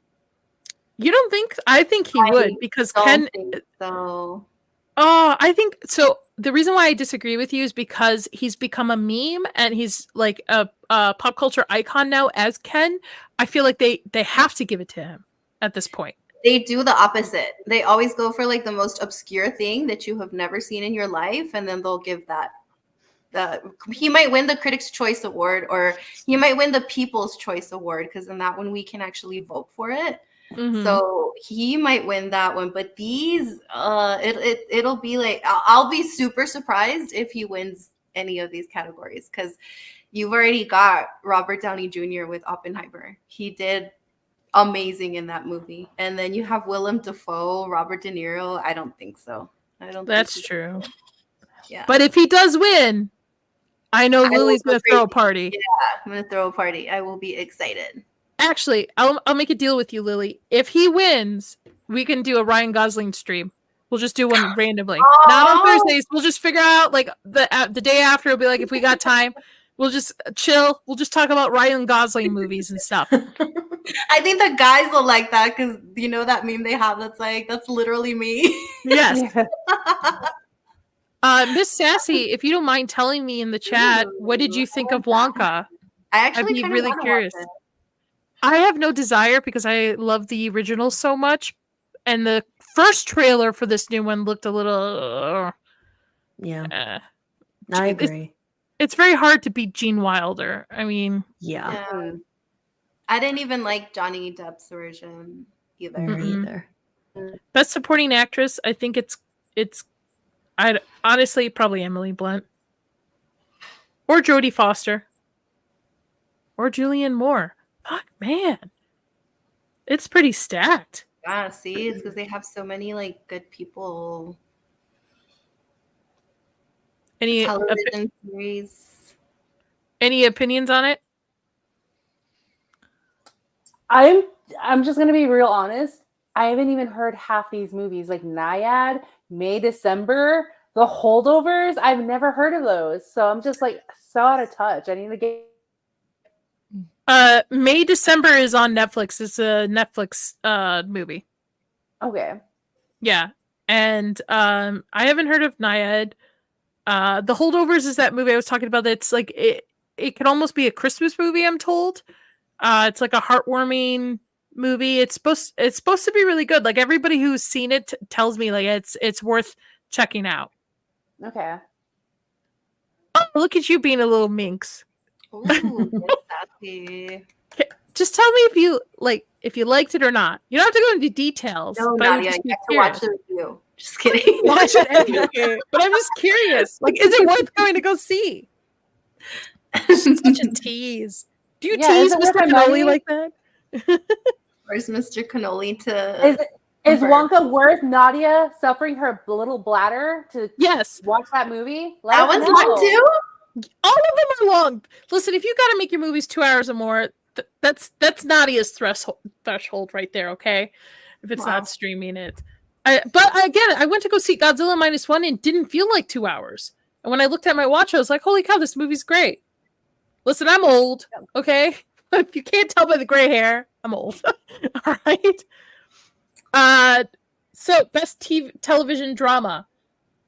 S1: You don't think? I think he would, because Ken.
S4: Think so.
S1: Oh, I think so. The reason why I disagree with you is because he's become a meme and he's like a pop culture icon now as Ken. I feel like they have to give it to him at this point.
S4: They do the opposite. They always go for like the most obscure thing that you have never seen in your life, and then they'll give that. He might win the Critics' Choice Award, or he might win the People's Choice Award, because in that one we can actually vote for it.
S1: Mhm.
S4: So he might win that one, but these, it'll be like I'll be super surprised if he wins any of these categories, because you've already got Robert Downey Jr. with Oppenheimer. He did amazing in that movie, and then you have Willem Dafoe, Robert De Niro. I don't think so. I don't.
S1: That's
S4: think
S1: true.
S4: Yeah,
S1: But if he does win, I know
S4: I will
S1: Lily's
S4: go
S1: gonna throw a
S4: crazy.
S1: party.
S4: Yeah, I'm gonna throw a party. I will be excited.
S1: Actually, I'll make a deal with you, Lily. If he wins, we can do a Ryan Gosling stream. We'll just do one randomly, not on Thursdays. We'll just figure out like the day after. It'll be like if we got time, we'll just chill. We'll just talk about Ryan Gosling movies and stuff.
S4: I think the guys will like that, because you know that meme they have that's like, that's literally me.
S1: Yes.
S2: Yeah.
S1: Miss Sassy, if you don't mind telling me in the chat, what did you think of Wonka?
S4: I actually
S1: I'd be
S4: kinda
S1: really
S4: wanna watch
S1: curious.
S4: it.
S1: I have no desire because I love the original so much, and the first trailer for this new one looked a little.
S3: Yeah, I
S1: It's-
S3: agree.
S1: It's very hard to beat Gene Wilder. I mean,
S3: Yeah,
S4: Yeah. I didn't even like Johnny Depp's version either.
S3: me
S1: Mm-mm.
S3: either.
S1: best supporting actress, I think it's I honestly probably Emily Blunt or Jodie Foster or Julianne Moore. Fuck, man, it's pretty stacked.
S4: Yeah, see, it's because they have so many like good people.
S1: Any
S4: Television series.
S1: any opinions on it?
S2: I'm just gonna be real honest. I haven't even heard half these movies, like Naiad, May, December, The Holdovers. I've never heard of those, so I'm just like so out of touch. I need to get.
S1: May December is on Netflix. It's a Netflix movie.
S2: Okay.
S1: Yeah. And I haven't heard of Naiad. The Holdovers is that movie I was talking about. That's like it could almost be a Christmas movie, I'm told. It's like a heartwarming movie. It's supposed to be really good. Like everybody who's seen it tells me like it's worth checking out.
S2: Okay.
S1: Oh, look at you being a little minx.
S4: Ooh, that's sassy.
S1: Just tell me if you like if you liked it or not. You don't have to go into details.
S4: No,
S1: but I would
S4: Nadia,
S1: just
S4: you
S1: be
S4: have to watch
S1: curious.
S4: the review. Just kidding.
S1: Watch it anyway. But I'm just curious. Like, is it worth going to go see? Such a tease. Do you
S2: Yeah, is
S1: tease
S2: it worth
S1: Mr.
S2: my money?
S1: Cannoli like that?
S4: Where's Mr. Cannoli to?
S2: Is
S4: Confirm.
S2: Wonka worth Nadia suffering her little bladder to
S1: Yes.
S2: watch that movie? Let
S4: That
S2: us
S4: one's
S2: know.
S4: long too.
S1: All of them are long. Listen, if you got to make your movies 2 hours or more, that's Nadia's threshold right there, okay? If it's
S4: Wow.
S1: not streaming it. But again, I went to go see Godzilla -1 and didn't feel like 2 hours. And when I looked at my watch, I was like, holy cow, this movie's great. Listen, I'm old, okay? If you can't tell by the gray hair, I'm old. All right? So, best television drama.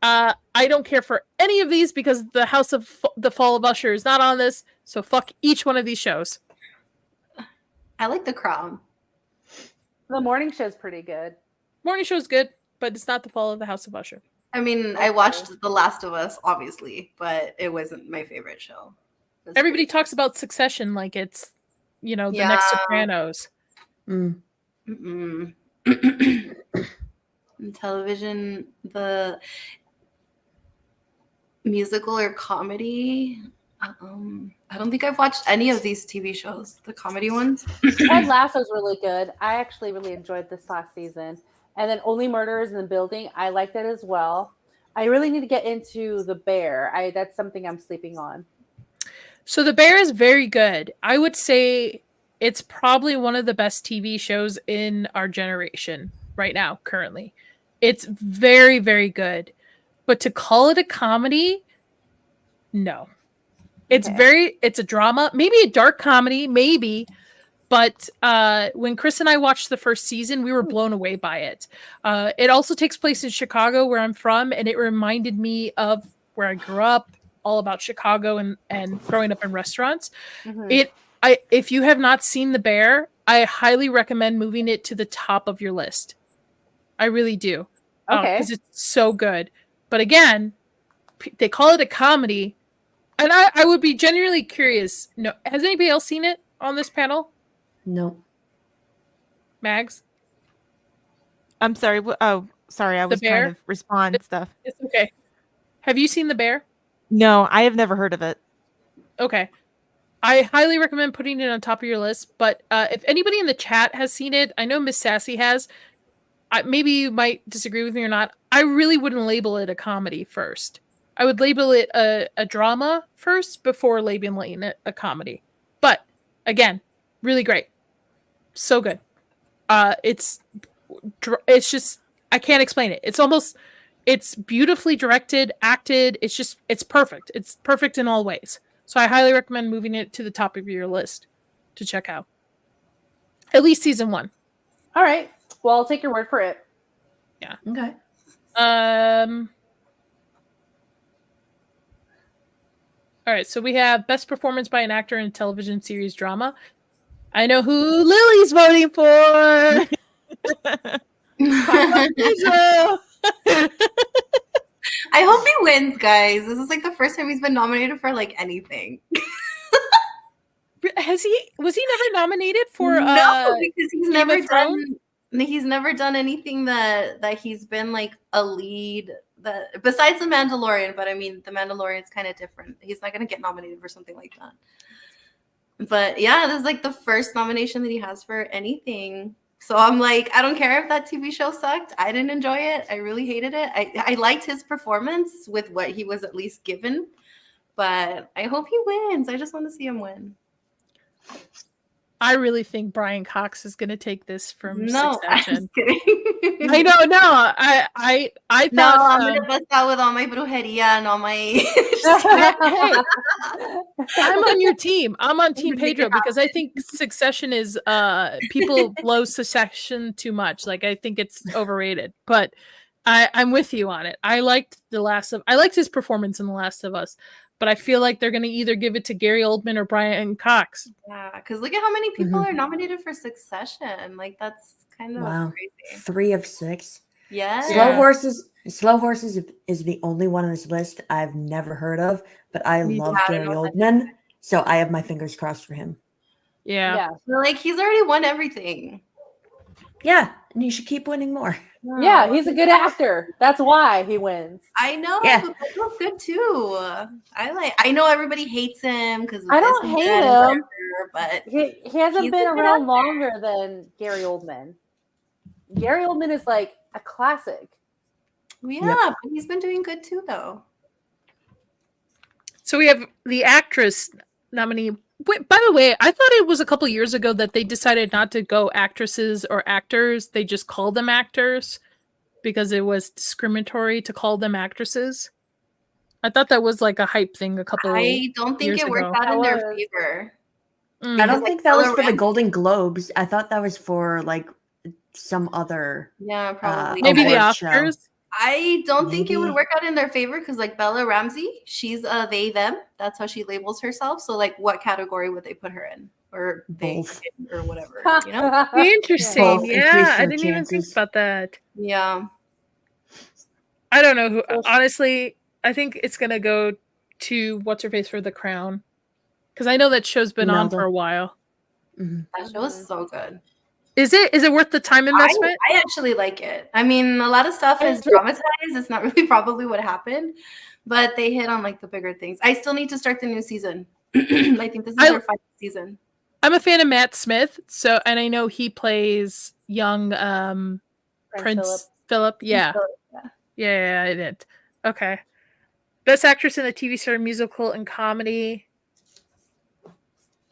S1: I don't care for any of these because the House of the Fall of Usher is not on this, so fuck each one of these shows.
S4: I like The Crown.
S2: The morning show's pretty good.
S1: Morning show's good, but it's not the Fall of the House of Usher.
S4: I mean, I watched The Last of Us, obviously, but it wasn't my favorite show.
S1: Everybody talks about Succession like it's, the next
S4: Yeah.
S1: Sopranos.
S3: Mm.
S4: Mm-mm. In television, the musical or comedy. I don't think I've watched any of these TV shows, the comedy ones.
S2: Ted Lasso's really good. I actually really enjoyed this last season. And then Only Murders in the Building, I liked it as well. I really need to get into The Bear. That's something I'm sleeping on.
S1: So The Bear is very good. I would say it's probably one of the best TV shows in our generation right now, currently. It's very, very good. But to call it a comedy, no. It's it's a drama, maybe a dark comedy, maybe. But when Chris and I watched the first season, we were blown away by it. It also takes place in Chicago, where I'm from, and it reminded me of where I grew up, all about Chicago and growing up in restaurants.
S2: Mhm.
S1: If you have not seen The Bear, I highly recommend moving it to the top of your list. I really do.
S2: Okay.
S1: Because it's so good. But again, they call it a comedy. And I would be genuinely curious. No, has anybody else seen it on this panel?
S3: No.
S1: Mags?
S5: I'm sorry. Oh, sorry. I was
S1: Bear?
S5: trying to respond stuff.
S1: It's okay. Have you seen The Bear?
S5: No, I have never heard of it.
S1: Okay. I highly recommend putting it on top of your list. But if anybody in the chat has seen it, I know Miss Sassy has. Maybe you might disagree with me or not. I really wouldn't label it a comedy first. I would label it a drama first before labeling it a comedy. But again, really great. So good. It's just, I can't explain it. It's beautifully directed, acted. It's perfect. It's perfect in all ways. So I highly recommend moving it to the top of your list to check out. At least season 1.
S2: All right. Well, I'll take your word for it.
S1: Yeah.
S3: Okay.
S1: All right, so we have best performance by an actor in a television series drama. I know who Lily's voting for.
S4: I hope he wins, guys. This is like the first time he's been nominated for like anything.
S1: Was he never nominated for
S4: no, because he's
S1: Game
S4: never
S1: of Thrones?
S4: he's never done anything that he's been like a lead besides The Mandalorian, but I mean The Mandalorian's kind of different. He's not gonna get nominated for something like that. But yeah, this is like the first nomination that he has for anything. So I'm like, I don't care if that TV show sucked. I didn't enjoy it. I really hated it. I liked his performance with what he was at least given. But I hope he wins. I just want to see him win.
S1: I really think Brian Cox is going to take this from
S4: No, I'm
S1: Succession.
S4: just kidding.
S1: I know, no. I thought
S4: No, I'm gonna bust out with all my brujeria and all my.
S1: hey, I'm on your team. I'm on Team Pedro because I think Succession is people blow Succession too much. Like I think it's overrated. But I'm with you on it. I liked his performance in The Last of Us. But I feel like they're gonna either give it to Gary Oldman or Brian Cox.
S4: Yeah, because look at how many people are nominated for Succession. Like that's kind of crazy.
S3: 3 of 6.
S4: Yeah.
S3: Slow Horses is the only one on this list I've never heard of, but I love Gary Oldman, so I have my fingers crossed for him.
S1: Yeah.
S4: So, like he's already won everything.
S3: Yeah, and you should keep winning more.
S2: Yeah, he's a good actor. That's why he wins.
S4: I know,
S3: Yeah.
S4: but Pedro's good too. I know everybody hates him because
S2: I don't hate him.
S4: but
S2: He hasn't
S4: He's
S2: been
S4: a good
S2: around
S4: actor.
S2: longer than Gary Oldman. Gary Oldman is like a classic.
S4: yeah, but he's been doing good too, though.
S1: So we have the actress nominee. Wait, by the way, I thought it was a couple years ago that they decided not to go actresses or actors. They just called them actors because it was discriminatory to call them actresses. I thought that was like a hype thing a couple
S4: I don't think
S1: years
S4: it worked
S1: ago.
S4: out in their
S2: That was-
S4: favor.
S1: Mm.
S3: I don't
S4: like
S3: think that was
S4: Bella
S3: for the
S4: Ramsey-
S3: Golden Globes. I thought that was for like some other.
S4: Yeah, probably.
S1: Maybe the
S3: award show.
S1: Oscars.
S4: I don't think it would
S3: Maybe.
S4: work out in their favor because, like Bella Ramsey, she's a they them. That's how she labels herself. So, like, what category would they put her in, or they
S3: Both.
S4: or whatever? You know?
S1: Interesting.
S3: Both increase
S1: Yeah, I
S3: their
S1: didn't even think
S3: chances.
S1: about that.
S4: Yeah.
S1: I don't know who.
S2: Well,
S1: Honestly, I think it's gonna go to what's her face for The Crown, because I know that show's been on
S3: Imelda.
S1: for a while.
S3: Mhm.
S4: That show is so good.
S1: Is it worth the time investment?
S4: I actually like it. I mean, a lot of stuff is dramatized. It's not really probably what happened, but they hit on like the bigger things. I still need to start the new season. I think this is their final season.
S1: I'm a fan of Matt Smith, so and I know he plays young Prince Philip. Yeah. Yeah, I did. Okay. Best actress in a TV show, musical, and comedy.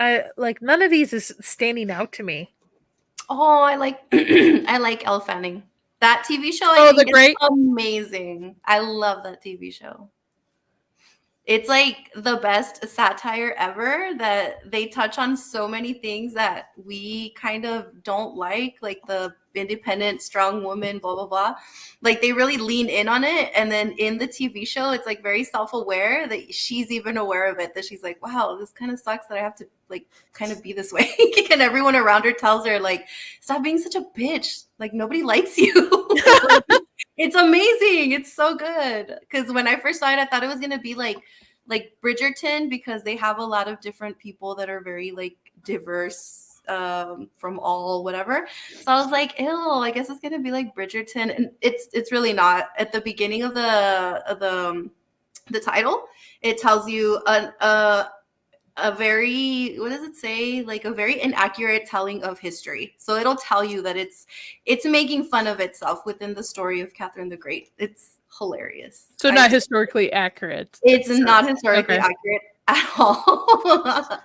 S1: I like none of these is standing out to me.
S4: Oh, I like I like Elle Fanning. That TV show I
S1: Oh,
S4: think
S1: The Great?
S4: is amazing. I love that TV show. It's like the best satire ever that they touch on so many things that we kind of don't like the independent, strong woman, blah, blah, blah. Like they really lean in on it. And then in the TV show, it's like very self-aware that she's even aware of it, that she's like, wow, this kind of sucks that I have to like kind of be this way. And everyone around her tells her like, stop being such a bitch. Like nobody likes you. It's amazing. It's so good. Because when I first saw it, I thought it was gonna be like Bridgerton, because they have a lot of different people that are very like diverse from all whatever. So I was like, ew, I guess it's gonna be like Bridgerton, and it's really not. At the beginning of the title, it tells you a very, what does it say? Like a very inaccurate telling of history. So it'll tell you that it's making fun of itself within the story of Catherine the Great. It's hilarious.
S1: So not historically accurate.
S4: It's not historically
S1: Okay.
S4: accurate at all.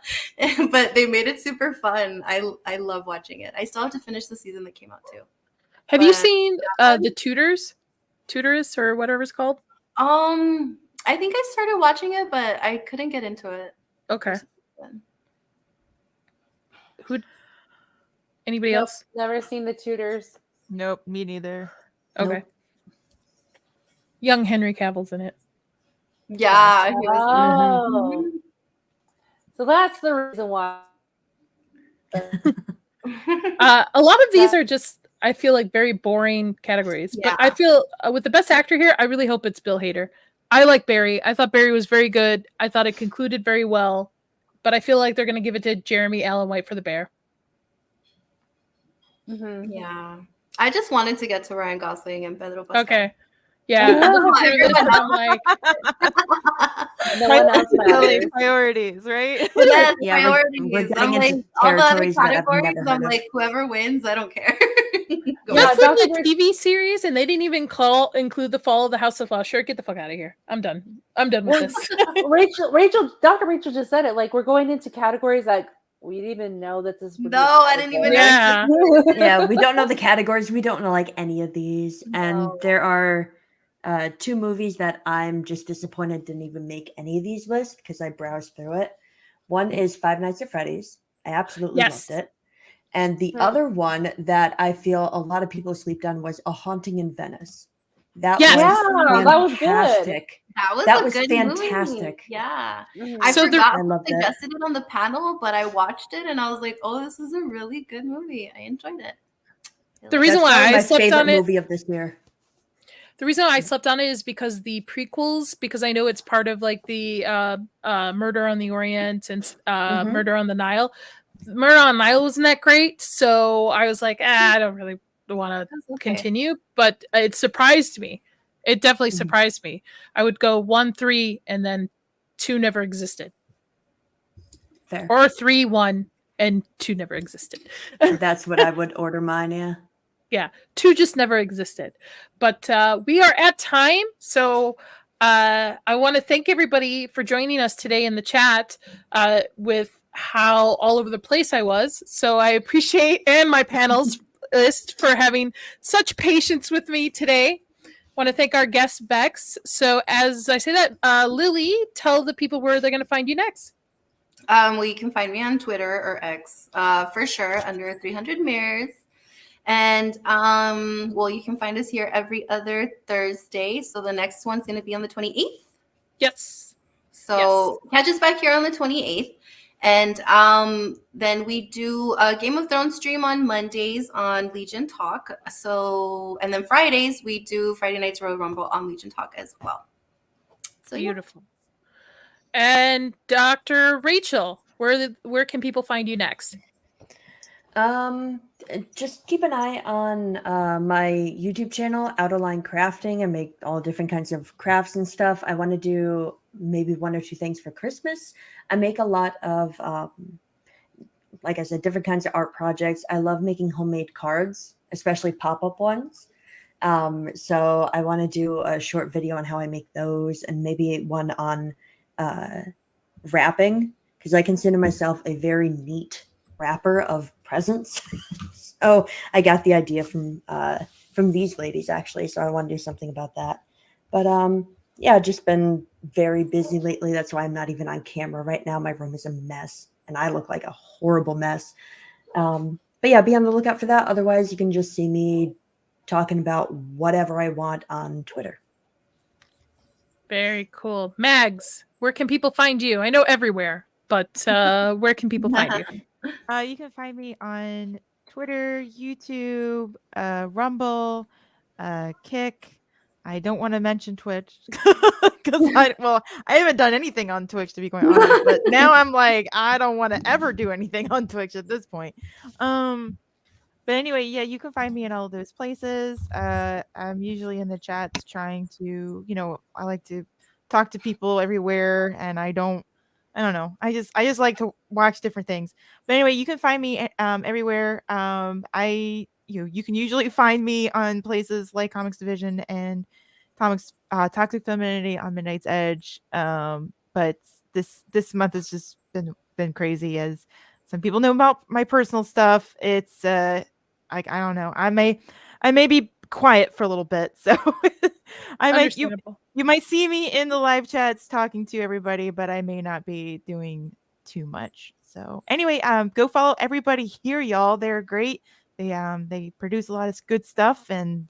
S4: But they made it super fun. I love watching it. I still have to finish the season that came out too.
S1: Have you
S4: But-
S1: seen the Tutors or whatever it's called?
S4: I think I started watching it, but I couldn't get into it.
S1: Okay. Anybody
S2: Nope,
S1: else?
S2: Never seen The Tudors.
S5: Nope, me neither.
S1: Okay.
S3: Nope.
S1: Young Henry Cavill's in it.
S4: Yeah. he was-
S2: Oh, so that's the reason why.
S1: A lot of these are just, I feel like, very boring categories. But I
S4: Yeah.
S1: feel with the best actor here, I really hope it's Bill Hader. I like Barry. I thought Barry was very good. I thought it concluded very well. But I feel like they're going to give it to Jeremy Allen White for The Bear.
S2: Mhm.
S4: Yeah. I just wanted to get to Ryan Gosling and Pedro Pascal.
S1: Okay. Yeah.
S2: Yeah.
S1: I'm like,
S2: No one else
S5: Really
S2: matters.
S5: priorities, right?
S4: Yes,
S3: Yeah, we're
S4: priorities.
S3: getting
S4: I'm
S3: into
S4: like, all the other
S3: territories that I've
S4: categories,
S3: never heard
S4: I'm
S3: of.
S4: like, whoever wins, I don't care. Go
S2: Yeah,
S1: that's
S4: ahead.
S1: like
S2: Dr.
S1: the TV series, and they didn't even include the Fall of the House of Usher. Get the fuck out of here. I'm done. I'm done with
S2: Well,
S1: this.
S2: Dr. Rachel just said it. Like we're going into categories like we didn't even know that this. Would be
S4: No, I didn't even know.
S1: Yeah.
S3: Yeah, we don't know the categories. We don't know like any of these. And
S4: No.
S3: there are two movies that I'm just disappointed didn't even make any of these lists because I browsed through it. One is Five Nights at Freddy's. I absolutely
S1: Yes.
S3: loved it. And the
S2: Hmm.
S3: other one that I feel a lot of people slept on was A Haunting in Venice. That
S1: Yes.
S3: was
S2: Yeah, that was good.
S3: fantastic.
S4: That
S3: was
S4: was a good movie.
S3: fantastic.
S4: Yeah.
S2: Mhm.
S4: I
S1: So the-
S4: forgot
S3: I
S4: who
S3: loved it.
S4: suggested it on the panel, but I watched it and I was like, oh, this is a really good movie. I enjoyed it.
S1: The reason
S3: That's
S1: why
S3: probably
S1: I
S3: my
S1: slept
S3: favorite
S1: on it.
S3: movie of this year.
S1: The reason I slept on it is because the prequels, because I know it's part of like the Murder on the Orient and
S3: Mhm.
S1: Murder on the Nile. Murder on the Nile wasn't that great, so I was like, I don't really want to
S4: That's okay.
S1: continue, but it surprised me. It definitely
S3: Mhm.
S1: surprised me. I would go 1, 3, and then 2 never existed,
S3: Fair.
S1: or 3, 1, and 2 never existed.
S3: That's what I would order mine. Yeah.
S1: Yeah, 2 just never existed. But we are at time, so I want to thank everybody for joining us today in the chat with how all over the place I was. So I appreciate, and my panelist for having such patience with me today. Want to thank our guest Vex. So as I say that, Lily, tell the people where they're going to find you next.
S4: Well, you can find me on Twitter or X, for sure, under 300 Mirrors. And well, you can find us here every other Thursday. So the next one's going to be on the 28th.
S1: Yes.
S4: So catch us back here on the 28th. And then we do a Game of Thrones stream on Mondays on Legion Talk. So, and then Fridays, we do Friday Night's Royal Rumble on Legion Talk as well. So
S1: Beautiful. And Dr. Rachel, where can people find you next?
S3: Just keep an eye on my YouTube channel, Outerline Crafting. I make all different kinds of crafts and stuff. I want to do maybe 1 or 2 things for Christmas. I make a lot of, like I said, different kinds of art projects. I love making homemade cards, especially pop-up ones. So I want to do a short video on how I make those, and maybe one on wrapping, because I consider myself a very neat wrapper of presents. So I got the idea from these ladies, actually. So I want to do something about that. But yeah, just been very busy lately. That's why I'm not even on camera right now. My room is a mess, and I look like a horrible mess. But yeah, be on the lookout for that. Otherwise, you can just see me talking about whatever I want on Twitter.
S1: Very cool. Mags, where can people find you? I know everywhere, but where can people find you?
S5: You can find me on Twitter, YouTube, Rumble, Kick. I don't want to mention Twitch because I haven't done anything on Twitch, to be quite honest. But now I'm like, I don't want to ever do anything on Twitch at this point. But anyway, yeah, you can find me in all of those places. I'm usually in the chats trying to, I like to talk to people everywhere, and I don't know. I just like to watch different things. But anyway, you can find me everywhere. You can usually find me on places like Comics Division and Comics Toxic Femininity on Midnight's Edge. But this month has just been crazy, as some people know about my personal stuff. It's I don't know. I may be quiet for a little bit, so I might you might see me in the live chats talking to everybody, but I may not be doing too much. So anyway, go follow everybody here, y'all. They're great. They produce a lot of good stuff and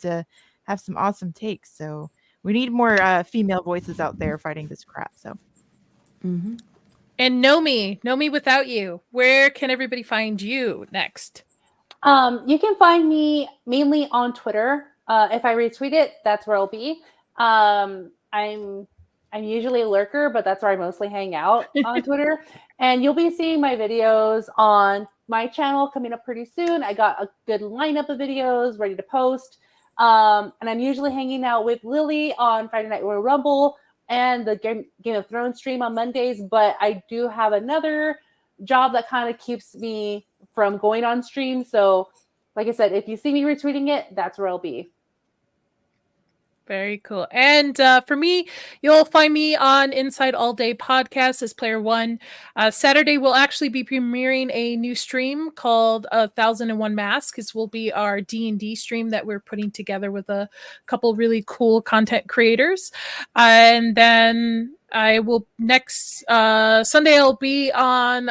S5: have some awesome takes. So we need more female voices out there fighting this crap. So.
S3: Mm-hmm.
S1: And Nomi without you, where can everybody find you next?
S2: You can find me mainly on Twitter. If I retweet it, that's where I'll be. I'm usually a lurker, but that's where I mostly hang out on Twitter. And you'll be seeing my videos on my channel coming up pretty soon. I got a good lineup of videos ready to post. And I'm usually hanging out with Lily on Friday Night Royal Rumble and the Game of Thrones stream on Mondays. But I do have another job that kind of keeps me from going on stream. So like I said, if you see me retweeting it, that's where I'll be.
S1: Very cool. And for me, you'll find me on Inside All Day Podcast as Player One. Saturday, we'll actually be premiering a new stream called 1001 Masks. This will be our D&D stream that we're putting together with a couple really cool content creators. And then I will next Sunday, I'll be on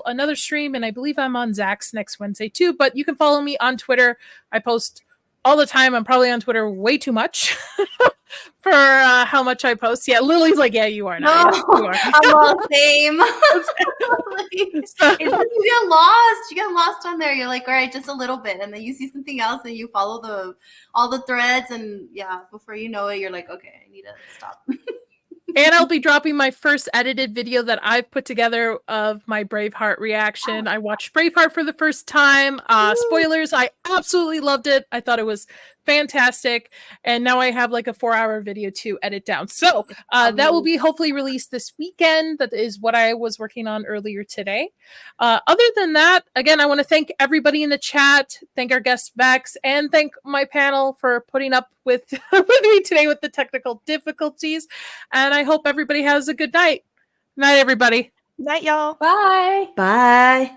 S1: another stream, and I believe I'm on Zach's next Wednesday too. But you can follow me on Twitter. I post all the time. I'm probably on Twitter way too much for how much I post. Yeah, Lily's like, yeah, you are now.
S4: No,
S1: Yes, you are.
S4: I'm all the same. It's just you get lost. You get lost on there. You're like, all right, just a little bit, and then you see something else, and you follow all the threads, and yeah, before you know it, you're like, okay, I need to stop.
S1: And I'll be dropping my first edited video that I've put together of my Braveheart reaction. I watched Braveheart for the first time. Spoilers, I absolutely loved it. I thought it was fantastic. And now I have like a 4-hour video to edit down. So that will be hopefully released this weekend. That is what I was working on earlier today. Other than that, again, I want to thank everybody in the chat, thank our guest Vex, and thank my panel for putting up with, with me today with the technical difficulties. And I hope everybody has a good night. Night, everybody.
S5: Night, y'all.
S2: Bye.
S3: Bye.